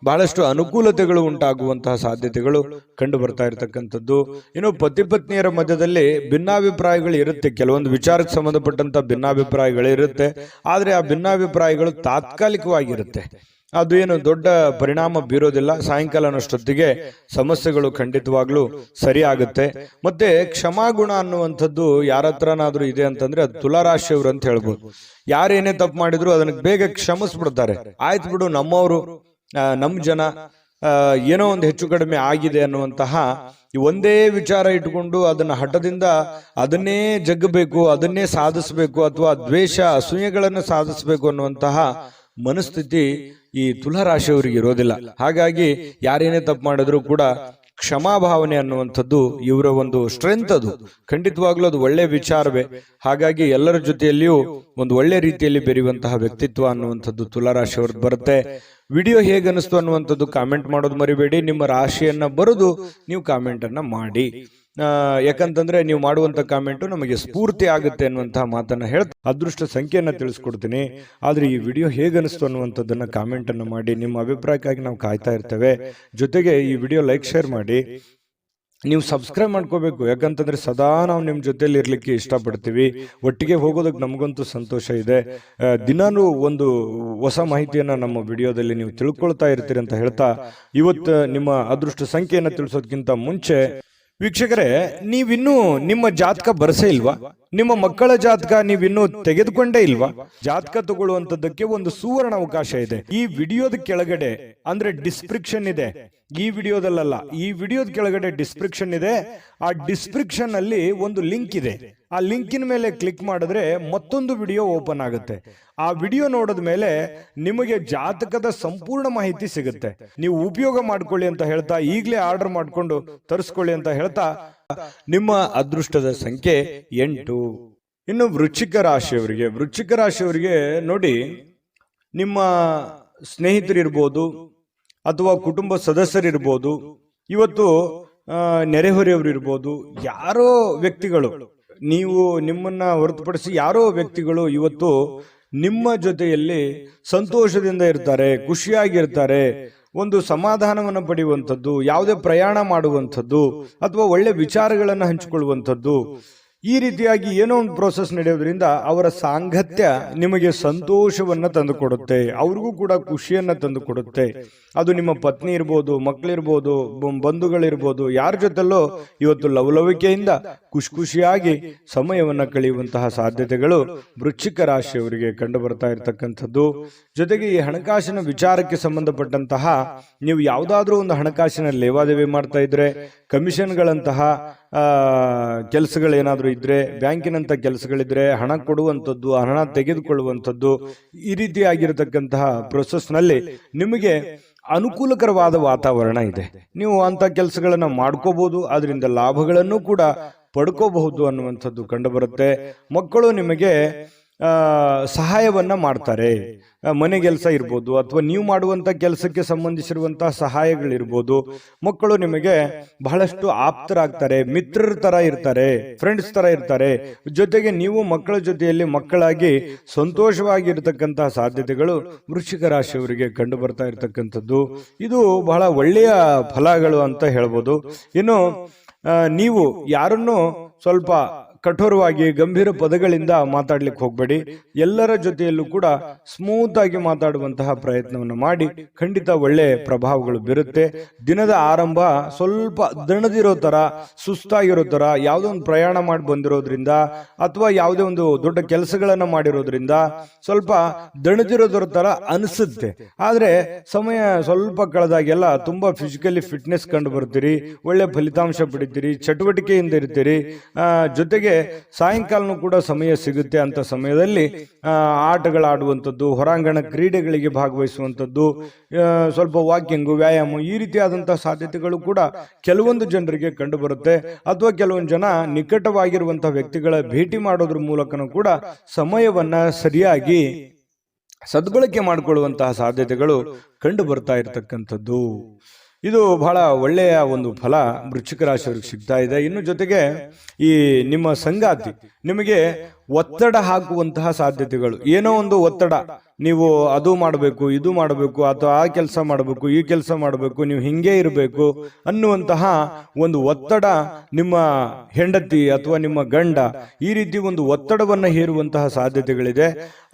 ಬಹಳಷ್ಟು ಅನುಕೂಲತೆಗಳು ಉಂಟಾಗುವಂತಹ ಸಾಧ್ಯತೆಗಳು ಕಂಡು ಬರ್ತಾ ಇರತಕ್ಕಂಥದ್ದು. ಇನ್ನು ಪತಿ ಪತ್ನಿಯರ ಮಧ್ಯದಲ್ಲಿ ಭಿನ್ನಾಭಿಪ್ರಾಯಗಳು ಇರುತ್ತೆ, ಕೆಲವೊಂದು ವಿಚಾರಕ್ಕೆ ಸಂಬಂಧಪಟ್ಟಂತ ಭಿನ್ನಾಭಿಪ್ರಾಯಗಳು ಇರುತ್ತೆ. ಆದ್ರೆ ಆ ಭಿನ್ನಾಭಿಪ್ರಾಯಗಳು ತಾತ್ಕಾಲಿಕವಾಗಿರುತ್ತೆ, ಅದು ಏನು ದೊಡ್ಡ ಪರಿಣಾಮ ಬೀರೋದಿಲ್ಲ. ಸಾಯಂಕಾಲ ಅನ್ನೋಷ್ಟೊತ್ತಿಗೆ ಸಮಸ್ಯೆಗಳು ಖಂಡಿತವಾಗ್ಲೂ ಸರಿ ಆಗುತ್ತೆ. ಮತ್ತೆ ಕ್ಷಮಾಗುಣ ಅನ್ನುವಂಥದ್ದು ಯಾರ ಹತ್ರನಾದ್ರೂ ಇದೆ ಅಂತಂದ್ರೆ ಅದು ತುಲಾ ರಾಶಿಯವರು ಅಂತ ಹೇಳ್ಬೋದು. ಯಾರೇನೇ ತಪ್ಪು ಮಾಡಿದ್ರು ಅದನ್ನ ಬೇಗ ಕ್ಷಮಿಸ್ಬಿಡ್ತಾರೆ. ಆಯ್ತು ಬಿಡು, ನಮ್ಮವರು, ನಮ್ಮ ಜನ, ಏನೋ ಒಂದು ಹೆಚ್ಚು ಕಡಿಮೆ ಆಗಿದೆ ಅನ್ನುವಂತಹ ಒಂದೇ ವಿಚಾರ ಇಟ್ಕೊಂಡು ಅದನ್ನ ಹಠದಿಂದ ಅದನ್ನೇ ಜಗ್ಗಬೇಕು, ಅದನ್ನೇ ಸಾಧಿಸಬೇಕು, ಅಥವಾ ದ್ವೇಷ ಅಸೂಯೆಗಳನ್ನು ಸಾಧಿಸಬೇಕು ಅನ್ನುವಂತಹ ಮನಸ್ಥಿತಿ ಈ ತುಲಾ ರಾಶಿಯವರಿಗೆ ಇರೋದಿಲ್ಲ. ಹಾಗಾಗಿ ಯಾರೇನೇ ತಪ್ಪು ಮಾಡಿದ್ರು ಕೂಡ ಕ್ಷಮಾಭಾವನೆ ಅನ್ನುವಂಥದ್ದು ಇವರ ಒಂದು ಸ್ಟ್ರೆಂತ್. ಅದು ಖಂಡಿತವಾಗ್ಲೂ ಅದು ಒಳ್ಳೆ ವಿಚಾರವೇ. ಹಾಗಾಗಿ ಎಲ್ಲರ ಜೊತೆಯಲ್ಲಿಯೂ ಒಂದು ಒಳ್ಳೆ ರೀತಿಯಲ್ಲಿ ಬೆರೆಯುವಂತಹ ವ್ಯಕ್ತಿತ್ವ ಅನ್ನುವಂಥದ್ದು ತುಲಾ ರಾಶಿಯವ್ರದ್ದು ಬರುತ್ತೆ. ವಿಡಿಯೋ ಹೇಗೆ ಅನಿಸ್ತು ಅನ್ನುವಂಥದ್ದು ಕಾಮೆಂಟ್ ಮಾಡೋದು ಮರಿಬೇಡಿ. ನಿಮ್ಮ ರಾಶಿಯನ್ನ ಬರೆದು ನೀವು ಕಾಮೆಂಟ್ ಅನ್ನ ಮಾಡಿ. ಯಾಕಂತಂದ್ರೆ ನೀವು ಮಾಡುವಂತ ಕಾಮೆಂಟು ನಮಗೆ ಸ್ಫೂರ್ತಿ ಆಗುತ್ತೆ ಅನ್ನುವಂತಹ ಮಾತನ್ನ ಹೇಳ್ತಾ ಅದೃಷ್ಟ ಸಂಖ್ಯೆಯನ್ನ ತಿಳಿಸ್ಕೊಡ್ತೀನಿ. ಆದ್ರೆ ಈ ವಿಡಿಯೋ ಹೇಗೆ ಅನಿಸ್ತು ಅನ್ನುವಂಥದ್ದನ್ನ ಕಾಮೆಂಟ್ ಅನ್ನ ಮಾಡಿ. ನಿಮ್ಮ ಅಭಿಪ್ರಾಯಕ್ಕಾಗಿ ನಾವು ಕಾಯ್ತಾ ಇರ್ತೇವೆ. ಜೊತೆಗೆ ಈ ವಿಡಿಯೋ ಲೈಕ್, ಶೇರ್ ಮಾಡಿ. ನೀವು ಸಬ್ಸ್ಕ್ರೈಬ್ ಮಾಡ್ಕೋಬೇಕು, ಯಾಕಂತಂದ್ರೆ ಸದಾ ನಾವು ನಿಮ್ಮ ಜೊತೆಲಿ ಇರ್ಲಿಕ್ಕೆ ಇಷ್ಟಪಡ್ತೀವಿ. ಒಟ್ಟಿಗೆ ಹೋಗೋದಕ್ಕೆ ನಮಗಂತೂ ಸಂತೋಷ ಇದೆ. ದಿನಾನು ಒಂದು ಹೊಸ ಮಾಹಿತಿಯನ್ನ ನಮ್ಮ ವಿಡಿಯೋದಲ್ಲಿ ನೀವು ತಿಳ್ಕೊಳ್ತಾ ಇರ್ತೀರಿ ಅಂತ ಹೇಳ್ತಾ, ಇವತ್ತು ನಿಮ್ಮ ಅದೃಷ್ಟ ಸಂಖ್ಯೆಯನ್ನ ತಿಳಿಸೋದಕ್ಕಿಂತ ಮುಂಚೆ ವೀಕ್ಷಕರೇ, ನೀವಿನ್ನೂ ನಿಮ್ಮ ಜಾತಕ ಬರಸೇ ಇಲ್ವಾ? ನಿಮ್ಮ ಮಕ್ಕಳ ಜಾತಕ ನೀವಿನ್ನೂ ತೆಗೆದುಕೊಂಡೇ ಇಲ್ವಾ? ಜಾತಕ ತಗೊಳ್ಳುವಂತದ್ದಕ್ಕೆ ಒಂದು ಸುವರ್ಣ ಅವಕಾಶ ಇದೆ. ಈ ವಿಡಿಯೋದ ಕೆಳಗಡೆ ಅಂದ್ರೆ ಡಿಸ್ಕ್ರಿಪ್ಷನ್ ಇದೆ, ಈ ವಿಡಿಯೋದಲ್ಲ, ಈ ವಿಡಿಯೋದ ಕೆಳಗಡೆ ಡಿಸ್ಕ್ರಿಪ್ಷನ್ ಇದೆ. ಆ ಡಿಸ್ಕ್ರಿಪ್ಷನ್ ಅಲ್ಲಿ ಒಂದು ಲಿಂಕ್ ಇದೆ. ಆ ಲಿಂಕಿನ ಮೇಲೆ ಕ್ಲಿಕ್ ಮಾಡಿದ್ರೆ ಮತ್ತೊಂದು ವಿಡಿಯೋ ಓಪನ್ ಆಗುತ್ತೆ. ಆ ವಿಡಿಯೋ ನೋಡಿದ ಮೇಲೆ ನಿಮಗೆ ಜಾತಕದ ಸಂಪೂರ್ಣ ಮಾಹಿತಿ ಸಿಗುತ್ತೆ. ನೀವು ಉಪಯೋಗ ಮಾಡ್ಕೊಳ್ಳಿ ಅಂತ ಹೇಳ್ತಾ, ಈಗಲೇ ಆರ್ಡರ್ ಮಾಡ್ಕೊಂಡು ತರಿಸ್ಕೊಳ್ಳಿ ಅಂತ ಹೇಳ್ತಾ, ನಿಮ್ಮ ಅದೃಷ್ಟದ ಸಂಖ್ಯೆ 8. ಇನ್ನು ವೃಶ್ಚಿಕ ರಾಶಿಯವರಿಗೆ ನೋಡಿ, ನಿಮ್ಮ ಸ್ನೇಹಿತರಿರ್ಬೋದು ಅಥವಾ ಕುಟುಂಬ ಸದಸ್ಯರಿರ್ಬೋದು, ಇವತ್ತು ನೆರೆಹೊರೆಯವರು ಇರ್ಬೋದು, ಯಾರೋ ವ್ಯಕ್ತಿಗಳು, ನೀವು ನಿಮ್ಮನ್ನ ಹೊರತುಪಡಿಸಿ ಯಾರೋ ವ್ಯಕ್ತಿಗಳು ಇವತ್ತು ನಿಮ್ಮ ಜೊತೆಯಲ್ಲಿ ಸಂತೋಷದಿಂದ ಇರ್ತಾರೆ, ಖುಷಿಯಾಗಿರ್ತಾರೆ, ಒಂದು ಸಮಾಧಾನವನ್ನು ಪಡೆಯುವಂಥದ್ದು, ಯಾವುದೇ ಪ್ರಯಾಣ ಮಾಡುವಂಥದ್ದು ಅಥವಾ ಒಳ್ಳೆ ವಿಚಾರಗಳನ್ನು ಹಂಚಿಕೊಳ್ಳುವಂಥದ್ದು, ಈ ರೀತಿಯಾಗಿ ಏನೋ ಒಂದು ಪ್ರೋಸೆಸ್ ನಡೆಯೋದ್ರಿಂದ ಅವರ ಸಾಂಗತ್ಯ ನಿಮಗೆ ಸಂತೋಷವನ್ನ ತಂದುಕೊಡುತ್ತೆ, ಅವ್ರಿಗೂ ಕೂಡ ಖುಷಿಯನ್ನ ತಂದುಕೊಡುತ್ತೆ. ಅದು ನಿಮ್ಮ ಪತ್ನಿ ಇರ್ಬೋದು, ಮಕ್ಕಳಿರ್ಬೋದು, ಬಂಧುಗಳಿರ್ಬೋದು, ಯಾರ ಜೊತೆಲ್ಲೋ ಇವತ್ತು ಲವಲವಿಕೆಯಿಂದ ಖುಷಿಯಾಗಿ ಸಮಯವನ್ನ ಕಳೆಯುವಂತಹ ಸಾಧ್ಯತೆಗಳು ವೃಶ್ಚಿಕ ರಾಶಿಯವರಿಗೆ ಕಂಡು ಬರ್ತಾ ಇರತಕ್ಕಂಥದ್ದು. ಜೊತೆಗೆ ಈ ಹಣಕಾಸಿನ ವಿಚಾರಕ್ಕೆ ಸಂಬಂಧಪಟ್ಟಂತಹ ನೀವು ಯಾವುದಾದ್ರೂ ಒಂದು ಹಣಕಾಸಿನ ಲೇವಾದೇವಿ ಮಾಡ್ತಾ ಇದ್ರೆ, ಕಮಿಷನ್ಗಳಂತಹ ಕೆಲಸಗಳೇನಾದ್ರೂ ಇದ್ರೆ, ಬ್ಯಾಂಕಿನಂತ ಕೆಲಸಗಳಿದ್ರೆ, ಹಣ ಕೊಡುವಂಥದ್ದು, ಹಣ ತೆಗೆದುಕೊಳ್ಳುವಂಥದ್ದು, ಈ ರೀತಿಯಾಗಿರತಕ್ಕಂತಹ ಪ್ರೊಸೆಸ್ ನಲ್ಲಿ ನಿಮಗೆ ಅನುಕೂಲಕರವಾದ ವಾತಾವರಣ ಇದೆ. ನೀವು ಅಂತ ಕೆಲಸಗಳನ್ನ ಮಾಡ್ಕೋಬಹುದು, ಅದರಿಂದ ಲಾಭಗಳನ್ನು ಕೂಡ ಪಡ್ಕೋಬಹುದು ಅನ್ನುವಂಥದ್ದು ಕಂಡು ಬರುತ್ತೆ. ಮಕ್ಕಳು ನಿಮಗೆ ಸಹಾಯವನ್ನ ಮಾಡ್ತಾರೆ. ಮನೆ ಕೆಲಸ ಇರ್ಬೋದು ಅಥವಾ ನೀವು ಮಾಡುವಂತ ಕೆಲಸಕ್ಕೆ ಸಂಬಂಧಿಸಿರುವಂತಹ ಸಹಾಯಗಳಿರ್ಬೋದು. ಮಕ್ಕಳು ನಿಮಗೆ ಬಹಳಷ್ಟು ಆಪ್ತರಾಗ್ತಾರೆ, ಮಿತ್ರರ ತರ ಇರ್ತಾರೆ, ಫ್ರೆಂಡ್ಸ್ ತರ ಇರ್ತಾರೆ. ಜೊತೆಗೆ ನೀವು ಮಕ್ಕಳ ಜೊತೆಯಲ್ಲಿ ಮಕ್ಕಳಾಗಿ ಸಂತೋಷವಾಗಿರ್ತಕ್ಕಂತಹ ಸಾಧ್ಯತೆಗಳು ವೃಶ್ಚಿಕ ರಾಶಿಯವರಿಗೆ ಕಂಡು ಬರ್ತಾ ಇರತಕ್ಕಂಥದ್ದು. ಇದು ಬಹಳ ಒಳ್ಳೆಯ ಫಲಗಳು ಅಂತ ಹೇಳ್ಬೋದು. ಇನ್ನು ನೀವು ಯಾರನ್ನು ಸ್ವಲ್ಪ ಕಠೋರವಾಗಿ ಗಂಭೀರ ಪದಗಳಿಂದ ಮಾತಾಡ್ಲಿಕ್ಕೆ ಹೋಗ್ಬೇಡಿ. ಎಲ್ಲರ ಜೊತೆಯಲ್ಲೂ ಕೂಡ ಸ್ಮೂತ್ ಆಗಿ ಮಾತಾಡುವಂತಹ ಪ್ರಯತ್ನವನ್ನು ಮಾಡಿ, ಖಂಡಿತ ಒಳ್ಳೆ ಪ್ರಭಾವಗಳು ಬೀರುತ್ತೆ. ದಿನದ ಆರಂಭ ಸ್ವಲ್ಪ ದಣದಿರೋ ತರ, ಸುಸ್ತಾಗಿರೋ ತರ, ಯಾವುದೋ ಒಂದು ಪ್ರಯಾಣ ಮಾಡಿ ಬಂದಿರೋದ್ರಿಂದ ಅಥವಾ ಯಾವುದೇ ಒಂದು ದೊಡ್ಡ ಕೆಲಸಗಳನ್ನ ಮಾಡಿರೋದ್ರಿಂದ ಸ್ವಲ್ಪ ದಣದಿರೋದ್ರ ತರ ಅನಿಸುತ್ತೆ. ಆದ್ರೆ ಸಮಯ ಸ್ವಲ್ಪ ಕಳೆದಾಗೆಲ್ಲ ತುಂಬಾ ಫಿಸಿಕಲಿ ಫಿಟ್ನೆಸ್ ಕಂಡು ಬರ್ತೀರಿ, ಒಳ್ಳೆ ಫಲಿತಾಂಶ ಪಡಿತೀರಿ, ಚಟುವಟಿಕೆಯಿಂದ ಇರ್ತೀರಿ. ಜೊತೆಗೆ ಸಾಯಂಕಾಲನೂ ಕೂಡ ಸಮಯ ಸಿಗುತ್ತೆ. ಅಂತ ಸಮಯದಲ್ಲಿ ಆಟಗಳಾಡುವಂಥದ್ದು, ಹೊರಾಂಗಣ ಕ್ರೀಡೆಗಳಿಗೆ ಭಾಗವಹಿಸುವಂಥದ್ದು, ಸ್ವಲ್ಪ ವಾಕಿಂಗು, ವ್ಯಾಯಾಮ, ಈ ರೀತಿಯಾದಂತಹ ಸಾಧ್ಯತೆಗಳು ಕೂಡ ಕೆಲವೊಂದು ಜನರಿಗೆ ಕಂಡು ಬರುತ್ತೆ. ಅಥವಾ ಕೆಲವೊಂದು ಜನ ನಿಕಟವಾಗಿರುವಂತಹ ವ್ಯಕ್ತಿಗಳ ಭೇಟಿ ಮಾಡೋದ್ರ ಮೂಲಕನೂ ಕೂಡ ಸಮಯವನ್ನ ಸರಿಯಾಗಿ ಸದ್ಬಳಕೆ ಮಾಡಿಕೊಳ್ಳುವಂತಹ ಸಾಧ್ಯತೆಗಳು ಕಂಡು ಬರ್ತಾ ಇರತಕ್ಕಂಥದ್ದು. ಇದು ಬಹಳ ಒಳ್ಳೆಯ ಒಂದು ಫಲ ವೃಶ್ಚಿಕ ರಾಶಿಯವರಿಗೆ ಸಿಗ್ತಾ ಇದೆ. ಇನ್ನು ಜೊತೆಗೆ ಈ ನಿಮ್ಮ ಸಂಗಾತಿ ನಿಮಗೆ ಒತ್ತಡ ಹಾಕುವಂತಹ ಸಾಧ್ಯತೆಗಳು, ಏನೋ ಒಂದು ಒತ್ತಡ, ನೀವು ಅದು ಮಾಡಬೇಕು, ಇದು ಮಾಡಬೇಕು, ಅಥವಾ ಆ ಕೆಲಸ ಮಾಡಬೇಕು, ಈ ಕೆಲಸ ಮಾಡಬೇಕು, ನೀವು ಹಿಂಗೆ ಇರಬೇಕು ಅನ್ನುವಂತಹ ಒಂದು ಒತ್ತಡ ನಿಮ್ಮ ಹೆಂಡತಿ ಅಥವಾ ನಿಮ್ಮ ಗಂಡ ಈ ರೀತಿ ಒಂದು ಒತ್ತಡವನ್ನು ಹೇರುವಂತಹ ಸಾಧ್ಯತೆಗಳಿದೆ.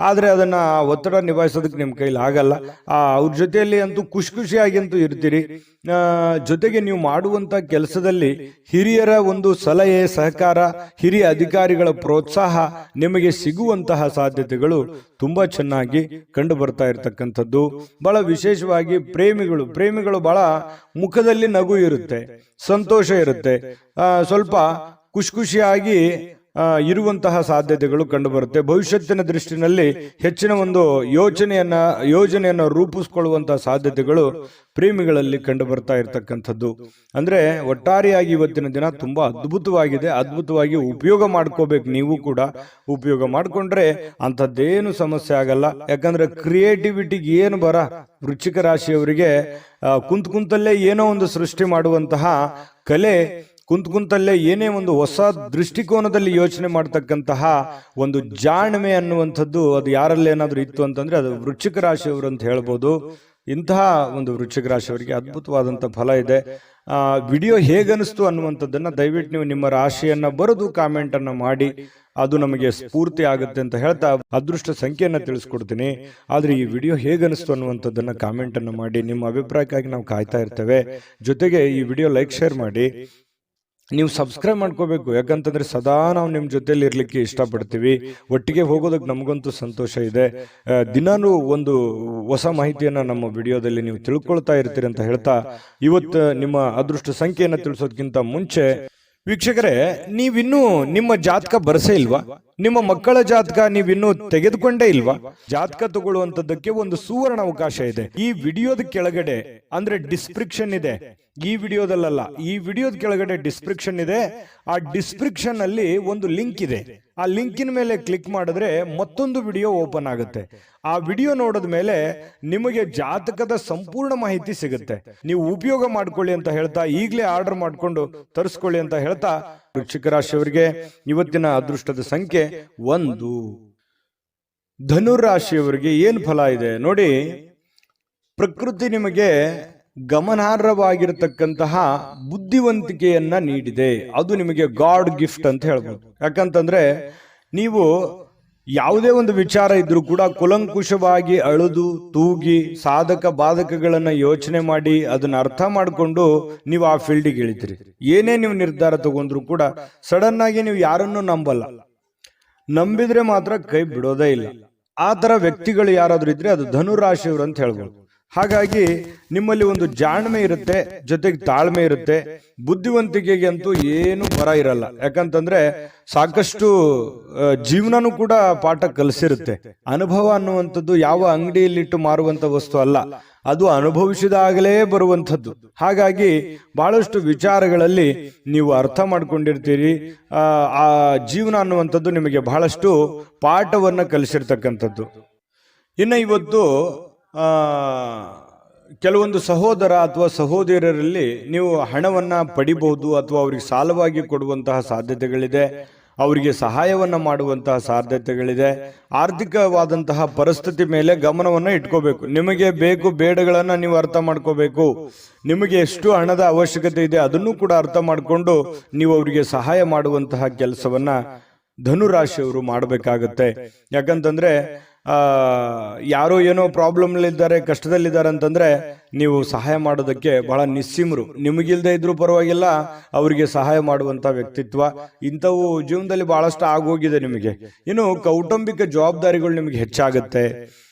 ಆದರೆ ಅದನ್ನ ಒತ್ತಡ ನಿಭಾಯಿಸೋದಕ್ಕೆ ನಿಮ್ಮ ಕೈಲಿ ಆಗಲ್ಲ. ಅವ್ರ ಜೊತೆಯಲ್ಲಿ ಅಂತೂ ಖುಷಿಯಾಗಿ ಅಂತೂ ಇರ್ತೀರಿ. ಜೊತೆಗೆ ನೀವು ಮಾಡುವಂತ ಕೆಲಸದಲ್ಲಿ ಹಿರಿಯರ ಒಂದು ಸಲಹೆ, ಸಹಕಾರ, ಹಿರಿಯ ಅಧಿಕಾರಿಗಳ ಪ್ರೋತ್ಸಾಹ ನಿಮಗೆ ಸಿಗುವಂತಹ ಸಾಧ್ಯತೆಗಳು ತುಂಬಾ ಚೆನ್ನಾಗಿ ಕಂಡು ಬರ್ತಾ ಇರತಕ್ಕಂಥದ್ದು. ಬಹಳ ವಿಶೇಷವಾಗಿ ಪ್ರೇಮಿಗಳು ಬಹಳ ಮುಖದಲ್ಲಿ ನಗು ಇರುತ್ತೆ, ಸಂತೋಷ ಇರುತ್ತೆ, ಸ್ವಲ್ಪ ಖುಷಿಯಾಗಿ ಇರುವಂತಹ ಸಾಧ್ಯತೆಗಳು ಕಂಡು ಬರುತ್ತೆ. ಭವಿಷ್ಯತ್ತಿನ ದೃಷ್ಟಿನಲ್ಲಿ ಹೆಚ್ಚಿನ ಒಂದು ಯೋಜನೆಯನ್ನ ರೂಪಿಸಿಕೊಳ್ಳುವಂತಹ ಸಾಧ್ಯತೆಗಳು ಪ್ರೇಮಿಗಳಲ್ಲಿ ಕಂಡು ಬರ್ತಾ ಇರತಕ್ಕಂಥದ್ದು. ಅಂದ್ರೆ ಒಟ್ಟಾರೆಯಾಗಿ ಇವತ್ತಿನ ದಿನ ತುಂಬಾ ಅದ್ಭುತವಾಗಿ ಉಪಯೋಗ ಮಾಡ್ಕೋಬೇಕು. ನೀವು ಕೂಡ ಉಪಯೋಗ ಮಾಡ್ಕೊಂಡ್ರೆ ಅಂಥದ್ದೇನು ಸಮಸ್ಯೆ ಆಗಲ್ಲ. ಯಾಕಂದ್ರೆ ಕ್ರಿಯೇಟಿವಿಟಿಗೆ ಏನು ಬರ ವೃಶ್ಚಿಕ ರಾಶಿಯವರಿಗೆ ಕುಂತಲ್ಲೇ ಏನೋ ಒಂದು ಸೃಷ್ಟಿ ಮಾಡುವಂತಹ ಕಲೆ, ಕುಂತಲ್ಲೇ ಏನೇ ಒಂದು ಹೊಸ ದೃಷ್ಟಿಕೋನದಲ್ಲಿ ಯೋಚನೆ ಮಾಡ್ತಕ್ಕಂತಹ ಒಂದು ಜಾಣ್ಮೆ ಅನ್ನುವಂಥದ್ದು ಅದು ಯಾರಲ್ಲಿ ಏನಾದ್ರೂ ಇತ್ತು ಅಂತಂದ್ರೆ ಅದು ವೃಶ್ಚಿಕ ರಾಶಿಯವರು ಅಂತ ಹೇಳ್ಬೋದು. ಇಂತಹ ಒಂದು ವೃಶ್ಚಿಕ ರಾಶಿಯವರಿಗೆ ಅದ್ಭುತವಾದಂಥ ಫಲ ಇದೆ. ವಿಡಿಯೋ ಹೇಗನಿಸ್ತು ಅನ್ನುವಂಥದ್ದನ್ನ ದಯವಿಟ್ಟು ನೀವು ನಿಮ್ಮ ರಾಶಿಯನ್ನ ಬರೆದು ಕಾಮೆಂಟ್ ಅನ್ನ ಮಾಡಿ, ಅದು ನಮಗೆ ಸ್ಫೂರ್ತಿ ಆಗುತ್ತೆ ಅಂತ ಹೇಳ್ತಾ ಅದೃಷ್ಟ ಸಂಖ್ಯೆಯನ್ನ ತಿಳಿಸ್ಕೊಡ್ತೀನಿ. ಆದ್ರೆ ಈ ವಿಡಿಯೋ ಹೇಗನಿಸ್ತು ಅನ್ನುವಂಥದ್ದನ್ನ ಕಾಮೆಂಟ್ ಅನ್ನ ಮಾಡಿ, ನಿಮ್ಮ ಅಭಿಪ್ರಾಯಕ್ಕಾಗಿ ನಾವು ಕಾಯ್ತಾ ಇರ್ತೇವೆ. ಜೊತೆಗೆ ಈ ವಿಡಿಯೋ ಲೈಕ್, ಶೇರ್ ಮಾಡಿ. ನೀವು ಸಬ್ಸ್ಕ್ರೈಬ್ ಮಾಡ್ಕೋಬೇಕು. ಯಾಕಂತಂದ್ರೆ ಸದಾ ನಾವು ನಿಮ್ಮ ಜೊತೆಲಿ ಇರ್ಲಿಕ್ಕೆ ಇಷ್ಟಪಡ್ತೀವಿ. ಒಟ್ಟಿಗೆ ಹೋಗೋದಕ್ಕೆ ನಮಗಂತೂ ಸಂತೋಷ ಇದೆ. ದಿನಾನೂ ಒಂದು ಹೊಸ ಮಾಹಿತಿಯನ್ನ ನಮ್ಮ ವಿಡಿಯೋದಲ್ಲಿ ನೀವು ತಿಳ್ಕೊಳ್ತಾ ಇರ್ತೀರಿ ಅಂತ ಹೇಳ್ತಾ, ಇವತ್ತು ನಿಮ್ಮ ಅದೃಷ್ಟ ಸಂಖ್ಯೆಯನ್ನು ತಿಳಿಸೋದಕ್ಕಿಂತ ಮುಂಚೆ ವೀಕ್ಷಕರೇ, ನೀವಿನ್ನೂ ನಿಮ್ಮ ಜಾತಕ ಬರಸೇ ಇಲ್ವಾ? ನಿಮ್ಮ ಮಕ್ಕಳ ಜಾತಕ ನೀವಿನ್ನೂ ತೆಗೆದುಕೊಂಡೇ ಇಲ್ವಾ? ಜಾತಕ ತಗೊಳ್ಳುವಂತದ್ದಕ್ಕೆ ಒಂದು ಸುವರ್ಣ ಅವಕಾಶ ಇದೆ. ಈ ವಿಡಿಯೋದ ಕೆಳಗಡೆ ಅಂದ್ರೆ ಡಿಸ್ಕ್ರಿಪ್ಷನ್ ಇದೆ. ಈ ವಿಡಿಯೋದಲ್ಲ, ಈ ವಿಡಿಯೋದ ಕೆಳಗಡೆ ಡಿಸ್ಕ್ರಿಪ್ಷನ್ ಇದೆ. ಆ ಡಿಸ್ಕ್ರಿಪ್ಷನ್ ಅಲ್ಲಿ ಒಂದು ಲಿಂಕ್ ಇದೆ. ಆ ಲಿಂಕಿನ ಮೇಲೆ ಕ್ಲಿಕ್ ಮಾಡಿದ್ರೆ ಮತ್ತೊಂದು ವಿಡಿಯೋ ಓಪನ್ ಆಗುತ್ತೆ. ಆ ವಿಡಿಯೋ ನೋಡಿದ ಮೇಲೆ ನಿಮಗೆ ಜಾತಕದ ಸಂಪೂರ್ಣ ಮಾಹಿತಿ ಸಿಗುತ್ತೆ. ನೀವು ಉಪಯೋಗ ಮಾಡ್ಕೊಳ್ಳಿ ಅಂತ ಹೇಳ್ತಾ, ಈಗಲೇ ಆರ್ಡರ್ ಮಾಡ್ಕೊಂಡು ತರಿಸ್ಕೊಳ್ಳಿ ಅಂತ ಹೇಳ್ತಾ, ವೃಶ್ಚಿಕ ರಾಶಿಯವರಿಗೆ ಇವತ್ತಿನ ಅದೃಷ್ಟದ ಸಂಖ್ಯೆ 1. ಧನುರಾಶಿಯವರಿಗೆ ಏನು ಫಲ ಇದೆ ನೋಡಿ. ಪ್ರಕೃತಿ ನಿಮಗೆ ಗಮನಾರ್ಹವಾಗಿರತಕ್ಕಂತಹ ಬುದ್ಧಿವಂತಿಕೆಯನ್ನ ನೀಡಿದೆ. ಅದು ನಿಮಗೆ ಗಾಡ್ ಗಿಫ್ಟ್ ಅಂತ ಹೇಳ್ಬೋದು. ಯಾಕಂತಂದ್ರೆ ನೀವು ಯಾವುದೇ ಒಂದು ವಿಚಾರ ಇದ್ರೂ ಕೂಡ ಕುಲಂಕುಷವಾಗಿ ಅಳುದು ತೂಗಿ ಸಾಧಕ ಬಾಧಕಗಳನ್ನ ಯೋಚನೆ ಮಾಡಿ ಅದನ್ನ ಅರ್ಥ ಮಾಡಿಕೊಂಡು ನೀವು ಆ ಫೀಲ್ಡಿಗೆ ಇಳಿತೀರಿ. ಏನೇ ನೀವು ನಿರ್ಧಾರ ತಗೊಂಡ್ರು ಕೂಡ ಸಡನ್ ಆಗಿ ನೀವು ಯಾರನ್ನು ನಂಬಲ್ಲ. ನಂಬಿದ್ರೆ ಮಾತ್ರ ಕೈ ಬಿಡೋದೇ ಇಲ್ಲ. ಆ ತರ ವ್ಯಕ್ತಿಗಳು ಯಾರಾದ್ರೂ ಇದ್ರೆ ಅದು ಧನುರಾಶಿಯವರು ಅಂತ ಹೇಳ್ಬೋದು. ಹಾಗಾಗಿ ನಿಮ್ಮಲ್ಲಿ ಒಂದು ಜಾಣ್ಮೆ ಇರುತ್ತೆ, ಜೊತೆಗೆ ತಾಳ್ಮೆ ಇರುತ್ತೆ. ಬುದ್ಧಿವಂತಿಕೆಗೆ ಅಂತೂ ಏನು ಬರ ಇರಲ್ಲ. ಯಾಕಂತಂದ್ರೆ ಸಾಕಷ್ಟು ಜೀವನನೂ ಕೂಡ ಪಾಠ ಕಲಿಸಿರುತ್ತೆ. ಅನುಭವ ಅನ್ನುವಂಥದ್ದು ಯಾವ ಅಂಗಡಿಯಲ್ಲಿಟ್ಟು ಮಾರುವಂತ ವಸ್ತು ಅಲ್ಲ, ಅದು ಅನುಭವಿಸಿದಾಗಲೇ ಬರುವಂಥದ್ದು. ಹಾಗಾಗಿ ಬಹಳಷ್ಟು ವಿಚಾರಗಳಲ್ಲಿ ನೀವು ಅರ್ಥ ಮಾಡ್ಕೊಂಡಿರ್ತೀರಿ. ಆ ಜೀವನ ಅನ್ನುವಂಥದ್ದು ನಿಮಗೆ ಬಹಳಷ್ಟು ಪಾಠವನ್ನ ಕಲಿಸಿರ್ತಕ್ಕಂಥದ್ದು. ಇನ್ನು ಇವತ್ತು ಕೆಲವೊಂದು ಸಹೋದರ ಅಥವಾ ಸಹೋದರರಲ್ಲಿ ನೀವು ಹಣವನ್ನ ಪಡಿಬಹುದು, ಅಥವಾ ಅವರಿಗೆ ಸಾಲವಾಗಿ ಕೊಡುವಂತಹ ಸಾಧ್ಯತೆಗಳಿದೆ. ಅವರಿಗೆ ಸಹಾಯವನ್ನ ಮಾಡುವಂತಹ ಸಾಧ್ಯತೆಗಳಿದೆ. ಆರ್ಥಿಕವಾದಂತಹ ಪರಿಸ್ಥಿತಿ ಮೇಲೆ ಗಮನವನ್ನ ಇಟ್ಕೋಬೇಕು. ನಿಮಗೆ ಬೇಕು ಬೇಡಗಳನ್ನ ನೀವು ಅರ್ಥ ಮಾಡ್ಕೋಬೇಕು. ನಿಮಗೆ ಎಷ್ಟು ಹಣದ ಅವಶ್ಯಕತೆ ಇದೆ ಅದನ್ನು ಕೂಡ ಅರ್ಥ ಮಾಡಿಕೊಂಡು ನೀವು ಅವರಿಗೆ ಸಹಾಯ ಮಾಡುವಂತಹ ಕೆಲಸವನ್ನ ಧನುರಾಶಿಯವರು ಮಾಡಬೇಕಾಗತ್ತೆ. ಯಾಕಂತಂದ್ರೆ ಯಾರೋ ಏನೋ ಪ್ರಾಬ್ಲಮ್ ಇದ್ದಾರೆ, ಕಷ್ಟದಲ್ಲಿದ್ದಾರೆ ಅಂತಂದ್ರೆ ನೀವು ಸಹಾಯ ಮಾಡೋದಕ್ಕೆ ಬಹಳ ನಿಸ್ಸೀಮರು. ನಿಮಗಿಲ್ದೇ ಇದ್ರೂ ಪರವಾಗಿಲ್ಲ, ಅವರಿಗೆ ಸಹಾಯ ಮಾಡುವಂತ ವ್ಯಕ್ತಿತ್ವ ಇಂಥವು ಜೀವನದಲ್ಲಿ ಬಹಳಷ್ಟು ಆಗೋಗಿದೆ ನಿಮಗೆ. ಇನ್ನು ಕೌಟುಂಬಿಕ ಜವಾಬ್ದಾರಿಗಳು ನಿಮಗೆ ಹೆಚ್ಚಾಗುತ್ತೆ.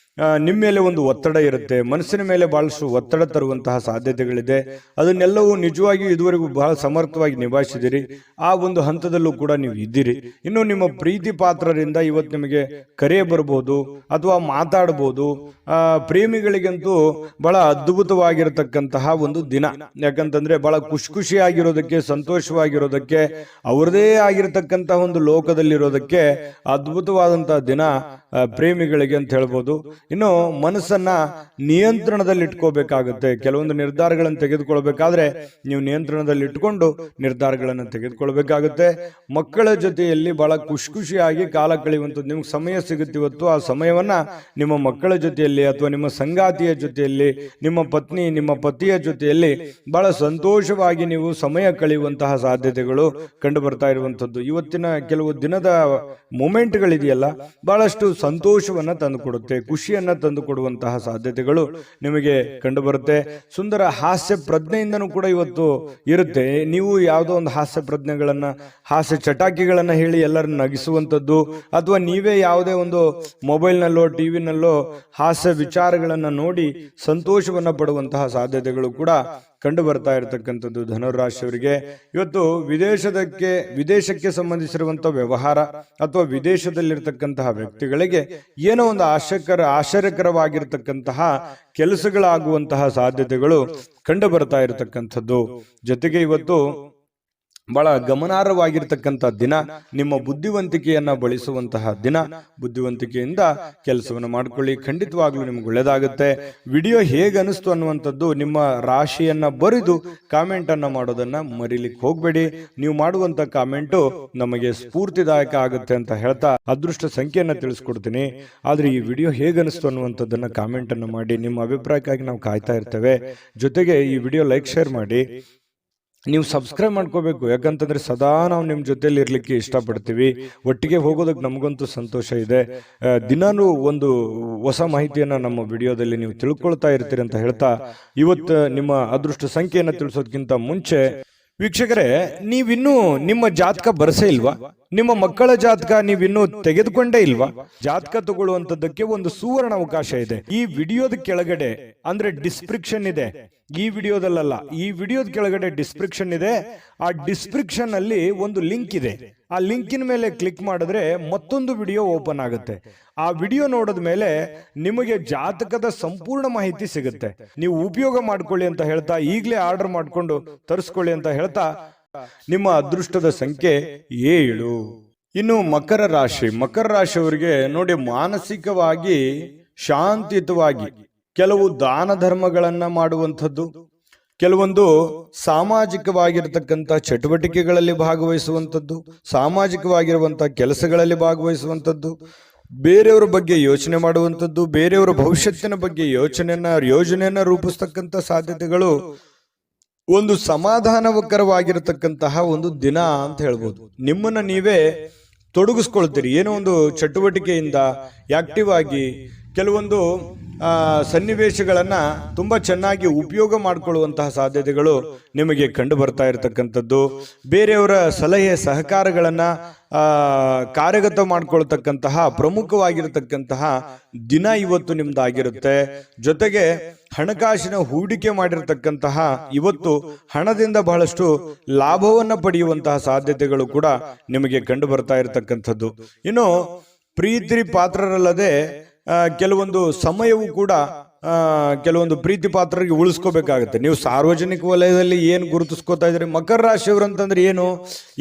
ನಿಮ್ಮ ಮೇಲೆ ಒಂದು ಒತ್ತಡ ಇರುತ್ತೆ, ಮನಸ್ಸಿನ ಮೇಲೆ ಬಹಳಷ್ಟು ಒತ್ತಡ ತರುವಂತಹ ಸಾಧ್ಯತೆಗಳಿದೆ. ಅದನ್ನೆಲ್ಲವೂ ನಿಜವಾಗಿಯೂ ಇದುವರೆಗೂ ಬಹಳ ಸಮರ್ಥವಾಗಿ ನಿಭಾಯಿಸಿದಿರಿ. ಆ ಒಂದು ಹಂತದಲ್ಲೂ ಕೂಡ ನೀವು ಇದ್ದೀರಿ. ಇನ್ನು ನಿಮ್ಮ ಪ್ರೀತಿ ಪಾತ್ರರಿಂದ ಇವತ್ತು ನಿಮಗೆ ಕರೆ ಬರಬಹುದು ಅಥವಾ ಮಾತಾಡಬಹುದು. ಪ್ರೇಮಿಗಳಿಗಂತೂ ಬಹಳ ಅದ್ಭುತವಾಗಿರತಕ್ಕಂತಹ ಒಂದು ದಿನ. ಯಾಕಂತಂದ್ರೆ ಬಹಳ ಖುಷಿಯಾಗಿರೋದಕ್ಕೆ, ಸಂತೋಷವಾಗಿರೋದಕ್ಕೆ, ಅವರದೇ ಆಗಿರತಕ್ಕಂತಹ ಒಂದು ಲೋಕದಲ್ಲಿರೋದಕ್ಕೆ ಅದ್ಭುತವಾದಂತಹ ದಿನ ಪ್ರೇಮಿಗಳಿಗೆ ಅಂತ ಹೇಳ್ಬೋದು. ಇನ್ನು ಮನಸ್ಸನ್ನ ನಿಯಂತ್ರಣದಲ್ಲಿ ಇಟ್ಕೋಬೇಕಾಗುತ್ತೆ. ಕೆಲವೊಂದು ನಿರ್ಧಾರಗಳನ್ನು ತೆಗೆದುಕೊಳ್ಬೇಕಾದ್ರೆ ನೀವು ನಿಯಂತ್ರಣದಲ್ಲಿ ಇಟ್ಕೊಂಡು ನಿರ್ಧಾರಗಳನ್ನು ತೆಗೆದುಕೊಳ್ಬೇಕಾಗುತ್ತೆ. ಮಕ್ಕಳ ಜೊತೆಯಲ್ಲಿ ಬಹಳ ಖುಷಿಯಾಗಿ ಕಾಲ ಕಳೆಯುವಂಥದ್ದು ನಿಮ್ಗೆ ಸಮಯ ಸಿಗುತ್ತೆ ಇವತ್ತು. ಆ ಸಮಯವನ್ನ ನಿಮ್ಮ ಮಕ್ಕಳ ಜೊತೆಯಲ್ಲಿ ಅಥವಾ ನಿಮ್ಮ ಸಂಗಾತಿಯ ಜೊತೆಯಲ್ಲಿ, ನಿಮ್ಮ ಪತ್ನಿ ನಿಮ್ಮ ಪತಿಯ ಜೊತೆಯಲ್ಲಿ ಬಹಳ ಸಂತೋಷವಾಗಿ ನೀವು ಸಮಯ ಕಳೆಯುವಂತಹ ಸಾಧ್ಯತೆಗಳು ಕಂಡು ಬರ್ತಾ ಇರುವಂಥದ್ದು. ಇವತ್ತಿನ ಕೆಲವು ದಿನದ ಮೂಮೆಂಟ್ಗಳಿದೆಯಲ್ಲ, ಬಹಳಷ್ಟು ಸಂತೋಷವನ್ನ ತಂದುಕೊಡುತ್ತೆ, ಖುಷಿಯನ್ನ ತಂದು ಕೊಡುವಂತಹ ಸಾಧ್ಯತೆಗಳು ನಿಮಗೆ ಕಂಡು ಬರುತ್ತೆ. ಸುಂದರ ಹಾಸ್ಯ ಪ್ರಜ್ಞೆಯಿಂದನೂ ಕೂಡ ಇವತ್ತು ಇರುತ್ತೆ. ನೀವು ಯಾವುದೋ ಒಂದು ಹಾಸ್ಯ ಪ್ರಜ್ಞೆಗಳನ್ನ, ಹಾಸ್ಯ ಚಟಾಕಿಗಳನ್ನ ಹೇಳಿ ಎಲ್ಲರನ್ನ ನಗಿಸುವಂಥದ್ದು, ಅಥವಾ ನೀವೇ ಯಾವುದೇ ಒಂದು ಮೊಬೈಲ್ನಲ್ಲೋ ಟಿವಿನಲ್ಲೋ ಹಾಸ್ಯ ವಿಚಾರಗಳನ್ನ ನೋಡಿ ಸಂತೋಷವನ್ನ ಪಡುವಂತಹ ಸಾಧ್ಯತೆಗಳು ಕೂಡ ಕಂಡು ಬರ್ತಾ ಇರತಕ್ಕಂಥದ್ದು ಧನುರಾಶಿಯವರಿಗೆ. ಇವತ್ತು ವಿದೇಶಕ್ಕೆ ಸಂಬಂಧಿಸಿರುವಂತಹ ವ್ಯವಹಾರ ಅಥವಾ ವಿದೇಶದಲ್ಲಿರ್ತಕ್ಕಂತಹ ವ್ಯಕ್ತಿಗಳಿಗೆ ಏನೋ ಒಂದು ಆಶ್ಚರ್ಯಕರವಾಗಿರ್ತಕ್ಕಂತಹ ಕೆಲಸಗಳಾಗುವಂತಹ ಸಾಧ್ಯತೆಗಳು ಕಂಡು ಬರ್ತಾ ಇರತಕ್ಕಂಥದ್ದು. ಜೊತೆಗೆ ಇವತ್ತು ಬಹಳ ಗಮನಾರ್ಹವಾಗಿರ್ತಕ್ಕಂಥ ದಿನ, ನಿಮ್ಮ ಬುದ್ಧಿವಂತಿಕೆಯನ್ನ ಬಳಸುವಂತಹ ದಿನ. ಬುದ್ಧಿವಂತಿಕೆಯಿಂದ ಕೆಲಸವನ್ನು ಮಾಡ್ಕೊಳ್ಳಿ, ಖಂಡಿತವಾಗ್ಲೂ ನಿಮ್ಗೆ ಒಳ್ಳೇದಾಗುತ್ತೆ. ವಿಡಿಯೋ ಹೇಗೆ ಅನಿಸ್ತು ಅನ್ನುವಂಥದ್ದು ನಿಮ್ಮ ರಾಶಿಯನ್ನ ಬರೆದು ಕಾಮೆಂಟ್ ಅನ್ನ ಮಾಡೋದನ್ನ ಮರಿಲಿಕ್ಕೆ ಹೋಗ್ಬೇಡಿ. ನೀವು ಮಾಡುವಂತ ಕಾಮೆಂಟು ನಮಗೆ ಸ್ಫೂರ್ತಿದಾಯಕ ಆಗುತ್ತೆ ಅಂತ ಹೇಳ್ತಾ ಅದೃಷ್ಟ ಸಂಖ್ಯೆಯನ್ನ ತಿಳಿಸ್ಕೊಡ್ತೀನಿ. ಆದ್ರೆ ಈ ವಿಡಿಯೋ ಹೇಗೆ ಅನಿಸ್ತು ಅನ್ನುವಂಥದ್ದನ್ನ ಕಾಮೆಂಟ್ ಅನ್ನ ಮಾಡಿ. ನಿಮ್ಮ ಅಭಿಪ್ರಾಯಕ್ಕಾಗಿ ನಾವು ಕಾಯ್ತಾ ಇರ್ತೇವೆ. ಜೊತೆಗೆ ಈ ವಿಡಿಯೋ ಲೈಕ್ ಶೇರ್ ಮಾಡಿ. ನೀವು ಸಬ್ಸ್ಕ್ರೈಬ್ ಮಾಡ್ಕೋಬೇಕು. ಯಾಕಂತಂದ್ರೆ ಸದಾ ನಾವು ನಿಮ್ಮ ಜೊತೆಲಿ ಇರ್ಲಿಕ್ಕೆ ಇಷ್ಟಪಡ್ತೀವಿ. ಒಟ್ಟಿಗೆ ಹೋಗೋದಕ್ಕೆ ನಮಗಂತೂ ಸಂತೋಷ ಇದೆ. ದಿನಾನೂ ಒಂದು ಹೊಸ ಮಾಹಿತಿಯನ್ನ ನಮ್ಮ ವಿಡಿಯೋದಲ್ಲಿ ನೀವು ತಿಳ್ಕೊಳ್ತಾ ಇರ್ತೀರಿ ಅಂತ ಹೇಳ್ತಾ, ಇವತ್ತು ನಿಮ್ಮ ಅದೃಷ್ಟ ಸಂಖ್ಯೆಯನ್ನು ತಿಳಿಸೋದಕ್ಕಿಂತ ಮುಂಚೆ ವೀಕ್ಷಕರೇ, ನೀವಿನ್ನೂ ನಿಮ್ಮ ಜಾತಕ ಬರಸೇ ಇಲ್ವಾ? ನಿಮ್ಮ ಮಕ್ಕಳ ಜಾತಕ ನೀವಿನ್ನೂ ತೆಗೆದುಕೊಂಡೇ ಇಲ್ವಾ? ಜಾತಕ ತಗೊಳ್ಳುವಂತದ್ದಕ್ಕೆ ಒಂದು ಸುವರ್ಣ ಅವಕಾಶ ಇದೆ. ಈ ವಿಡಿಯೋದ ಕೆಳಗಡೆ ಅಂದ್ರೆ ಡಿಸ್ಕ್ರಿಪ್ಷನ್ ಇದೆ. ಈ ವಿಡಿಯೋದಲ್ಲ, ಈ ವಿಡಿಯೋದ ಕೆಳಗಡೆ ಡಿಸ್ಕ್ರಿಪ್ಷನ್ ಇದೆ. ಆ ಡಿಸ್ಕ್ರಿಪ್ಷನ್ ಅಲ್ಲಿ ಒಂದು ಲಿಂಕ್ ಇದೆ. ಆ ಲಿಂಕಿನ ಮೇಲೆ ಕ್ಲಿಕ್ ಮಾಡಿದ್ರೆ ಮತ್ತೊಂದು ವಿಡಿಯೋ ಓಪನ್ ಆಗುತ್ತೆ. ಆ ವಿಡಿಯೋ ನೋಡಿದ ಮೇಲೆ ನಿಮಗೆ ಜಾತಕದ ಸಂಪೂರ್ಣ ಮಾಹಿತಿ ಸಿಗುತ್ತೆ. ನೀವು ಉಪಯೋಗ ಮಾಡ್ಕೊಳ್ಳಿ ಅಂತ ಹೇಳ್ತಾ, ಈಗಲೇ ಆರ್ಡರ್ ಮಾಡ್ಕೊಂಡು ತರಿಸ್ಕೊಳ್ಳಿ ಅಂತ ಹೇಳ್ತಾ, ನಿಮ್ಮ ಅದೃಷ್ಟದ ಸಂಖ್ಯೆ 7. ಇನ್ನು ಮಕರ ರಾಶಿಯವರಿಗೆ ನೋಡಿ, ಮಾನಸಿಕವಾಗಿ ಶಾಂತಿಯುತವಾಗಿ ಕೆಲವು ದಾನ ಧರ್ಮಗಳನ್ನ ಮಾಡುವಂಥದ್ದು, ಕೆಲವೊಂದು ಸಾಮಾಜಿಕವಾಗಿರತಕ್ಕಂಥ ಚಟುವಟಿಕೆಗಳಲ್ಲಿ ಭಾಗವಹಿಸುವಂಥದ್ದು, ಸಾಮಾಜಿಕವಾಗಿರುವಂತಹ ಕೆಲಸಗಳಲ್ಲಿ ಭಾಗವಹಿಸುವಂಥದ್ದು, ಬೇರೆಯವರ ಬಗ್ಗೆ ಯೋಚನೆ ಮಾಡುವಂಥದ್ದು, ಬೇರೆಯವರ ಭವಿಷ್ಯತ್ತಿನ ಬಗ್ಗೆ ಯೋಜನೆಯನ್ನ ರೂಪಿಸ್ತಕ್ಕಂಥ ಸಾಧ್ಯತೆಗಳು, ಒಂದು ಸಮಾಧಾನಕರವಾಗಿರತಕ್ಕಂತಹ ಒಂದು ದಿನ ಅಂತ ಹೇಳ್ಬೋದು. ನಿಮ್ಮನ್ನ ನೀವೇ ತೊಡಗಿಸ್ಕೊಳ್ತೀರಿ ಏನೋ ಒಂದು ಚಟುವಟಿಕೆಯಿಂದ ಆಕ್ಟಿವ್ ಆಗಿ ಕೆಲವೊಂದು ಸನ್ನಿವೇಶಗಳನ್ನ ತುಂಬಾ ಚೆನ್ನಾಗಿ ಉಪಯೋಗ ಮಾಡಿಕೊಳ್ಳುವಂತಹ ಸಾಧ್ಯತೆಗಳು ನಿಮಗೆ ಕಂಡು ಬರ್ತಾ ಇರತಕ್ಕಂಥದ್ದು. ಬೇರೆಯವರ ಸಲಹೆ ಸಹಕಾರಗಳನ್ನ ಕಾರ್ಯಗತ ಮಾಡ್ಕೊಳ್ತಕ್ಕಂತಹ ಪ್ರಮುಖವಾಗಿರತಕ್ಕಂತಹ ದಿನ ಇವತ್ತು ನಿಮ್ದಾಗಿರುತ್ತೆ. ಜೊತೆಗೆ ಹಣಕಾಸಿನ ಹೂಡಿಕೆ ಮಾಡಿರ್ತಕ್ಕಂತಹ ಇವತ್ತು ಹಣದಿಂದ ಬಹಳಷ್ಟು ಲಾಭವನ್ನ ಪಡೆಯುವಂತಹ ಸಾಧ್ಯತೆಗಳು ಕೂಡ ನಿಮಗೆ ಕಂಡು ಬರ್ತಾ ಇರತಕ್ಕಂಥದ್ದು. ಇನ್ನು ಪ್ರೀತಿ ಪಾತ್ರರಲ್ಲದೆ ಕೆಲವೊಂದು ಸಮಯವು ಕೂಡ ಕೆಲವೊಂದು ಪ್ರೀತಿ ಪಾತ್ರರಿಗೆ ಉಳಿಸ್ಕೋಬೇಕಾಗುತ್ತೆ. ನೀವು ಸಾರ್ವಜನಿಕ ವಲಯದಲ್ಲಿ ಏನು ಗುರುತಿಸ್ಕೋತಾ ಇದ್ರಿ? ಮಕರ ರಾಶಿಯವರು ಅಂತಂದ್ರೆ ಏನು?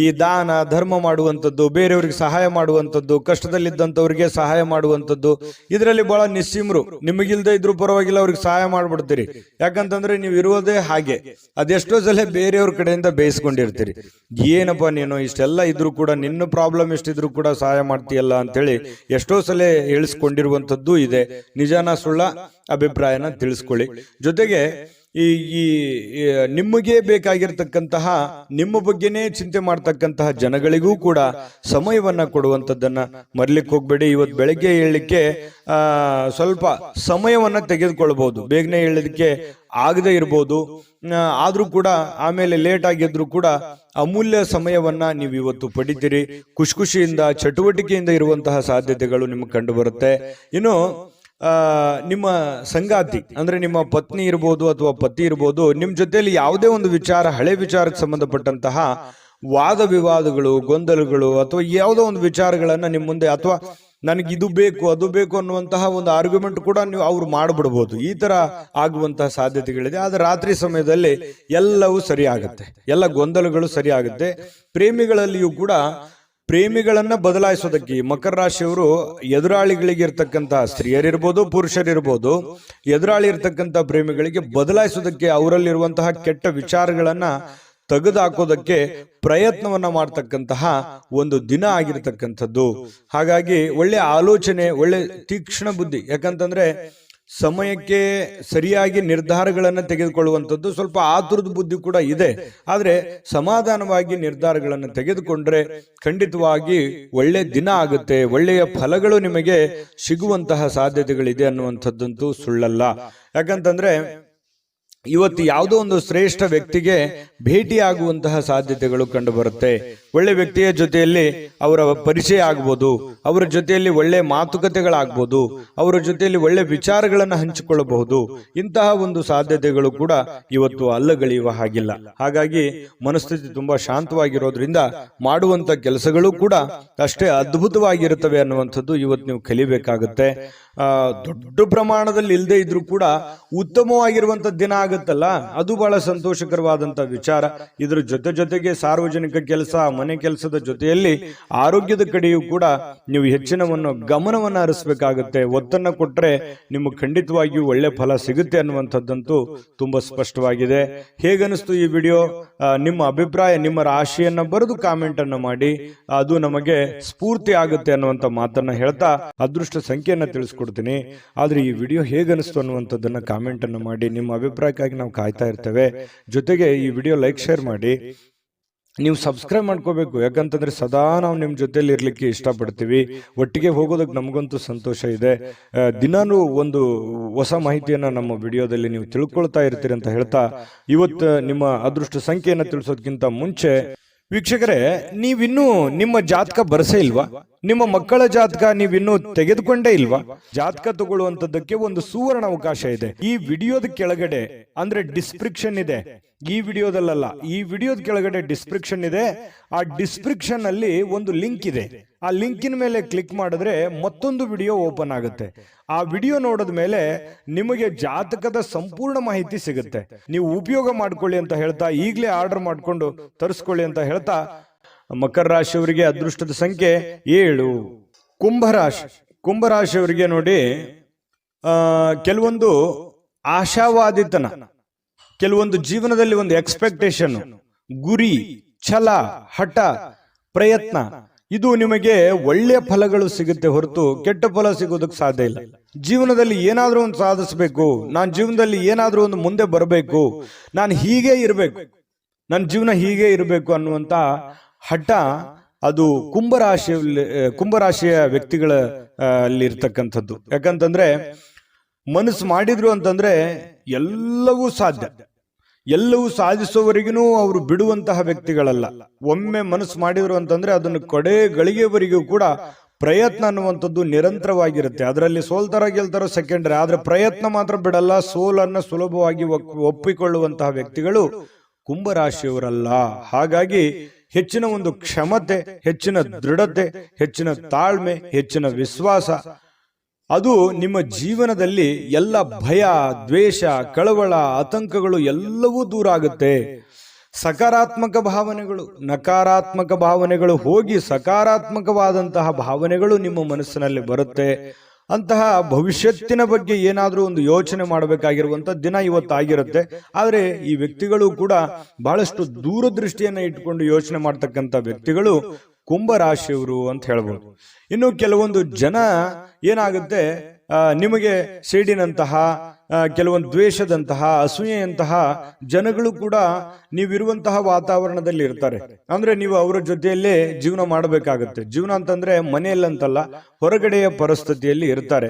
ಈ ದಾನ ಧರ್ಮ ಮಾಡುವಂಥದ್ದು, ಬೇರೆಯವ್ರಿಗೆ ಸಹಾಯ ಮಾಡುವಂಥದ್ದು, ಕಷ್ಟದಲ್ಲಿದ್ದಂಥವ್ರಿಗೆ ಸಹಾಯ ಮಾಡುವಂಥದ್ದು, ಇದರಲ್ಲಿ ಬಹಳ ನಿಸ್ಸೀಮರು. ನಿಮಗಿಲ್ದೇ ಇದ್ರು ಪರವಾಗಿಲ್ಲ, ಅವ್ರಿಗೆ ಸಹಾಯ ಮಾಡ್ಬಿಡ್ತೀರಿ. ಯಾಕಂತಂದ್ರೆ ನೀವು ಇರುವುದೇ ಹಾಗೆ. ಅದೆಷ್ಟೋ ಸಲ ಬೇರೆಯವ್ರ ಕಡೆಯಿಂದ ಬೇಯಿಸ್ಕೊಂಡಿರ್ತೀರಿ. ಏನಪ್ಪ ನೀನು ಇಷ್ಟೆಲ್ಲ ಇದ್ರು ಕೂಡ, ನಿನ್ನ ಪ್ರಾಬ್ಲಮ್ ಎಷ್ಟಿದ್ರು ಕೂಡ ಸಹಾಯ ಮಾಡ್ತೀಯಲ್ಲ ಅಂತೇಳಿ ಎಷ್ಟೋ ಸಲ ಹೇಳಿಸ್ಕೊಂಡಿರುವಂಥದ್ದು ಇದೆ. ನಿಜಾನ ಸುಳ್ಳ ಅಭಿಪ್ರಾಯನ ತಿಳಿಸ್ಕೊಳ್ಳಿ. ಜೊತೆಗೆ ಈ ನಿಮಗೆ ಬೇಕಾಗಿರ್ತಕ್ಕಂತಹ ನಿಮ್ಮ ಬಗ್ಗೆನೇ ಚಿಂತೆ ಮಾಡ್ತಕ್ಕಂತಹ ಜನಗಳಿಗೂ ಕೂಡ ಸಮಯವನ್ನ ಕೊಡುವಂಥದ್ದನ್ನ ಮರ್ಲಿಕ್ಕೆ ಹೋಗ್ಬೇಡಿ. ಇವತ್ತು ಬೆಳಗ್ಗೆ ಏಳಲಿಕ್ಕೆ ಸ್ವಲ್ಪ ಸಮಯವನ್ನ ತೆಗೆದುಕೊಳ್ಬಹುದು. ಬೇಗನೆ ಏಳಲಿಕ್ಕೆ ಆಗದೆ ಇರ್ಬೋದು, ಆದ್ರೂ ಕೂಡ ಆಮೇಲೆ ಲೇಟ್ ಆಗಿದ್ರು ಕೂಡ ಅಮೂಲ್ಯ ಸಮಯವನ್ನ ನೀವು ಇವತ್ತು ಪಡಿತೀರಿ. ಖುಷಿಯಿಂದ ಚಟುವಟಿಕೆಯಿಂದ ಇರುವಂತಹ ಸಾಧ್ಯತೆಗಳು ನಿಮಗೆ ಕಂಡು ಬರುತ್ತೆ. ಇನ್ನು ನಿಮ್ಮ ಸಂಗಾತಿ ಅಂದ್ರೆ ನಿಮ್ಮ ಪತ್ನಿ ಇರ್ಬೋದು ಅಥವಾ ಪತಿ ಇರ್ಬೋದು, ನಿಮ್ ಜೊತೆಯಲ್ಲಿ ಯಾವುದೇ ಒಂದು ವಿಚಾರ, ಹಳೆ ವಿಚಾರಕ್ಕೆ ಸಂಬಂಧಪಟ್ಟಂತಹ ವಾದ ವಿವಾದಗಳು, ಗೊಂದಲಗಳು ಅಥವಾ ಯಾವುದೋ ಒಂದು ವಿಚಾರಗಳನ್ನ ನಿಮ್ಮ ಮುಂದೆ, ಅಥವಾ ನನಗೆ ಇದು ಬೇಕು ಅದು ಬೇಕು ಅನ್ನುವಂತಹ ಒಂದು ಆರ್ಗ್ಯುಮೆಂಟ್ ಕೂಡ ನೀವು ಅವ್ರು ಮಾಡ್ಬಿಡ್ಬೋದು. ಈ ತರ ಆಗುವಂತಹ ಸಾಧ್ಯತೆಗಳಿದೆ. ಆದ್ರೆ ರಾತ್ರಿ ಸಮಯದಲ್ಲಿ ಎಲ್ಲವೂ ಸರಿ ಆಗುತ್ತೆ, ಎಲ್ಲ ಗೊಂದಲಗಳು ಸರಿ ಆಗುತ್ತೆ. ಪ್ರೇಮಿಗಳಲ್ಲಿಯೂ ಕೂಡ ಪ್ರೇಮಿಗಳನ್ನ ಬದಲಾಯಿಸೋದಕ್ಕೆ ಮಕರ ರಾಶಿಯವರು ಎದುರಾಳಿಗಳಿಗೆ ಇರ್ತಕ್ಕಂತಹ ಸ್ತ್ರೀಯರಿರ್ಬೋದು ಪುರುಷರಿರ್ಬೋದು, ಎದುರಾಳಿ ಇರ್ತಕ್ಕಂಥ ಪ್ರೇಮಿಗಳಿಗೆ ಬದಲಾಯಿಸೋದಕ್ಕೆ, ಅವರಲ್ಲಿರುವಂತಹ ಕೆಟ್ಟ ವಿಚಾರಗಳನ್ನ ತೆಗೆದುಹಾಕೋದಕ್ಕೆ ಪ್ರಯತ್ನವನ್ನ ಮಾಡ್ತಕ್ಕಂತಹ ಒಂದು ದಿನ ಆಗಿರ್ತಕ್ಕಂಥದ್ದು. ಹಾಗಾಗಿ ಒಳ್ಳೆ ಆಲೋಚನೆ, ಒಳ್ಳೆ ತೀಕ್ಷ್ಣ ಬುದ್ಧಿ. ಯಾಕಂತಂದ್ರೆ ಸಮಯಕ್ಕೆ ಸರಿಯಾಗಿ ನಿರ್ಧಾರಗಳನ್ನು ತೆಗೆದುಕೊಳ್ಳುವಂಥದ್ದು, ಸ್ವಲ್ಪ ಆತುರದ ಬುದ್ಧಿ ಕೂಡ ಇದೆ. ಆದ್ರೆ ಸಮಾಧಾನವಾಗಿ ನಿರ್ಧಾರಗಳನ್ನು ತೆಗೆದುಕೊಂಡ್ರೆ ಖಂಡಿತವಾಗಿ ಒಳ್ಳೆ ದಿನ ಆಗುತ್ತೆ, ಒಳ್ಳೆಯ ಫಲಗಳು ನಿಮಗೆ ಸಿಗುವಂತಹ ಸಾಧ್ಯತೆಗಳಿದೆ ಅನ್ನುವಂಥದ್ದಂತೂ ಸುಳ್ಳಲ್ಲ. ಯಾಕಂತಂದ್ರೆ ಇವತ್ತು ಯಾವುದೋ ಒಂದು ಶ್ರೇಷ್ಠ ವ್ಯಕ್ತಿಗೆ ಭೇಟಿಯಾಗುವಂತಹ ಸಾಧ್ಯತೆಗಳು ಕಂಡು ಬರುತ್ತೆ. ಒಳ್ಳೆ ವ್ಯಕ್ತಿಯ ಜೊತೆಯಲ್ಲಿ ಅವರ ಪರಿಚಯ ಆಗ್ಬೋದು, ಅವರ ಜೊತೆಯಲ್ಲಿ ಒಳ್ಳೆ ಮಾತುಕತೆಗಳಾಗ್ಬೋದು, ಅವರ ಜೊತೆಯಲ್ಲಿ ಒಳ್ಳೆ ವಿಚಾರಗಳನ್ನು ಹಂಚಿಕೊಳ್ಳಬಹುದು. ಇಂತಹ ಒಂದು ಸಾಧ್ಯತೆಗಳು ಕೂಡ ಇವತ್ತು ಅಲ್ಲಗಳೆಯುವ ಹಾಗಿಲ್ಲ. ಹಾಗಾಗಿ ಮನಸ್ಥಿತಿ ತುಂಬಾ ಶಾಂತವಾಗಿರೋದ್ರಿಂದ ಮಾಡುವಂತ ಕೆಲಸಗಳು ಕೂಡ ಅಷ್ಟೇ ಅದ್ಭುತವಾಗಿರುತ್ತವೆ ಅನ್ನುವಂಥದ್ದು ಇವತ್ತು ನೀವು ಕಲಿಬೇಕಾಗುತ್ತೆ. ದೊಡ್ಡ ಪ್ರಮಾಣದಲ್ಲಿ ಇಲ್ಲದೆ ಇದ್ರೂ ಕೂಡ ಉತ್ತಮವಾಗಿರುವಂತ ದಿನ ಆಗುತ್ತಲ್ಲ, ಅದು ಬಹಳ ಸಂತೋಷಕರವಾದಂತ ವಿಚಾರ. ಇದ್ರ ಜೊತೆಗೆ ಸಾರ್ವಜನಿಕ ಕೆಲಸ, ಮನೆ ಕೆಲಸದ ಜೊತೆಯಲ್ಲಿ ಆರೋಗ್ಯದ ಕಡೆಯೂ ಕೂಡ ನೀವು ಹೆಚ್ಚಿನವನ್ನು ಗಮನವನ್ನ ಹರಿಸಬೇಕಾಗುತ್ತೆ. ಒತ್ತನ್ನ ಕೊಟ್ರೆ ನಿಮಗೆ ಖಂಡಿತವಾಗಿಯೂ ಒಳ್ಳೆ ಫಲ ಸಿಗುತ್ತೆ ಅನ್ನುವಂಥದ್ದಂತೂ ತುಂಬಾ ಸ್ಪಷ್ಟವಾಗಿದೆ. ಹೇಗನಿಸ್ತು ಈ ವಿಡಿಯೋ? ನಿಮ್ಮ ಅಭಿಪ್ರಾಯ, ನಿಮ್ಮ ರಾಶಿಯನ್ನ ಬರೆದು ಕಾಮೆಂಟ್ ಅನ್ನ ಮಾಡಿ, ಅದು ನಮಗೆ ಸ್ಫೂರ್ತಿ ಆಗುತ್ತೆ ಅನ್ನುವಂತ ಮಾತನ್ನ ಹೇಳ್ತಾ ಅದೃಷ್ಟ ಸಂಖ್ಯೆಯನ್ನ ತಿಳಿಸ್ಕೊಡ್ತೀನಿ. ಆದ್ರೆ ಈ ವಿಡಿಯೋ ಹೇಗನಿಸ್ತು ಅನ್ನುವಂಥದ್ದನ್ನ ಕಾಮೆಂಟ್ ಅನ್ನ ಮಾಡಿ. ನಿಮ್ಮ ಅಭಿಪ್ರಾಯಕ್ಕಾಗಿ ನಾವು ಕಾಯ್ತಾ ಇರ್ತೇವೆ. ಜೊತೆಗೆ ಈ ವಿಡಿಯೋ ಲೈಕ್, ಶೇರ್ ಮಾಡಿ. ನೀವು ಸಬ್ಸ್ಕ್ರೈಬ್ ಮಾಡ್ಕೋಬೇಕು. ಯಾಕಂತಂದ್ರೆ ಸದಾ ನಾವು ನಿಮ್ಮ ಜೊತೆಲಿ ಇರ್ಲಿಕ್ಕೆ ಇಷ್ಟಪಡ್ತೀವಿ. ಒಟ್ಟಿಗೆ ಹೋಗೋದಕ್ಕೆ ನಮಗಂತೂ ಸಂತೋಷ ಇದೆ. ದಿನಾನು ಒಂದು ಹೊಸ ಮಾಹಿತಿಯನ್ನ ನಮ್ಮ ವಿಡಿಯೋದಲ್ಲಿ ನೀವು ತಿಳ್ಕೊಳ್ತಾ ಇರ್ತೀರಿ ಅಂತ ಹೇಳ್ತಾ, ಇವತ್ತು ನಿಮ್ಮ ಅದೃಷ್ಟ ಸಂಖ್ಯೆಯನ್ನು ತಿಳಿಸೋದಕ್ಕಿಂತ ಮುಂಚೆ ವೀಕ್ಷಕರೇ, ನೀವಿನ್ನೂ ನಿಮ್ಮ ಜಾತಕ ಬರಸೇ ಇಲ್ವಾ? ನಿಮ್ಮ ಮಕ್ಕಳ ಜಾತಕ ನೀವಿನ್ನೂ ತೆಗೆದುಕೊಂಡೇ ಇಲ್ವಾ? ಜಾತಕ ತಗೊಳ್ಳುವಂತದ್ದಕ್ಕೆ ಒಂದು ಸುವರ್ಣ ಅವಕಾಶ ಇದೆ. ಈ ವಿಡಿಯೋದ ಕೆಳಗಡೆ ಅಂದ್ರೆ ಡಿಸ್ಕ್ರಿಪ್ಷನ್ ಇದೆ. ಈ ವಿಡಿಯೋದಲ್ಲ, ಈ ವಿಡಿಯೋದ ಕೆಳಗಡೆ ಡಿಸ್ಕ್ರಿಪ್ಷನ್ ಇದೆ. ಆ ಡಿಸ್ಕ್ರಿಪ್ಷನ್ ಅಲ್ಲಿ ಒಂದು ಲಿಂಕ್ ಇದೆ. ಆ ಲಿಂಕಿನ ಮೇಲೆ ಕ್ಲಿಕ್ ಮಾಡಿದ್ರೆ ಮತ್ತೊಂದು ವಿಡಿಯೋ ಓಪನ್ ಆಗುತ್ತೆ. ಆ ವಿಡಿಯೋ ನೋಡಿದ ಮೇಲೆ ನಿಮಗೆ ಜಾತಕದ ಸಂಪೂರ್ಣ ಮಾಹಿತಿ ಸಿಗುತ್ತೆ. ನೀವು ಉಪಯೋಗ ಮಾಡ್ಕೊಳ್ಳಿ ಅಂತ ಹೇಳ್ತಾ, ಈಗಲೇ ಆರ್ಡರ್ ಮಾಡ್ಕೊಂಡು ತರಿಸ್ಕೊಳ್ಳಿ ಅಂತ ಹೇಳ್ತಾ, ಮಕರ ರಾಶಿಯವರಿಗೆ ಅದೃಷ್ಟದ ಸಂಖ್ಯೆ 7. ಕುಂಭರಾಶಿಯವರಿಗೆ ನೋಡಿ, ಕೆಲವೊಂದು ಆಶಾವಾದಿತನ, ಕೆಲವೊಂದು ಜೀವನದಲ್ಲಿ ಒಂದು ಎಕ್ಸ್ಪೆಕ್ಟೇಷನ್, ಗುರಿ, ಛಲ, ಹಠ, ಪ್ರಯತ್ನ, ಇದು ನಿಮಗೆ ಒಳ್ಳೆಯ ಫಲಗಳು ಸಿಗುತ್ತೆ ಹೊರತು ಕೆಟ್ಟ ಫಲ ಸಿಗೋದಕ್ಕೆ ಸಾಧ್ಯ ಇಲ್ಲ. ಜೀವನದಲ್ಲಿ ಏನಾದ್ರೂ ಒಂದು ಸಾಧಿಸಬೇಕು, ನಾನು ಜೀವನದಲ್ಲಿ ಏನಾದ್ರೂ ಒಂದು ಮುಂದೆ ಬರಬೇಕು, ನಾನು ಹೀಗೆ ಇರಬೇಕು, ನನ್ನ ಜೀವನ ಹೀಗೆ ಇರಬೇಕು ಅನ್ನುವಂತ ಹಠ ಅದು ಕುಂಭರಾಶಿಯ ವ್ಯಕ್ತಿಗಳ ಅಲ್ಲಿ ಇರ್ತಕ್ಕಂಥದ್ದು. ಯಾಕಂತಂದ್ರೆ ಮನಸ್ಸು ಮಾಡಿದ್ರು ಅಂತಂದ್ರೆ ಎಲ್ಲವೂ ಸಾಧ್ಯ. ಎಲ್ಲವೂ ಸಾಧಿಸುವವರೆಗೂ ಅವರು ಬಿಡುವಂತಹ ವ್ಯಕ್ತಿಗಳಲ್ಲ. ಒಮ್ಮೆ ಮನಸ್ಸು ಮಾಡಿದ್ರು ಅಂತಂದ್ರೆ ಅದನ್ನು ಕಡೆ ಗಳಿಗೆವರೆಗೂ ಕೂಡ ಪ್ರಯತ್ನ ಅನ್ನುವಂಥದ್ದು ನಿರಂತರವಾಗಿರುತ್ತೆ. ಅದರಲ್ಲಿ ಸೋಲ್ತಾರ ಗೆಲ್ತಾರೋ ಸೆಕೆಂಡರಿ, ಆದ್ರೆ ಪ್ರಯತ್ನ ಮಾತ್ರ ಬಿಡಲ್ಲ. ಸೋಲನ್ನ ಸುಲಭವಾಗಿ ಒಪ್ಪಿಕೊಳ್ಳುವಂತಹ ವ್ಯಕ್ತಿಗಳು ಕುಂಭರಾಶಿಯವರಲ್ಲ. ಹಾಗಾಗಿ ಹೆಚ್ಚಿನ ಒಂದು ಕ್ಷಮತೆ, ಹೆಚ್ಚಿನ ದೃಢತೆ, ಹೆಚ್ಚಿನ ತಾಳ್ಮೆ, ಹೆಚ್ಚಿನ ವಿಶ್ವಾಸ, ಅದು ನಿಮ್ಮ ಜೀವನದಲ್ಲಿ ಎಲ್ಲ ಭಯ, ದ್ವೇಷ, ಕಳವಳ, ಆತಂಕಗಳು ಎಲ್ಲವೂ ದೂರ ಆಗುತ್ತೆ. ಸಕಾರಾತ್ಮಕ ಭಾವನೆಗಳು, ನಕಾರಾತ್ಮಕ ಭಾವನೆಗಳು ಹೋಗಿ ಸಕಾರಾತ್ಮಕವಾದಂತಹ ಭಾವನೆಗಳು ನಿಮ್ಮ ಮನಸ್ಸಿನಲ್ಲಿ ಬರುತ್ತೆ. ಅಂತಹ ಭವಿಷ್ಯತ್ತಿನ ಬಗ್ಗೆ ಏನಾದ್ರೂ ಒಂದು ಯೋಚನೆ ಮಾಡಬೇಕಾಗಿರುವಂತ ದಿನ ಇವತ್ತಾಗಿರುತ್ತೆ. ಆದ್ರೆ ಈ ವ್ಯಕ್ತಿಗಳು ಕೂಡ ಬಹಳಷ್ಟು ದೂರದೃಷ್ಟಿಯನ್ನ ಇಟ್ಕೊಂಡು ಯೋಚನೆ ಮಾಡ್ತಕ್ಕಂಥ ವ್ಯಕ್ತಿಗಳು ಕುಂಭರಾಶಿಯವರು ಅಂತ ಹೇಳ್ಬೋದು. ಇನ್ನು ಕೆಲವೊಂದು ಜನ ಏನಾಗುತ್ತೆ, ನಿಮಗೆ ಸಿಡಿನಂತಹ, ಕೆಲವೊಂದು ದ್ವೇಷದಂತಹ, ಅಸೂಯೆಯಂತಹ ಜನಗಳು ಕೂಡ ನೀವಿರುವಂತಹ ವಾತಾವರಣದಲ್ಲಿ ಇರ್ತಾರೆ. ಅಂದ್ರೆ ನೀವು ಅವರ ಜೊತೆಯಲ್ಲೇ ಜೀವನ ಮಾಡಬೇಕಾಗತ್ತೆ. ಜೀವನ ಅಂತಂದ್ರೆ ಮನೆಯಲ್ಲಂತಲ್ಲ, ಹೊರಗಡೆಯ ಪರಿಸ್ಥಿತಿಯಲ್ಲಿ ಇರ್ತಾರೆ.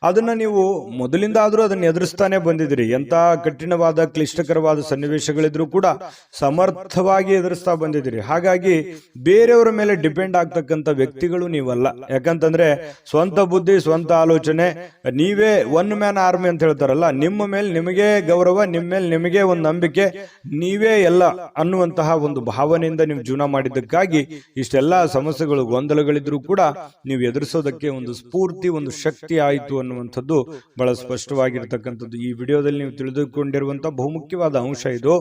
ಅದನ್ನ ನೀವು ಮೊದಲಿಂದ ಆದ್ರೂ ಅದನ್ನ ಎದುರಿಸ್ತಾನೆ ಬಂದಿದ್ರಿ. ಎಂತ ಕಠಿಣವಾದ ಕ್ಲಿಷ್ಟಕರವಾದ ಸನ್ನಿವೇಶಗಳಿದ್ರು ಕೂಡ ಸಮರ್ಥವಾಗಿ ಎದುರಿಸ್ತಾ ಬಂದಿದ್ದೀರಿ. ಹಾಗಾಗಿ ಬೇರೆಯವರ ಮೇಲೆ ಡಿಪೆಂಡ್ ಆಗ್ತಕ್ಕಂಥ ವ್ಯಕ್ತಿಗಳು ನೀವಲ್ಲ. ಯಾಕಂತಂದ್ರೆ ಸ್ವಂತ ಬುದ್ಧಿ, ಸ್ವಂತ ಆಲೋಚನೆ, ನೀವೇ ಒನ್ ಮ್ಯಾನ್ ಆರ್ಮಿ ಅಂತ ಹೇಳ್ತಾರಲ್ಲ, ನಿಮ್ಮ ಮೇಲೆ ನಿಮಗೆ ಗೌರವ, ನಿಮ್ಮ ಮೇಲೆ ನಿಮಗೆ ಒಂದು ನಂಬಿಕೆ, ನೀವೇ ಎಲ್ಲ ಅನ್ನುವಂತಹ ಒಂದು ಭಾವನೆಯಿಂದ ನೀವು ಜೀವನ ಮಾಡಿದ್ದಕ್ಕಾಗಿ ಇಷ್ಟೆಲ್ಲಾ ಸಮಸ್ಯೆಗಳು, ಗೊಂದಲಗಳಿದ್ರು ಕೂಡ ನೀವು ಎದುರಿಸೋದಕ್ಕೆ ಒಂದು ಸ್ಫೂರ್ತಿ, ಒಂದು ಶಕ್ತಿ ಆಯಿತು ಅನ್ನುವಂಥದ್ದು ಬಹಳ ಸ್ಪಷ್ಟವಾಗಿರ್ತಕ್ಕಂಥದ್ದು ಈ ವಿಡಿಯೋದಲ್ಲಿ ನೀವು ತಿಳಿದುಕೊಂಡಿರುವಂತಹ ಬಹುಮುಖ್ಯವಾದ ಅಂಶ ಇದು.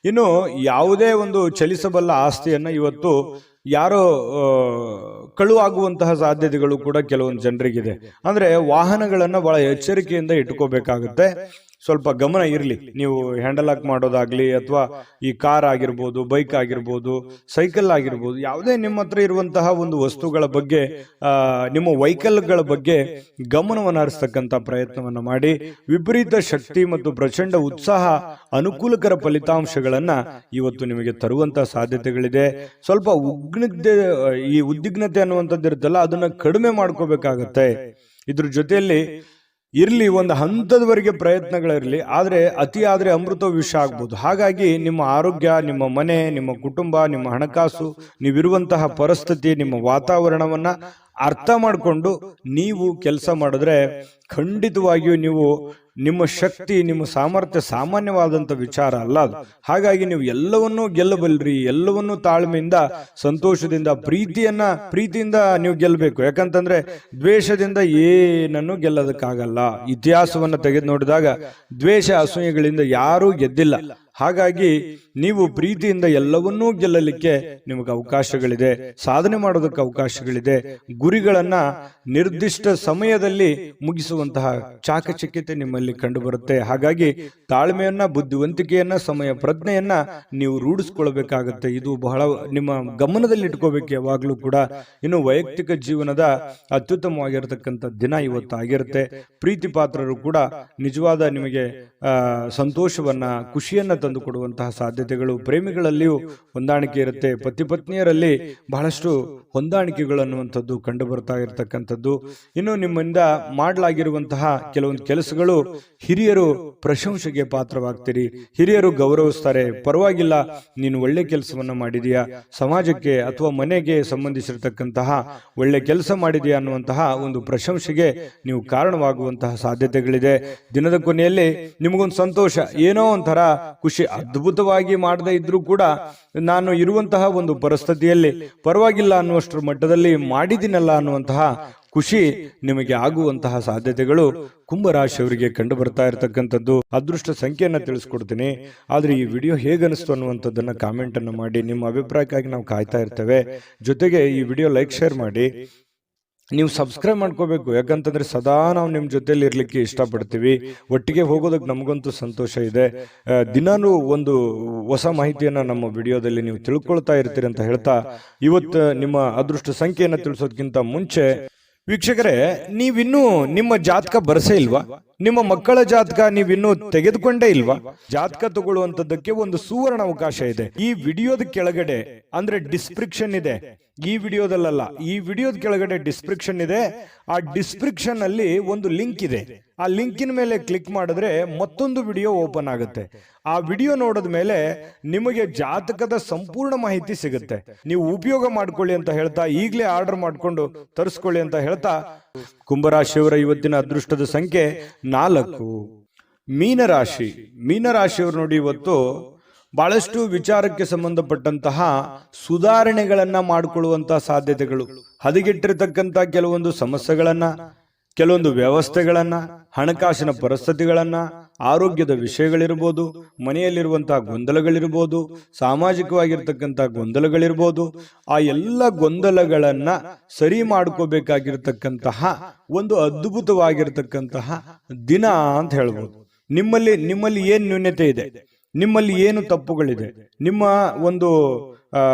ಇನ್ನು ಯಾವುದೇ ಒಂದು ಚಲಿಸಬಲ್ಲ ಆಸ್ತಿಯನ್ನ ಇವತ್ತು ಯಾರೋ ಕಳುವಾಗುವಂತಹ ಸಾಧ್ಯತೆಗಳು ಕೂಡ ಕೆಲವೊಂದು ಜನರಿಗಿದೆ. ಅಂದ್ರೆ ವಾಹನಗಳನ್ನ ಬಹಳ ಎಚ್ಚರಿಕೆಯಿಂದ ಇಟ್ಕೋಬೇಕಾಗುತ್ತೆ. ಸ್ವಲ್ಪ ಗಮನ ಇರಲಿ. ನೀವು ಹ್ಯಾಂಡಲ್ ಹಾಕ್ ಮಾಡೋದಾಗ್ಲಿ, ಅಥವಾ ಈ ಕಾರ್ ಆಗಿರ್ಬೋದು, ಬೈಕ್ ಆಗಿರ್ಬೋದು, ಸೈಕಲ್ ಆಗಿರ್ಬೋದು, ಯಾವುದೇ ನಿಮ್ಮ ಹತ್ರ ಇರುವಂತಹ ಒಂದು ವಸ್ತುಗಳ ಬಗ್ಗೆ, ನಿಮ್ಮ ವೆಹಿಕಲ್ಗಳ ಬಗ್ಗೆ ಗಮನವನ್ನು ಹರಿಸ್ತಕ್ಕಂಥ ಪ್ರಯತ್ನವನ್ನ ಮಾಡಿ. ವಿಪರೀತ ಶಕ್ತಿ ಮತ್ತು ಪ್ರಚಂಡ ಉತ್ಸಾಹ, ಅನುಕೂಲಕರ ಫಲಿತಾಂಶಗಳನ್ನ ಇವತ್ತು ನಿಮಗೆ ತರುವಂತಹ ಸಾಧ್ಯತೆಗಳಿದೆ. ಸ್ವಲ್ಪ ಈ ಉದ್ವಿಗ್ನತೆ ಅನ್ನುವಂಥದ್ದು ಇರುತ್ತಲ್ಲ, ಅದನ್ನ ಕಡಿಮೆ ಮಾಡ್ಕೋಬೇಕಾಗತ್ತೆ. ಇದ್ರ ಜೊತೆಯಲ್ಲಿ ಇರ್ಲಿ, ಒಂದು ಹಂತದವರೆಗೆ ಪ್ರಯತ್ನಗಳಿರಲಿ, ಆದ್ರೆ ಅತಿ ಆದ್ರೆ ಅಮೃತ ವಿಷ ಆಗ್ಬೋದು. ಹಾಗಾಗಿ ನಿಮ್ಮ ಆರೋಗ್ಯ, ನಿಮ್ಮ ಮನೆ, ನಿಮ್ಮ ಕುಟುಂಬ, ನಿಮ್ಮ ಹಣಕಾಸು, ನೀವಿರುವಂತಹ ಪರಿಸ್ಥಿತಿ, ನಿಮ್ಮ ವಾತಾವರಣವನ್ನ ಅರ್ಥ ಮಾಡಿಕೊಂಡು ನೀವು ಕೆಲಸ ಮಾಡಿದ್ರೆ ಖಂಡಿತವಾಗಿಯೂ ನೀವು ನಿಮ್ಮ ಶಕ್ತಿ, ನಿಮ್ಮ ಸಾಮರ್ಥ್ಯ ಸಾಮಾನ್ಯವಾದಂಥ ವಿಚಾರ ಅಲ್ಲ ಅದು. ಹಾಗಾಗಿ ನೀವು ಎಲ್ಲವನ್ನೂ ಗೆಲ್ಲಬಲ್ರಿ. ಎಲ್ಲವನ್ನೂ ತಾಳ್ಮೆಯಿಂದ, ಸಂತೋಷದಿಂದ, ಪ್ರೀತಿಯಿಂದ ನೀವು ಗೆಲ್ಲಬೇಕು. ಯಾಕಂತಂದ್ರೆ ದ್ವೇಷದಿಂದ ಏನನ್ನು ಗೆಲ್ಲೋದಕ್ಕಾಗಲ್ಲ. ಇತಿಹಾಸವನ್ನ ತೆಗೆದು ನೋಡಿದಾಗ ದ್ವೇಷ, ಅಸೂಯೆಗಳಿಂದ ಯಾರೂ ಗೆದ್ದಿಲ್ಲ. ಹಾಗಾಗಿ ನೀವು ಪ್ರೀತಿಯಿಂದ ಎಲ್ಲವನ್ನೂ ಗೆಲ್ಲಲಿಕ್ಕೆ ನಿಮಗೆ ಅವಕಾಶಗಳಿದೆ, ಸಾಧನೆ ಮಾಡೋದಕ್ಕೆ ಅವಕಾಶಗಳಿದೆ. ಗುರಿಗಳನ್ನ ನಿರ್ದಿಷ್ಟ ಸಮಯದಲ್ಲಿ ಮುಗಿಸುವಂತಹ ಚಾಕಚಕ್ಯತೆ ನಿಮ್ಮಲ್ಲಿ ಕಂಡು ಬರುತ್ತೆ. ಹಾಗಾಗಿ ತಾಳ್ಮೆಯನ್ನ, ಬುದ್ಧಿವಂತಿಕೆಯನ್ನ, ಸಮಯ ಪ್ರಜ್ಞೆಯನ್ನ ನೀವು ರೂಢಿಸ್ಕೊಳ್ಬೇಕಾಗತ್ತೆ. ಇದು ಬಹಳ ನಿಮ್ಮ ಗಮನದಲ್ಲಿ ಇಟ್ಕೋಬೇಕು ಯಾವಾಗ್ಲೂ ಕೂಡ. ಇನ್ನು ವೈಯಕ್ತಿಕ ಜೀವನದ ಅತ್ಯುತ್ತಮವಾಗಿರತಕ್ಕಂಥ ದಿನ ಇವತ್ತು ಆಗಿರುತ್ತೆ. ಪ್ರೀತಿ ಪಾತ್ರರು ಕೂಡ ನಿಜವಾದ ನಿಮಗೆ ಸಂತೋಷವನ್ನ, ಖುಷಿಯನ್ನ ತಂದು ಕೊಡುವಂತಹ ಸಾಧ್ಯತೆಗಳು. ಪ್ರೇಮಿಗಳಲ್ಲಿಯೂ ಹೊಂದಾಣಿಕೆ ಇರುತ್ತೆ. ಪತಿ ಪತ್ನಿಯರಲ್ಲಿ ಬಹಳಷ್ಟು ಹೊಂದಾಣಿಕೆಗಳು ಅನ್ನುವಂಥದ್ದು ಕಂಡು ಬರ್ತಾ ಇರತಕ್ಕಂಥದ್ದು. ಇನ್ನು ನಿಮ್ಮಿಂದ ಮಾಡಲಾಗಿರುವಂತಹ ಕೆಲವೊಂದು ಕೆಲಸಗಳು ಹಿರಿಯರು ಪ್ರಶಂಸೆಗೆ ಪಾತ್ರವಾಗ್ತೀರಿ. ಹಿರಿಯರು ಗೌರವಿಸ್ತಾರೆ. ಪರವಾಗಿಲ್ಲ, ನೀನು ಒಳ್ಳೆ ಕೆಲಸವನ್ನ ಮಾಡಿದೀಯಾ, ಸಮಾಜಕ್ಕೆ ಅಥವಾ ಮನೆಗೆ ಸಂಬಂಧಿಸಿರತಕ್ಕಂತಹ ಒಳ್ಳೆ ಕೆಲಸ ಮಾಡಿದೆಯಾ ಅನ್ನುವಂತಹ ಒಂದು ಪ್ರಶಂಸೆಗೆ ನೀವು ಕಾರಣವಾಗುವಂತಹ ಸಾಧ್ಯತೆಗಳಿದೆ. ದಿನದ ಕೊನೆಯಲ್ಲಿ ನಿಮಗೊಂದು ಸಂತೋಷ, ಏನೋ ಒಂಥರ ಖುಷಿ. ಅದ್ಭುತವಾಗಿ ಮಾಡದೇ ಇದ್ರೂ ಕೂಡ ನಾನು ಇರುವಂತಹ ಒಂದು ಪರಿಸ್ಥಿತಿಯಲ್ಲಿ ಪರವಾಗಿಲ್ಲ ಅನ್ನುವಷ್ಟರ ಮಟ್ಟದಲ್ಲಿ ಮಾಡಿದಿನಲ್ಲ ಅನ್ನುವಂತಹ ಖುಷಿ ನಿಮಗೆ ಆಗುವಂತಹ ಸಾಧ್ಯತೆಗಳು ಕುಂಭರಾಶಿಯವರಿಗೆ ಕಂಡು ಬರ್ತಾ ಇರತಕ್ಕಂಥದ್ದು. ಅದೃಷ್ಟ ಸಂಖ್ಯೆಯನ್ನ ತಿಳಿಸ್ಕೊಡ್ತೀನಿ. ಆದ್ರೆ ಈ ವಿಡಿಯೋ ಹೇಗನಿಸ್ತು ಅನ್ನುವಂಥದ್ದನ್ನ ಕಾಮೆಂಟ್ ಅನ್ನು ಮಾಡಿ. ನಿಮ್ಮ ಅಭಿಪ್ರಾಯಕ್ಕಾಗಿ ನಾವು ಕಾಯ್ತಾ ಇರ್ತೇವೆ. ಜೊತೆಗೆ ಈ ವಿಡಿಯೋ ಲೈಕ್, ಶೇರ್ ಮಾಡಿ. ನೀವು ಸಬ್ಸ್ಕ್ರೈಬ್ ಮಾಡ್ಕೋಬೇಕು. ಯಾಕಂತಂದ್ರೆ ಸದಾ ನಾವು ನಿಮ್ಮ ಜೊತೆಲಿ ಇರ್ಲಿಕ್ಕೆ ಇಷ್ಟಪಡ್ತೀವಿ. ಒಟ್ಟಿಗೆ ಹೋಗೋದಕ್ಕೆ ನಮಗಂತೂ ಸಂತೋಷ ಇದೆ. ದಿನಾನು ಒಂದು ಹೊಸ ಮಾಹಿತಿಯನ್ನ ನಮ್ಮ ವಿಡಿಯೋದಲ್ಲಿ ನೀವು ತಿಳ್ಕೊಳ್ತಾ ಇರ್ತೀರಿ ಅಂತ ಹೇಳ್ತಾ, ಇವತ್ತು ನಿಮ್ಮ ಅದೃಷ್ಟ ಸಂಖ್ಯೆಯನ್ನ ತಿಳಿಸೋದಕ್ಕಿಂತ ಮುಂಚೆ ವೀಕ್ಷಕರೇ, ನೀವಿನ್ನೂ ನಿಮ್ಮ ಜಾತಕ ಬರಸೇ ಇಲ್ವಾ? ನಿಮ್ಮ ಮಕ್ಕಳ ಜಾತಕ ನೀವಿನ್ನೂ ತೆಗೆದುಕೊಂಡೇ ಇಲ್ವಾ? ಜಾತಕ ತಗೊಳ್ಳುವಂತದ್ದಕ್ಕೆ ಒಂದು ಸುವರ್ಣ ಅವಕಾಶ ಇದೆ. ಈ ವಿಡಿಯೋದ ಕೆಳಗಡೆ ಅಂದ್ರೆ ಡಿಸ್ಕ್ರಿಪ್ಷನ್ ಇದೆ. ಈ ವಿಡಿಯೋದಲ್ಲ, ಈ ವಿಡಿಯೋದ ಕೆಳಗಡೆ ಡಿಸ್ಕ್ರಿಪ್ಷನ್ ಇದೆ. ಆ ಡಿಸ್ಕ್ರಿಪ್ಷನ್ ಅಲ್ಲಿ ಒಂದು ಲಿಂಕ್ ಇದೆ. ಆ ಲಿಂಕಿನ ಮೇಲೆ ಕ್ಲಿಕ್ ಮಾಡಿದ್ರೆ ಮತ್ತೊಂದು ವಿಡಿಯೋ ಓಪನ್ ಆಗುತ್ತೆ. ಆ ವಿಡಿಯೋ ನೋಡಿದ ಮೇಲೆ ನಿಮಗೆ ಜಾತಕದ ಸಂಪೂರ್ಣ ಮಾಹಿತಿ ಸಿಗುತ್ತೆ. ನೀವು ಉಪಯೋಗ ಮಾಡ್ಕೊಳ್ಳಿ ಅಂತ ಹೇಳ್ತಾ, ಈಗಲೇ ಆರ್ಡರ್ ಮಾಡ್ಕೊಂಡು ತರಿಸ್ಕೊಳ್ಳಿ ಅಂತ ಹೇಳ್ತಾ, ಕುಂಭರಾಶಿಯವರ ಇವತ್ತಿನ ಅದೃಷ್ಟದ ಸಂಖ್ಯೆ 4. ಮೀನರಾಶಿ. ಮೀನರಾಶಿಯವರು ನೋಡಿ, ಇವತ್ತು ಬಹಳಷ್ಟು ವಿಚಾರಕ್ಕೆ ಸಂಬಂಧಪಟ್ಟಂತಹ ಸುಧಾರಣೆಗಳನ್ನ ಮಾಡಿಕೊಳ್ಳುವಂತಹ ಸಾಧ್ಯತೆಗಳು, ಹದಗೆಟ್ಟಿರತಕ್ಕಂತ ಕೆಲವೊಂದು ಸಮಸ್ಯೆಗಳನ್ನ, ಕೆಲವೊಂದು ವ್ಯವಸ್ಥೆಗಳನ್ನ, ಹಣಕಾಸಿನ ಪರಿಸ್ಥಿತಿಗಳನ್ನ, ಆರೋಗ್ಯದ ವಿಷಯಗಳಿರ್ಬೋದು, ಮನೆಯಲ್ಲಿರುವಂತಹ ಗೊಂದಲಗಳಿರ್ಬೋದು, ಸಾಮಾಜಿಕವಾಗಿರ್ತಕ್ಕಂತಹ ಗೊಂದಲಗಳಿರ್ಬೋದು, ಆ ಎಲ್ಲ ಗೊಂದಲಗಳನ್ನ ಸರಿ ಮಾಡ್ಕೋಬೇಕಾಗಿರ್ತಕ್ಕಂತಹ ಒಂದು ಅದ್ಭುತವಾಗಿರ್ತಕ್ಕಂತಹ ದಿನ ಅಂತ ಹೇಳ್ಬೋದು. ನಿಮ್ಮಲ್ಲಿ ಏನ್ ನ್ಯೂನ್ಯತೆ ಇದೆ, ನಿಮ್ಮಲ್ಲಿ ಏನು ತಪ್ಪುಗಳಿದೆ, ನಿಮ್ಮ ಒಂದು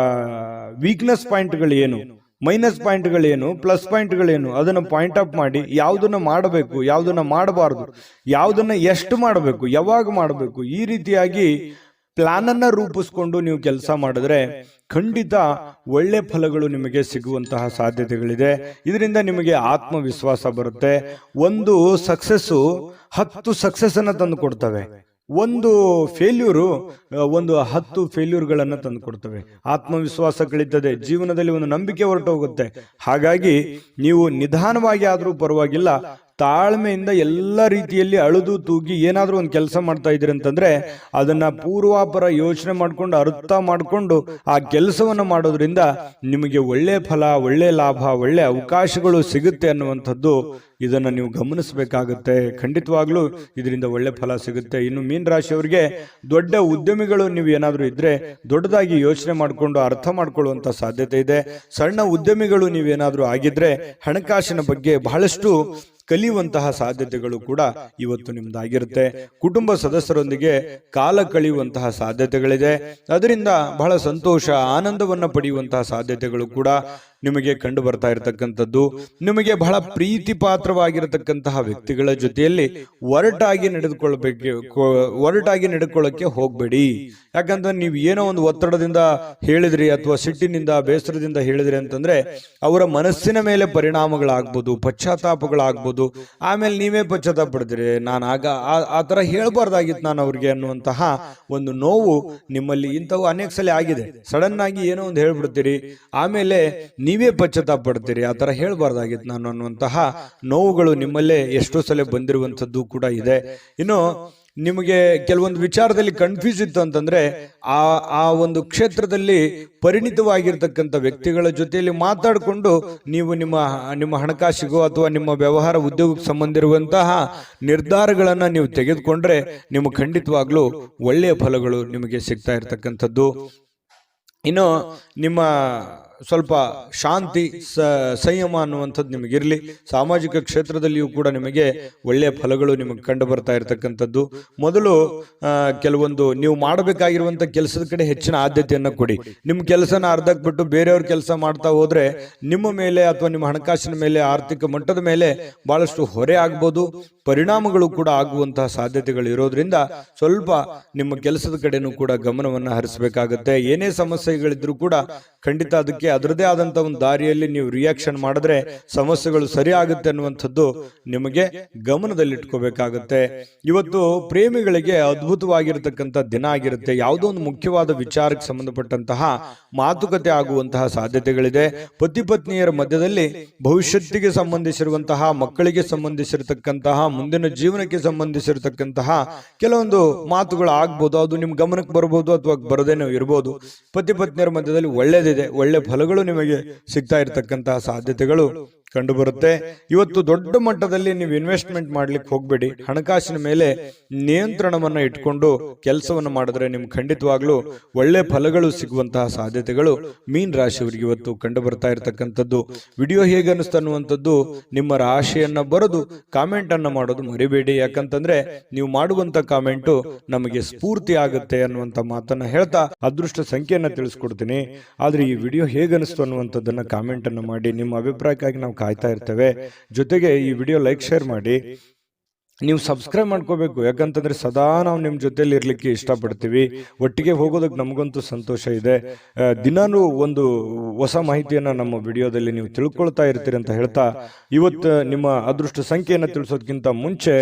ವೀಕ್ನೆಸ್ ಪಾಯಿಂಟ್ಗಳು ಏನು, ಮೈನಸ್ ಪಾಯಿಂಟ್ಗಳೇನು, ಪ್ಲಸ್ ಪಾಯಿಂಟ್ಗಳೇನು, ಅದನ್ನು ಪಾಯಿಂಟ್ ಅಪ್ ಮಾಡಿ ಯಾವುದನ್ನ ಮಾಡಬೇಕು, ಯಾವುದನ್ನ ಮಾಡಬಾರದು, ಯಾವುದನ್ನ ಎಷ್ಟು ಮಾಡಬೇಕು, ಯಾವಾಗ ಮಾಡಬೇಕು, ಈ ರೀತಿಯಾಗಿ ಪ್ಲಾನ್ ಅನ್ನ ರೂಪಿಸ್ಕೊಂಡು ನೀವು ಕೆಲಸ ಮಾಡಿದ್ರೆ ಖಂಡಿತ ಒಳ್ಳೆ ಫಲಗಳು ನಿಮಗೆ ಸಿಗುವಂತಹ ಸಾಧ್ಯತೆಗಳಿದೆ. ಇದರಿಂದ ನಿಮಗೆ ಆತ್ಮವಿಶ್ವಾಸ ಬರುತ್ತೆ. ಒಂದು ಸಕ್ಸಸ್ಸು 10 ಸಕ್ಸಸ್ ಅನ್ನ ತಂದು ಕೊಡ್ತವೆ. ಒಂದು ಫೇಲ್ಯೂರು 10 ಫೇಲ್ಯೂರ್ಗಳನ್ನ ತಂದು ಕೊಡ್ತವೆ. ಆತ್ಮವಿಶ್ವಾಸ ಕಳೀತದೆ, ಜೀವನದಲ್ಲಿ ಒಂದು ನಂಬಿಕೆ ಹೊರಟೋಗುತ್ತೆ. ಹಾಗಾಗಿ ನೀವು ನಿಧಾನವಾಗಿ ಆದ್ರೂ ಪರವಾಗಿಲ್ಲ, ತಾಳ್ಮೆಯಿಂದ ಎಲ್ಲ ರೀತಿಯಲ್ಲಿ ಅಳುದು ತೂಗಿ ಏನಾದ್ರೂ ಒಂದು ಕೆಲಸ ಮಾಡ್ತಾ ಇದ್ದೀರಿ ಅಂತಂದ್ರೆ ಅದನ್ನ ಪೂರ್ವಾಪರ ಯೋಚನೆ ಮಾಡ್ಕೊಂಡು, ಅರ್ಥ ಮಾಡ್ಕೊಂಡು ಆ ಕೆಲಸವನ್ನ ಮಾಡೋದ್ರಿಂದ ನಿಮಗೆ ಒಳ್ಳೆ ಫಲ, ಒಳ್ಳೆ ಲಾಭ, ಒಳ್ಳೆ ಅವಕಾಶಗಳು ಸಿಗುತ್ತೆ ಅನ್ನುವಂಥದ್ದು ಇದನ್ನ ನೀವು ಗಮನಿಸಬೇಕಾಗುತ್ತೆ. ಖಂಡಿತವಾಗ್ಲೂ ಇದರಿಂದ ಒಳ್ಳೆ ಫಲ ಸಿಗುತ್ತೆ. ಇನ್ನು ಮೀನ ರಾಶಿಯವರಿಗೆ ದೊಡ್ಡ ಉದ್ಯಮಿಗಳು ನೀವು ಏನಾದ್ರೂ ಇದ್ರೆ ದೊಡ್ಡದಾಗಿ ಯೋಚನೆ ಮಾಡಿಕೊಂಡು ಅರ್ಥ ಮಾಡ್ಕೊಳ್ಳುವಂತ ಸಾಧ್ಯತೆ ಇದೆ. ಸಣ್ಣ ಉದ್ಯಮಿಗಳು ನೀವೇನಾದ್ರೂ ಆಗಿದ್ರೆ ಹಣಕಾಸಿನ ಬಗ್ಗೆ ಬಹಳಷ್ಟು ಕಲಿಯುವಂತಹ ಸಾಧ್ಯತೆಗಳು ಕೂಡ ಇವತ್ತು ನಿಮ್ದಾಗಿರುತ್ತೆ. ಕುಟುಂಬ ಸದಸ್ಯರೊಂದಿಗೆ ಕಾಲ ಕಳೆಯುವಂತಹ ಸಾಧ್ಯತೆಗಳಿದೆ. ಅದರಿಂದ ಬಹಳ ಸಂತೋಷ, ಆನಂದವನ್ನ ಪಡೆಯುವಂತಹ ಸಾಧ್ಯತೆಗಳು ಕೂಡ ನಿಮಗೆ ಕಂಡು ಬರ್ತಾ ಇರತಕ್ಕಂಥದ್ದು. ನಿಮಗೆ ಬಹಳ ಪ್ರೀತಿ ಪಾತ್ರವಾಗಿರತಕ್ಕಂತಹ ವ್ಯಕ್ತಿಗಳ ಜೊತೆಯಲ್ಲಿ ಒರಟಾಗಿ ನಡೆದುಕೊಳ್ಳಕ್ಕೆ ಹೋಗ್ಬೇಡಿ. ಯಾಕಂದ್ರೆ ನೀವು ಏನೋ ಒಂದು ಒತ್ತಡದಿಂದ ಹೇಳಿದ್ರಿ ಅಥವಾ ಸಿಟ್ಟಿನಿಂದ, ಬೇಸರದಿಂದ ಹೇಳಿದ್ರಿ ಅಂತಂದ್ರೆ ಅವರ ಮನಸ್ಸಿನ ಮೇಲೆ ಪರಿಣಾಮಗಳಾಗ್ಬೋದು, ಪಶ್ಚಾತ್ತಾಪಗಳಾಗ್ಬೋದು. ಆಮೇಲೆ ನೀವೇ ಪಶ್ಚಾತ್ತಾಪ ಪಡ್ತೀರಿ, ನಾನು ಆ ತರ ಹೇಳ್ಬಾರ್ದಾಗಿತ್ತು ನಾನು ಅವ್ರಿಗೆ ಅನ್ನುವಂತಹ ಒಂದು ನೋವು ನಿಮ್ಮಲ್ಲಿ ಇಂಥವು ಅನೇಕ ಸಲ ಆಗಿದೆ. ಸಡನ್ ಆಗಿ ಏನೋ ಒಂದು ಹೇಳ್ಬಿಡ್ತೀರಿ, ಆಮೇಲೆ ನೀವೇ ಪಶ್ಚಾತ್ತಾಪ ಪಡ್ತೀರಿ, ಆ ತರ ಹೇಳ್ಬಾರ್ದಾಗಿತ್ತು ನಾನು ಅನ್ನುವಂತಹ ನೋವುಗಳು ನಿಮ್ಮಲ್ಲೇ ಎಷ್ಟೋ ಸಲ ಬಂದಿರುವಂತದ್ದು ಕೂಡ ಇದೆ. ಇನ್ನು ನಿಮಗೆ ಕೆಲವೊಂದು ವಿಚಾರದಲ್ಲಿ ಕನ್ಫ್ಯೂಸ್ ಇತ್ತು ಅಂತಂದ್ರೆ ಆ ಒಂದು ಕ್ಷೇತ್ರದಲ್ಲಿ ಪರಿಣಿತವಾಗಿರ್ತಕ್ಕಂಥ ವ್ಯಕ್ತಿಗಳ ಜೊತೆಯಲ್ಲಿ ಮಾತಾಡಿಕೊಂಡು ನೀವು ನಿಮ್ಮ ಹಣಕಾಸಿಗೋ ಅಥವಾ ನಿಮ್ಮ ವ್ಯವಹಾರ ಉದ್ಯೋಗಕ್ಕೆ ಸಂಬಂಧಿರುವಂತಹ ನಿರ್ಧಾರಗಳನ್ನ ನೀವು ತೆಗೆದುಕೊಂಡ್ರೆ ನಿಮಗೆ ಖಂಡಿತವಾಗ್ಲೂ ಒಳ್ಳೆಯ ಫಲಗಳು ನಿಮಗೆ ಸಿಗ್ತಾ ಇರ್ತಕ್ಕಂಥದ್ದು. ಇನ್ನು ನಿಮ್ಮ ಸ್ವಲ್ಪ ಶಾಂತಿ ಸಂಯಮ ಅನ್ನುವಂಥದ್ದು ನಿಮಗಿರಲಿ. ಸಾಮಾಜಿಕ ಕ್ಷೇತ್ರದಲ್ಲಿಯೂ ಕೂಡ ನಿಮಗೆ ಒಳ್ಳೆಯ ಫಲಗಳು ನಿಮಗೆ ಕಂಡು ಬರ್ತಾ ಇರತಕ್ಕಂಥದ್ದು. ಮೊದಲು ಕೆಲವೊಂದು ನೀವು ಮಾಡಬೇಕಾಗಿರುವಂಥ ಕೆಲಸದ ಕಡೆ ಹೆಚ್ಚಿನ ಆದ್ಯತೆಯನ್ನು ಕೊಡಿ. ನಿಮ್ಮ ಕೆಲಸನ ಅರ್ಧಕ್ಕೆ ಬಿಟ್ಟು ಬೇರೆಯವ್ರ ಕೆಲಸ ಮಾಡ್ತಾ ಹೋದ್ರೆ ನಿಮ್ಮ ಮೇಲೆ ಅಥವಾ ನಿಮ್ಮ ಹಣಕಾಸಿನ ಮೇಲೆ, ಆರ್ಥಿಕ ಮಟ್ಟದ ಮೇಲೆ ಬಹಳಷ್ಟು ಹೊರೆ ಆಗ್ಬೋದು, ಪರಿಣಾಮಗಳು ಕೂಡ ಆಗುವಂತಹ ಸಾಧ್ಯತೆಗಳು ಇರೋದ್ರಿಂದ ಸ್ವಲ್ಪ ನಿಮ್ಮ ಕೆಲಸದ ಕಡೆನೂ ಕೂಡ ಗಮನವನ್ನು ಹರಿಸಬೇಕಾಗುತ್ತೆ. ಏನೇ ಸಮಸ್ಯೆಗಳಿದ್ರೂ ಕೂಡ ಖಂಡಿತ ಅದಕ್ಕೆ ಅದರದೇ ಆದಂತ ಒಂದು ದಾರಿಯಲ್ಲಿ ನೀವು ರಿಯಾಕ್ಷನ್ ಮಾಡಿದ್ರೆ ಸಮಸ್ಯೆಗಳು ಸರಿ ಆಗುತ್ತೆ ಅನ್ನುವಂಥದ್ದು ನಿಮಗೆ ಗಮನದಲ್ಲಿಟ್ಕೋಬೇಕಾಗುತ್ತೆ. ಇವತ್ತು ಪ್ರೇಮಿಗಳಿಗೆ ಅದ್ಭುತವಾಗಿರತಕ್ಕಂಥ ದಿನ ಆಗಿರುತ್ತೆ. ಯಾವುದೋ ಒಂದು ಮುಖ್ಯವಾದ ವಿಚಾರಕ್ಕೆ ಸಂಬಂಧಪಟ್ಟಂತಹ ಮಾತುಕತೆ ಆಗುವಂತಹ ಸಾಧ್ಯತೆಗಳಿದೆ. ಪತಿ ಪತ್ನಿಯರ ಮಧ್ಯದಲ್ಲಿ ಭವಿಷ್ಯತ್ತಿಗೆ ಸಂಬಂಧಿಸಿರುವಂತಹ, ಮಕ್ಕಳಿಗೆ ಸಂಬಂಧಿಸಿರತಕ್ಕಂತಹ, ಮುಂದಿನ ಜೀವನಕ್ಕೆ ಸಂಬಂಧಿಸಿರತಕ್ಕಂತಹ ಕೆಲವೊಂದು ಮಾತುಗಳು ಆಗ್ಬೋದು. ಅದು ನಿಮ್ ಗಮನಕ್ಕೆ ಬರ್ಬೋದು ಅಥವಾ ಬರದೇನೋ ಇರ್ಬೋದು. ಪತಿ ಪತ್ನಿಯರ ಮಧ್ಯದಲ್ಲಿ ಒಳ್ಳೆದಿದೆ, ಒಳ್ಳೆ ಫಲಗಳು ನಿಮಗೆ ಸಿಗ್ತಾ ಇರತಕ್ಕಂತಹ ಸಾಧ್ಯತೆಗಳು ಕಂಡು ಬರುತ್ತೆ. ಇವತ್ತು ದೊಡ್ಡ ಮಟ್ಟದಲ್ಲಿ ನೀವು ಇನ್ವೆಸ್ಟ್ಮೆಂಟ್ ಮಾಡ್ಲಿಕ್ಕೆ ಹೋಗ್ಬೇಡಿ. ಹಣಕಾಸಿನ ಮೇಲೆ ನಿಯಂತ್ರಣವನ್ನ ಇಟ್ಕೊಂಡು ಕೆಲಸವನ್ನು ಮಾಡಿದ್ರೆ ನಿಮ್ಗೆ ಖಂಡಿತವಾಗ್ಲೂ ಒಳ್ಳೆ ಫಲಗಳು ಸಿಗುವಂತಹ ಸಾಧ್ಯತೆಗಳು ಮೀನ್ ರಾಶಿಯವರಿಗೆ ಇವತ್ತು ಕಂಡು ಬರ್ತಾ ಇರತಕ್ಕಂಥದ್ದು. ವಿಡಿಯೋ ಹೇಗೆ ಅನಿಸ್ತಾ ಅನ್ನುವಂಥದ್ದು ನಿಮ್ಮ ರಾಶಿಯನ್ನ ಬರೆದು ಕಾಮೆಂಟ್ ಅನ್ನ ಮಾಡೋದು ಮರಿಬೇಡಿ. ಯಾಕಂತಂದ್ರೆ ನೀವು ಮಾಡುವಂತ ಕಾಮೆಂಟು ನಮಗೆ ಸ್ಫೂರ್ತಿ ಆಗುತ್ತೆ ಅನ್ನುವಂತ ಮಾತನ್ನ ಹೇಳ್ತಾ ಅದೃಷ್ಟ ಸಂಖ್ಯೆಯನ್ನ ತಿಳಿಸ್ಕೊಡ್ತೀನಿ. ಆದ್ರೆ ಈ ವಿಡಿಯೋ ಹೇಗೆ ಅನಿಸ್ತು ಅನ್ನುವಂಥದ್ದನ್ನ ಕಾಮೆಂಟ್ ಅನ್ನ ಮಾಡಿ. ನಿಮ್ಮ ಅಭಿಪ್ರಾಯಕ್ಕಾಗಿ ನಾವು ಕಾಯ್ತಾ ಇರ್ತೇವೆ. ಜೊತೆಗೆ ಈ ವಿಡಿಯೋ ಲೈಕ್ ಶೇರ್ ಮಾಡಿ. ನೀವು ಸಬ್ಸ್ಕ್ರೈಬ್ ಮಾಡ್ಕೋಬೇಕು. ಯಾಕಂತಂದ್ರೆ ಸದಾ ನಾವು ನಿಮ್ಮ ಜೊತೆಲಿ ಇರ್ಲಿಕ್ಕೆ ಇಷ್ಟಪಡ್ತೀವಿ. ಒಟ್ಟಿಗೆ ಹೋಗೋದಕ್ಕೆ ನಮಗಂತೂ ಸಂತೋಷ ಇದೆ. ದಿನಾನೂ ಒಂದು ಹೊಸ ಮಾಹಿತಿಯನ್ನ ನಮ್ಮ ವಿಡಿಯೋದಲ್ಲಿ ನೀವು ತಿಳ್ಕೊಳ್ತಾ ಇರ್ತೀರಿ ಅಂತ ಹೇಳ್ತಾ ಇವತ್ತು ನಿಮ್ಮ ಅದೃಷ್ಟ ಸಂಖ್ಯೆಯನ್ನು ತಿಳಿಸೋದಕ್ಕಿಂತ ಮುಂಚೆ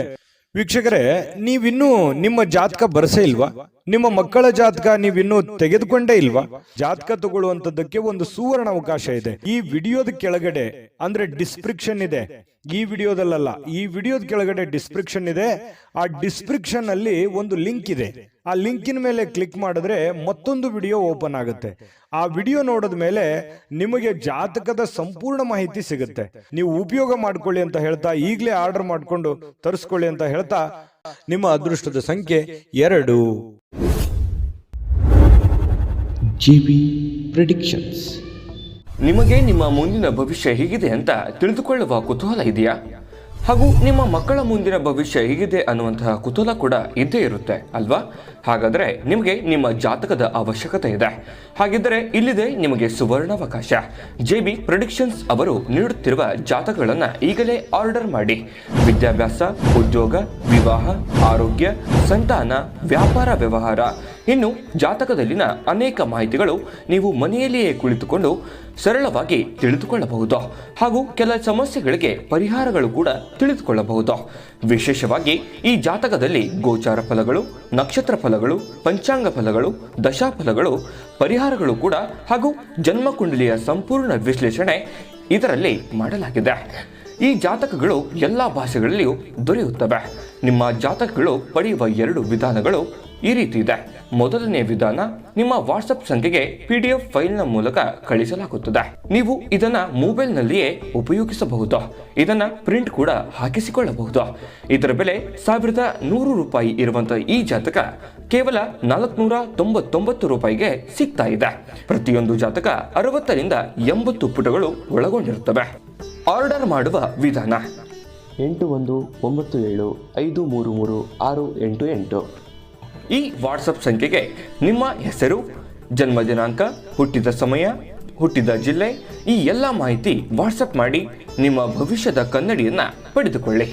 ವೀಕ್ಷಕರೇ, ನೀವಿನ್ನೂ ನಿಮ್ಮ ಜಾತಕ ಬರಸೇ ಇಲ್ವಾ? ನಿಮ್ಮ ಮಕ್ಕಳ ಜಾತಕ ನೀವಿನ್ನೂ ತೆಗೆದುಕೊಂಡೇ ಇಲ್ವಾ? ಜಾತಕ ತಗೊಳ್ಳುವಂತದ್ದಕ್ಕೆ ಒಂದು ಸುವರ್ಣ ಅವಕಾಶ ಇದೆ. ಈ ವಿಡಿಯೋದ ಕೆಳಗಡೆ ಅಂದ್ರೆ ಡಿಸ್ಕ್ರಿಪ್ಷನ್ ಇದೆ. ಈ ವಿಡಿಯೋದಲ್ಲ, ಈ ವಿಡಿಯೋದ ಕೆಳಗಡೆ ಡಿಸ್ಕ್ರಿಪ್ಷನ್ ಇದೆ. ಆ ಡಿಸ್ಕ್ರಿಪ್ಷನ್ ಅಲ್ಲಿ ಒಂದು ಲಿಂಕ್ ಇದೆ. ಆ ಲಿಂಕಿನ ಮೇಲೆ ಕ್ಲಿಕ್ ಮಾಡಿದ್ರೆ ಮತ್ತೊಂದು ವಿಡಿಯೋ ಓಪನ್ ಆಗುತ್ತೆ. ಆ ವಿಡಿಯೋ ನೋಡಿದ ಮೇಲೆ ನಿಮಗೆ ಜಾತಕದ ಸಂಪೂರ್ಣ ಮಾಹಿತಿ ಸಿಗುತ್ತೆ. ನೀವು ಉಪಯೋಗ ಮಾಡ್ಕೊಳ್ಳಿ ಅಂತ ಹೇಳ್ತಾ, ಈಗಲೇ ಆರ್ಡರ್ ಮಾಡ್ಕೊಂಡು ತರಿಸ್ಕೊಳ್ಳಿ ಅಂತ ಹೇಳ್ತಾ, ನಿಮ್ಮ ಅದೃಷ್ಟದ ಸಂಖ್ಯೆ 2. GB predictions. ನಿಮಗೆ ನಿಮ್ಮ ಮುಂದಿನ ಭವಿಷ್ಯ ಹೇಗಿದೆ ಅಂತ ತಿಳಿದುಕೊಳ್ಳುವ ಕುತೂಹಲ ಇದೆಯಾ? ಹಾಗೂ ನಿಮ್ಮ ಮಕ್ಕಳ ಮುಂದಿನ ಭವಿಷ್ಯ ಹೇಗಿದೆ ಅನ್ನುವಂತಹ ಕುತೂಹಲ ಕೂಡ ಇದ್ದೇ ಇರುತ್ತೆ ಅಲ್ವಾ? ಹಾಗಾದರೆ ನಿಮಗೆ ನಿಮ್ಮ ಜಾತಕದ ಅವಶ್ಯಕತೆ ಇದೆ. ಹಾಗಿದ್ದರೆ ಇಲ್ಲಿದೆ ನಿಮಗೆ ಸುವರ್ಣಾವಕಾಶ. JB ಪ್ರೆಡಿಕ್ಷನ್ಸ್ ಅವರು ನೀಡುತ್ತಿರುವ ಜಾತಕಗಳನ್ನು ಈಗಲೇ ಆರ್ಡರ್ ಮಾಡಿ. ವಿದ್ಯಾಭ್ಯಾಸ, ಉದ್ಯೋಗ, ವಿವಾಹ, ಆರೋಗ್ಯ, ಸಂತಾನ, ವ್ಯಾಪಾರ ವ್ಯವಹಾರ, ಇನ್ನು ಜಾತಕದಲ್ಲಿನ ಅನೇಕ ಮಾಹಿತಿಗಳು ನೀವು ಮನೆಯಲ್ಲಿಯೇ ಕುಳಿತುಕೊಂಡು ಸರಳವಾಗಿ ತಿಳಿದುಕೊಳ್ಳಬಹುದು. ಹಾಗೂ ಕೆಲ ಸಮಸ್ಯೆಗಳಿಗೆ ಪರಿಹಾರಗಳು ಕೂಡ ತಿಳಿದುಕೊಳ್ಳಬಹುದು. ವಿಶೇಷವಾಗಿ ಈ ಜಾತಕದಲ್ಲಿ ಗೋಚಾರ ಫಲಗಳು, ನಕ್ಷತ್ರ ಫಲಗಳು, ಪಂಚಾಂಗ ಫಲಗಳು, ದಶಾಫಲಗಳು, ಪರಿಹಾರಗಳು ಕೂಡ ಹಾಗೂ ಜನ್ಮಕುಂಡಲಿಯ ಸಂಪೂರ್ಣ ವಿಶ್ಲೇಷಣೆ ಇದರಲ್ಲಿ ಮಾಡಲಾಗಿದೆ. ಈ ಜಾತಕಗಳು ಎಲ್ಲ ಭಾಷೆಗಳಲ್ಲಿಯೂ ದೊರೆಯುತ್ತವೆ. ನಿಮ್ಮ ಜಾತಕಗಳು ಪಡೆಯುವ 2 ವಿಧಾನಗಳು ಈ ರೀತಿ ಇದೆ. ಮೊದಲನೇ ವಿಧಾನ, ನಿಮ್ಮ ವಾಟ್ಸಪ್ ಸಂಖ್ಯೆಗೆ PDF ಫೈಲ್ನ ಮೂಲಕ ಕಳಿಸಲಾಗುತ್ತದೆ. ನೀವು ಇದನ್ನ ಮೊಬೈಲ್ನಲ್ಲಿಯೇ ಉಪಯೋಗಿಸಬಹುದು. ಇದನ್ನ ಪ್ರಿಂಟ್ ಕೂಡ ಹಾಕಿಸಿಕೊಳ್ಳಬಹುದು. ಇದರ ಬೆಲೆ 1100 ರೂಪಾಯಿ ಇರುವಂತಹ ಈ ಜಾತಕ ಕೇವಲ 499 ರೂಪಾಯಿಗೆ ಸಿಗ್ತಾ ಇದೆ. ಪ್ರತಿಯೊಂದು ಜಾತಕ 60 ರಿಂದ 80 ಪುಟಗಳು ಒಳಗೊಂಡಿರುತ್ತವೆ. ಆರ್ಡರ್ ಮಾಡುವ ವಿಧಾನ: 8197533688. ಈ ವಾಟ್ಸಪ್ ಸಂಖ್ಯೆಗೆ ನಿಮ್ಮ ಹೆಸರು, ಜನ್ಮ ದಿನಾಂಕ, ಹುಟ್ಟಿದ ಸಮಯ, ಹುಟ್ಟಿದ ಜಿಲ್ಲೆ, ಈ ಎಲ್ಲ ಮಾಹಿತಿ ವಾಟ್ಸಪ್ ಮಾಡಿ ನಿಮ್ಮ ಭವಿಷ್ಯದ ಕನ್ನಡಿಯನ್ನ ಪಡೆದುಕೊಳ್ಳಿ.